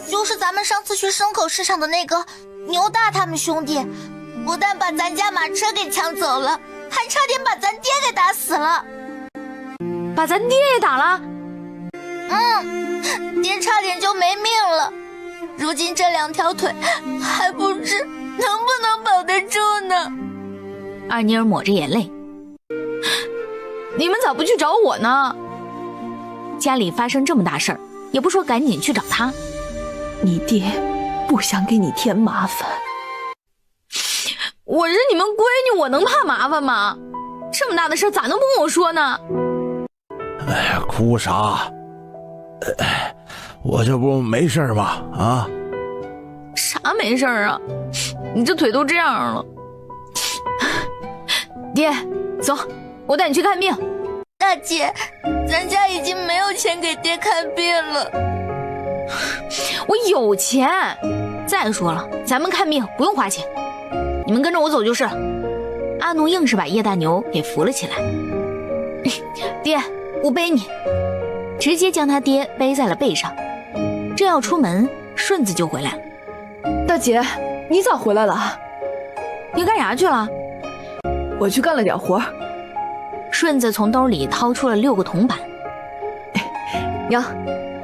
就是咱们上次去牲口市场的那个牛大他们兄弟，不但把咱家马车给抢走了，还差点把咱爹给打死了。把咱爹也打了？爹差点就没命了，如今这2条腿还不知能不能保得住呢。二妮儿抹着眼泪。你们咋不去找我呢？家里发生这么大事儿，也不说赶紧去找他。你爹不想给你添麻烦。我是你们闺女，我能怕麻烦吗？这么大的事咋能不跟我说呢？哎呀，哭啥？我这不没事吗？啊？啥没事啊？你这腿都这样了。爹，走，我带你去看病。大姐，咱家已经没有钱给爹看病了。我有钱。再说了，咱们看病不用花钱，你们跟着我走就是了。阿奴硬是把叶大牛给扶了起来。爹，我背你，直接将他爹背在了背上。正要出门，顺子就回来了。大姐，你咋回来了？你干啥去了？我去干了点活。顺子从兜里掏出了6个铜板。娘，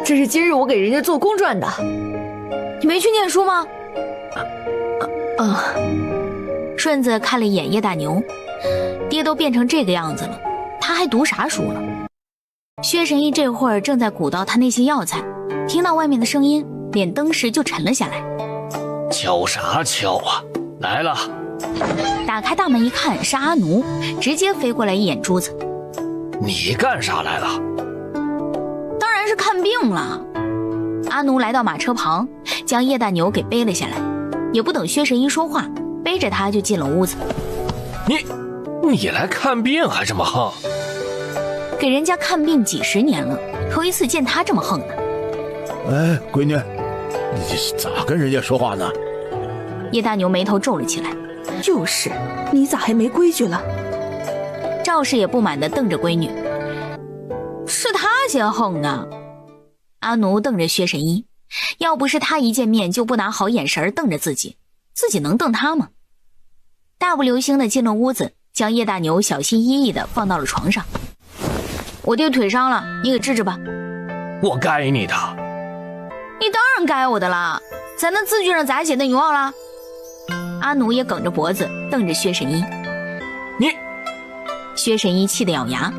这是今日我给人家做工赚的。你没去念书吗？顺子看了一眼叶大牛，爹都变成这个样子了，他还读啥书了？薛神医这会儿正在鼓捣他那些药材，听到外面的声音，脸登时就沉了下来。敲啥敲啊？来了！打开大门一看，是阿奴，直接飞过来一眼珠子。你干啥来了？当然是看病了。阿奴来到马车旁，将叶大牛给背了下来，也不等薛神医说话，背着他就进了屋子。你来看病还这么横？给人家看病几10年了，头一次见他这么横的。哎，闺女，你这是咋跟人家说话呢？叶大牛眉头皱了起来。就是，你咋还没规矩了？赵氏也不满地瞪着闺女。是他先横的。阿奴瞪着薛神医，要不是他一见面就不拿好眼神瞪着自己能瞪他吗？大步流星地进了屋子，将叶大牛小心翼翼地放到了床上。我爹腿伤了，你给治治吧。我该你的。你当然该我的啦，咱那字据上咋写的你忘了？阿奴也梗着脖子瞪着薛神医。你！薛神医气得咬牙，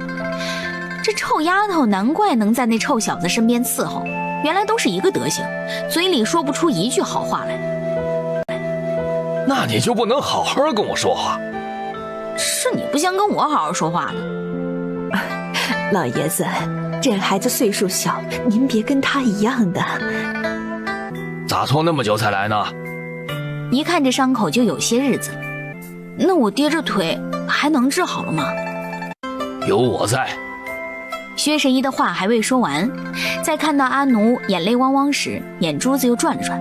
这臭丫头难怪能在那臭小子身边伺候，原来都是一个德行，嘴里说不出一句好话来。那你就不能好好跟我说话？是你不想跟我好好说话的。老爷子，这孩子岁数小，您别跟他一样的。咋拖那么久才来呢？一看这伤口就有些日子，那我爹这腿还能治好了吗？有我在。薛神医的话还未说完，在看到阿奴眼泪汪汪时，眼珠子又转了转。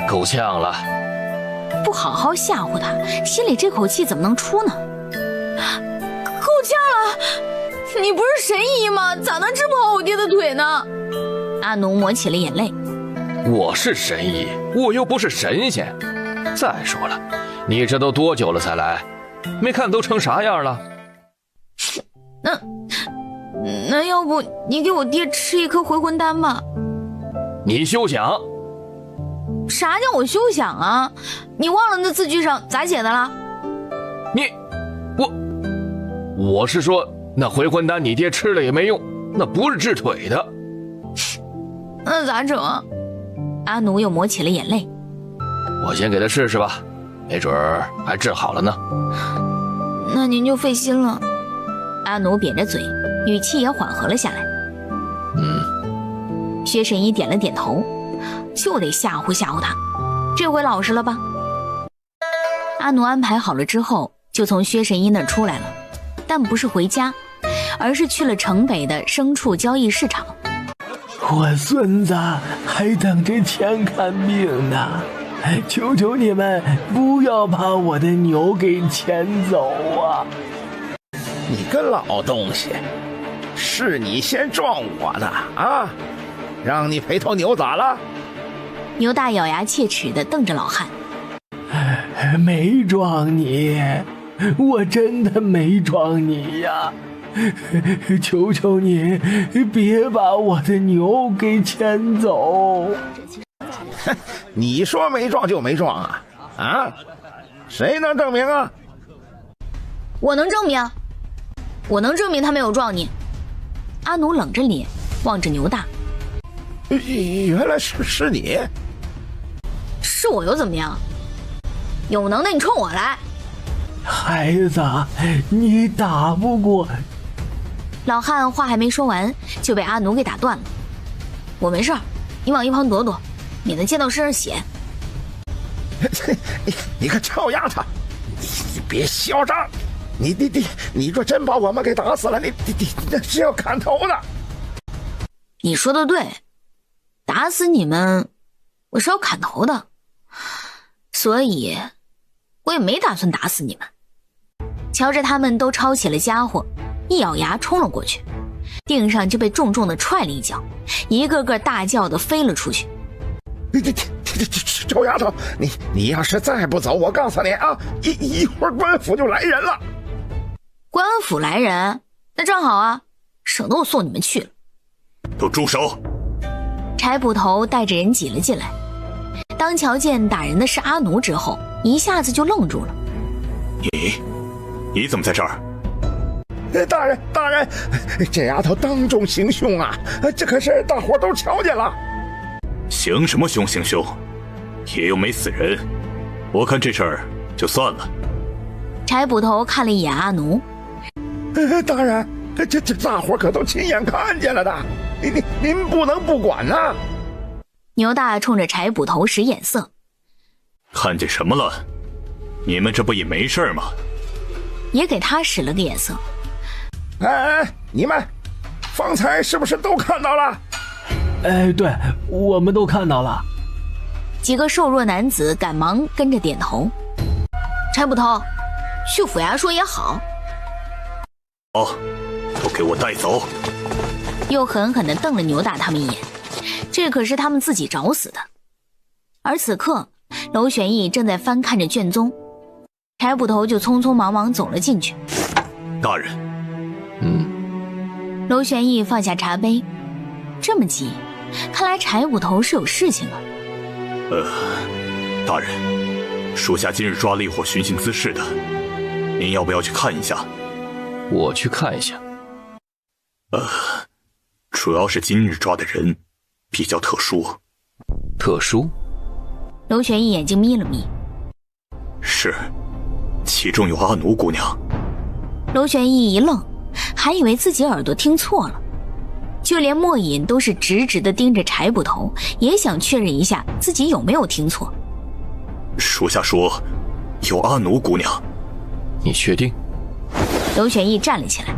够呛了。不好好吓唬他，心里这口气怎么能出呢？够呛了！你不是神医吗？咋能治不好我爹的腿呢？阿奴抹起了眼泪。我是神医，我又不是神仙。再说了，你这都多久了才来？没看都成啥样了？那要不你给我爹吃一颗回魂丹吧？你休想！啥叫我休想啊？你忘了那字据上咋写的了？我是说，那回魂丹你爹吃了也没用，那不是治腿的。那咋整啊？阿奴又抹起了眼泪。我先给他试试吧，没准儿还治好了呢。那您就费心了。阿奴扁着嘴，语气也缓和了下来。薛神医点了点头，就得吓唬吓唬他，这回老实了吧？阿奴安排好了之后，就从薛神医那儿出来了，但不是回家，而是去了城北的牲畜交易市场。我孙子还等着钱看病呢，求求你们不要把我的牛给牵走啊！你个老东西，是你先撞我的啊！让你赔头牛咋了？牛大咬牙切齿地瞪着老汉。没撞你，我真的没撞你呀！求求你别把我的牛给牵走。你说没撞就没撞啊？啊？谁能证明啊？我能证明，我能证明他没有撞你。阿奴冷着脸望着牛大。原来是你。是我又怎么样？有能耐你冲我来。孩子，你打不过。老汉话还没说完，就被阿奴给打断了。我没事儿，你往一旁躲躲，免得溅到身上血。你个臭丫头，你别嚣张！你若真把我们给打死了，你那是要砍头的。你说的对，打死你们，我是要砍头的，所以我也没打算打死你们。瞧着他们都抄起了家伙，一咬牙冲了过去，腚上就被重重的踹了一脚，一个个大叫的飞了出去。臭丫头，你要是再不走，我告诉你啊，一会儿官府就来人了。官府来人？那正好啊，省得我送你们去了。都住手！柴捕头带着人挤了进来，当瞧见打人的是阿奴之后，一下子就愣住了。你怎么在这儿？大人，这丫头当众行凶啊！这可是大伙都瞧见了。行什么凶？也又没死人，我看这事儿就算了。柴捕头看了一眼阿奴，大人，这大伙可都亲眼看见了的，您不能不管呐。牛大冲着柴捕头使眼色，看见什么了？你们这不也没事吗？也给他使了个眼色。哎，你们方才是不是都看到了？哎，对，我们都看到了。几个瘦弱男子赶忙跟着点头。柴捕头，去府衙说也好。好，都给我带走。又狠狠地瞪了牛大他们一眼，这可是他们自己找死的。而此刻，娄玄义正在翻看着卷宗，柴捕头就匆匆忙忙走了进去。大人，娄玄义放下茶杯，这么急，看来柴捕头是有事情啊。大人，属下今日抓了一伙寻衅滋事的，您要不要去看一下？我去看一下。主要是今日抓的人比较特殊。特殊？娄玄义眼睛眯了眯。是，其中有阿奴姑娘。娄玄义一愣，还以为自己耳朵听错了。就连莫隐都是直直地盯着柴捕头，也想确认一下自己有没有听错。属下说有阿奴姑娘。你确定？娄玄义站了起来。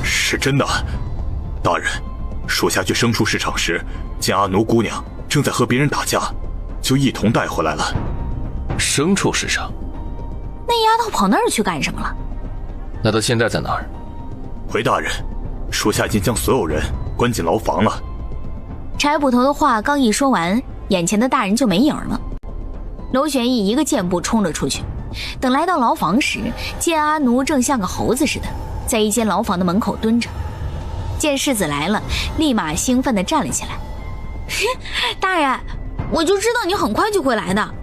是真的，大人，属下去牲畜市场时，见阿奴姑娘正在和别人打架，就一同带回来了。牲畜市场？那丫头跑那儿去干什么了？那她现在在哪儿？回大人，属下已经将所有人关进牢房了。柴捕头的话刚一说完，眼前的大人就没影了。娄玄义一个箭步冲了出去，等来到牢房时，见阿奴正像个猴子似的在一间牢房的门口蹲着。见世子来了，立马兴奋地站了起来。大人，我就知道你很快就会来的。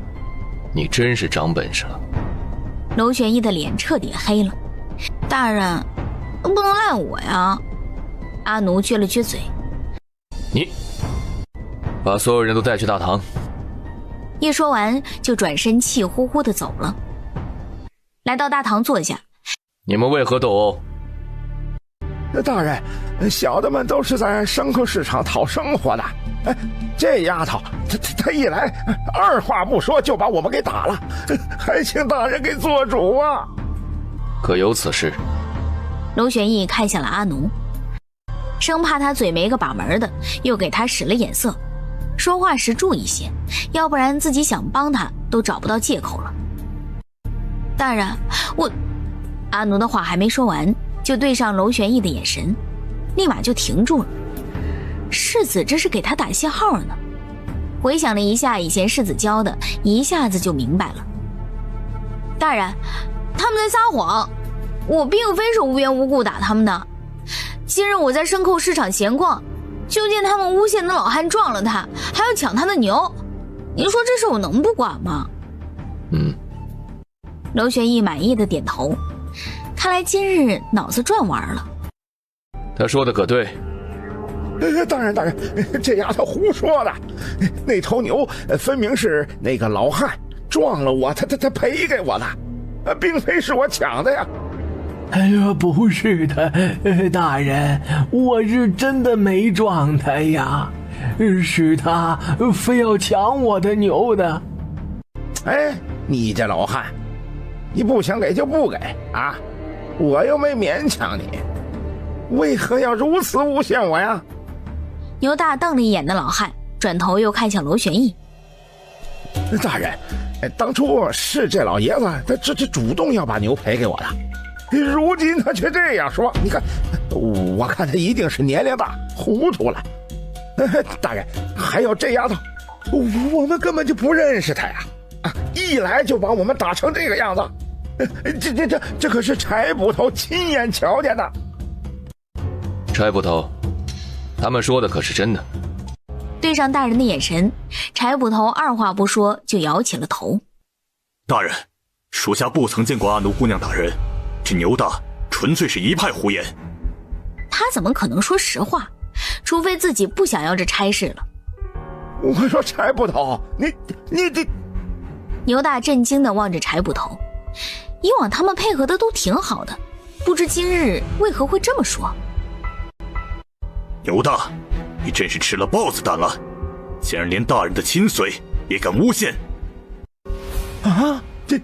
你真是长本事了。娄玄义的脸彻底黑了。大人，不能赖我呀。阿奴撅了撅嘴。你把所有人都带去大堂。一说完就转身气呼呼地走了。来到大堂坐下。你们为何斗殴？大人，小的们都是在牲口市场讨生活的。这丫头她一来，二话不说就把我们给打了，还请大人给做主啊。可有此事？娄玄义看向了阿奴，生怕他嘴没个把门的，又给他使了眼色，说话时注意些，要不然自己想帮他都找不到借口了。大人，阿奴的话还没说完，就对上娄玄义的眼神，立马就停住了。世子这是给他打信号呢。回想了一下以前世子教的，一下子就明白了。大人，他们在撒谎，我并非是无缘无故打他们的。今日我在牲口市场闲逛，就见他们诬陷的老汉撞了他，还要抢他的牛。您说这事我能不管吗？娄玄义满意的点头，看来今日脑子转弯了。他说的可对。大人，这丫头胡说的。那头牛分明是那个老汉撞了我，他赔给我的。并非是我抢的呀。哎呀，不是的，大人，我是真的没撞他呀，是他非要抢我的牛的。哎，你这老汉，你不想给就不给啊！我又没勉强你，为何要如此诬陷我呀？牛大瞪了一眼的老汉，转头又看向娄玄义。大人，当初是这老爷子他这主动要把牛赔给我的，如今他却这样说，你看，我看他一定是年龄大糊涂了。大人，还有这丫头，我们根本就不认识他呀！一来就把我们打成这个样子，这可是柴捕头亲眼瞧见的。柴捕头，他们说的可是真的？对上大人的眼神，柴捕头二话不说就摇起了头。大人，属下不曾见过阿奴姑娘打人，这牛大纯粹是一派胡言。他怎么可能说实话？除非自己不想要这差事了。我说柴捕头，你牛大震惊地望着柴捕头，以往他们配合的都挺好的，不知今日为何会这么说。牛大，你真是吃了豹子胆了，竟然连大人的亲随也敢诬陷！啊，这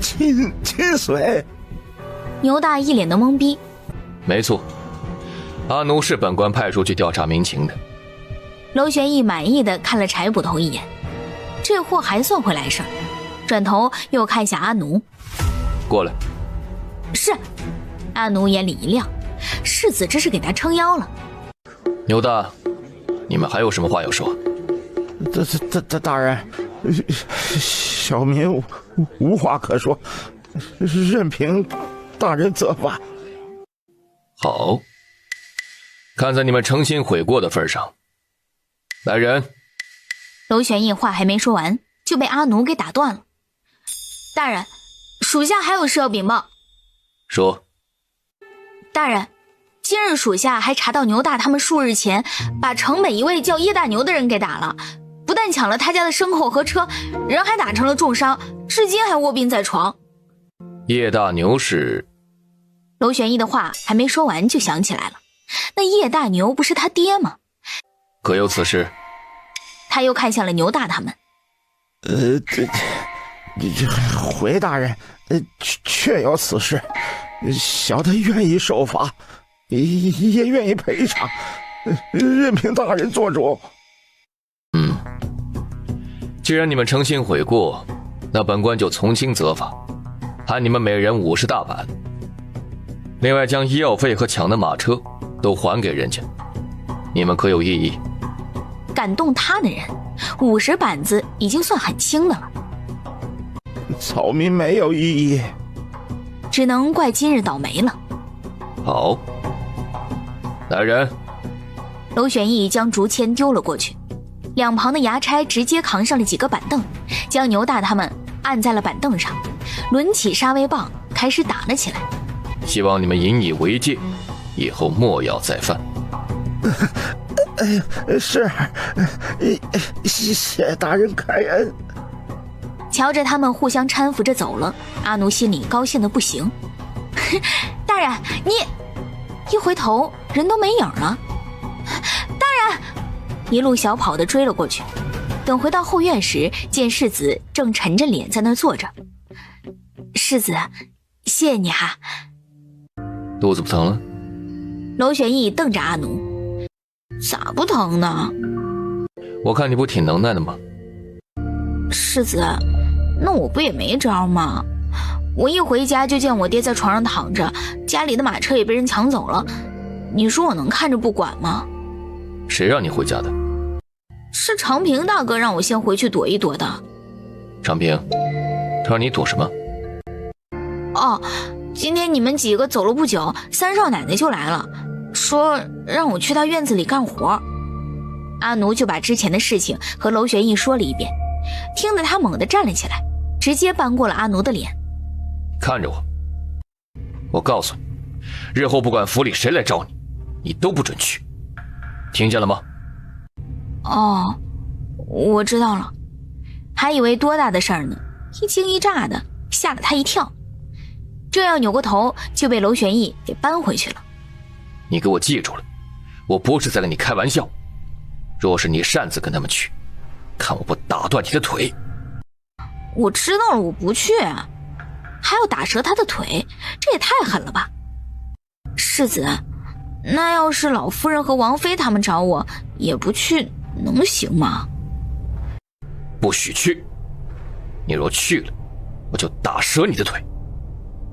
亲随？牛大一脸的懵逼。没错，阿奴是本官派出去调查民情的。娄玄义满意的看了柴捕头一眼，这货还算会来事儿，转头又看向阿奴。过来。是。阿奴眼里一亮，世子这是给他撑腰了。牛大，你们还有什么话要说？大人，小民无话可说，任凭大人责罚。好，看在你们诚心悔过的份上，来人。娄玄义话还没说完，就被阿奴给打断了。大人，属下还有事要禀报。说。大人，今日属下还查到牛大他们数日前把城北一位叫叶大牛的人给打了，不但抢了他家的牲口和车，人还打成了重伤，至今还卧病在床。叶大牛是？娄玄义的话还没说完就想起来了，那叶大牛不是他爹吗？可有此事？他又看向了牛大他们。回大人，确有此事，小的愿意受罚，也愿意赔偿，任凭大人做主。既然你们诚心悔过，那本官就从轻责罚，判你们每人50大板，另外将医药费和抢的马车都还给人家，你们可有异议？感动他的人50板子已经算很轻的了。草民没有异议，只能怪今日倒霉了。好，来人。娄玄义将竹签丢了过去，两旁的衙差直接扛上了几个板凳，将牛大他们按在了板凳上，抡起杀威棒开始打了起来。希望你们引以为戒，以后莫要再犯。是，谢大人开恩。瞧着他们互相搀扶着走了，阿奴心里高兴的不行。大人，你一回头人都没影了。大人，一路小跑的追了过去，等回到后院时，见世子正沉着脸在那儿坐着。世子，谢谢你哈。肚子不疼了？娄玄义瞪着阿奴，咋不疼呢？我看你不挺能耐的吗？世子，那我不也没招吗？我一回家就见我爹在床上躺着，家里的马车也被人抢走了，你说我能看着不管吗？谁让你回家的？是长平大哥让我先回去躲一躲的。长平，他让你躲什么？哦，今天你们几个走了不久，三少奶奶就来了，说让我去她院子里干活。阿奴就把之前的事情和娄玄义说了一遍，听得他猛地站了起来，直接扳过了阿奴的脸。看着我，我告诉你，日后不管府里谁来找你，你都不准去，听见了吗？哦，我知道了，还以为多大的事儿呢，一惊一乍的，吓了他一跳。正要扭过头，就被娄玄义给扳回去了。你给我记住了，我不是在跟你开玩笑。若是你擅自跟他们去，看我不打断你的腿。我知道了，我不去，还要打折他的腿，这也太狠了吧。世子，那要是老夫人和王妃他们找我也不去，能行吗？不许去，你若去了，我就打折你的腿。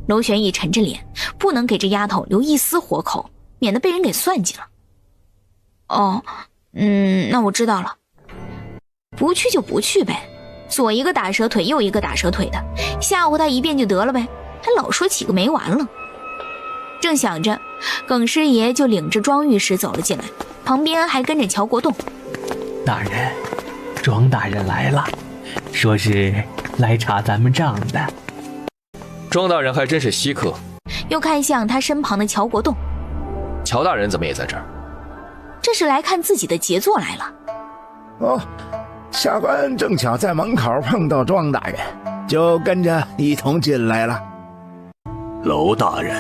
娄玄义沉着脸，不能给这丫头留一丝活口，免得被人给算计了。哦，那我知道了，不去就不去呗，左一个打折腿，右一个打折腿的，吓唬他一遍就得了呗，还老说起个没完了。正想着，耿师爷就领着庄御史走了进来，旁边还跟着乔国栋。大人，庄大人来了，说是来查咱们账的。庄大人还真是稀客。又看向他身旁的乔国栋，乔大人怎么也在这儿？这是来看自己的杰作来了。哦，下官正巧在门口碰到庄大人，就跟着一同进来了。娄大人，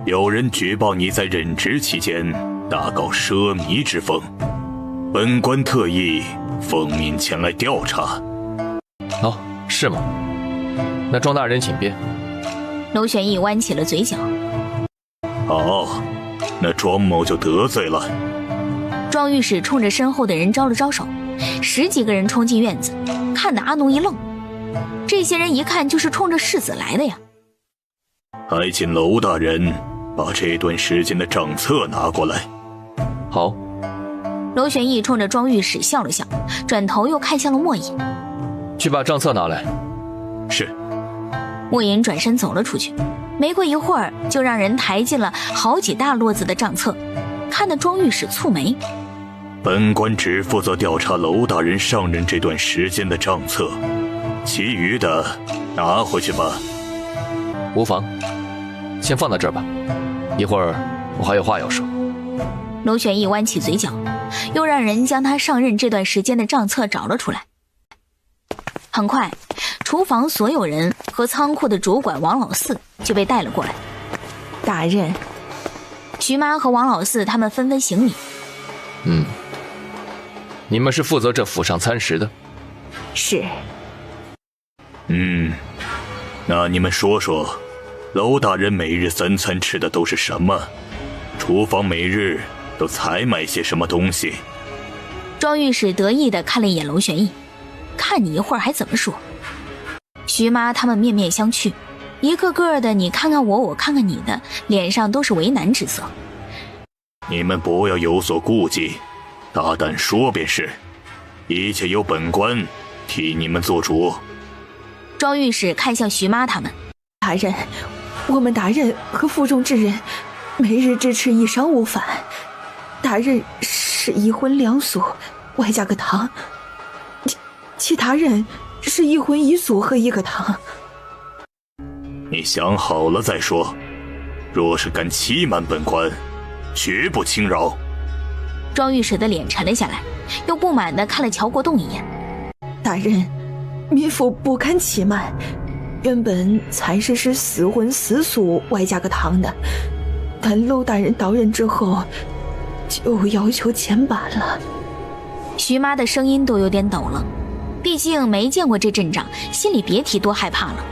有人举报你在任职期间大搞奢靡之风，本官特意奉命前来调查。哦，是吗？那庄大人请便。娄玄义弯起了嘴角。好，那庄某就得罪了。庄御史冲着身后的人招了招手，10几个人冲进院子，看得阿奴一愣。这些人一看就是冲着世子来的呀。还请娄大人把这段时间的账册拿过来。好。娄玄义冲着庄御史笑了笑，转头又看向了莫隐，去把账册拿来。是。莫隐转身走了出去，没过一会儿就让人抬进了好几大摞子的账册，看得庄御史蹙眉。本官只负责调查娄大人上任这段时间的账册，其余的拿回去吧。无妨，先放到这儿吧，一会儿我还有话要说。娄玄义弯起嘴角，又让人将他上任这段时间的账册找了出来。很快，厨房所有人和仓库的主管王老四就被带了过来。大人，徐妈和王老四他们纷纷行礼。你们是负责这府上餐食的？是。那你们说说，娄大人每日3餐吃的都是什么？厨房每日都采买些什么东西？庄御史得意地看了一眼娄玄义，看你一会儿还怎么说。徐妈他们面面相觑，一个个的你看看我，我看看你的，脸上都是为难之色。你们不要有所顾忌，大胆说便是，一切由本官替你们做主。庄御史看向徐妈他们，大人，我们大人和府中之人每日只吃1晌午饭，大人是1荤2素，外加个汤，其他人是1荤1素和1个汤。你想好了再说，若是敢欺瞒本官，绝不轻饶。庄御史的脸沉了下来，又不满地看了乔国栋一眼。大人，民妇不敢欺瞒，原本餐食是4荤4素外加个汤的，但娄大人到任之后就要求减半了。徐妈的声音都有点抖了，毕竟没见过这阵仗，心里别提多害怕了。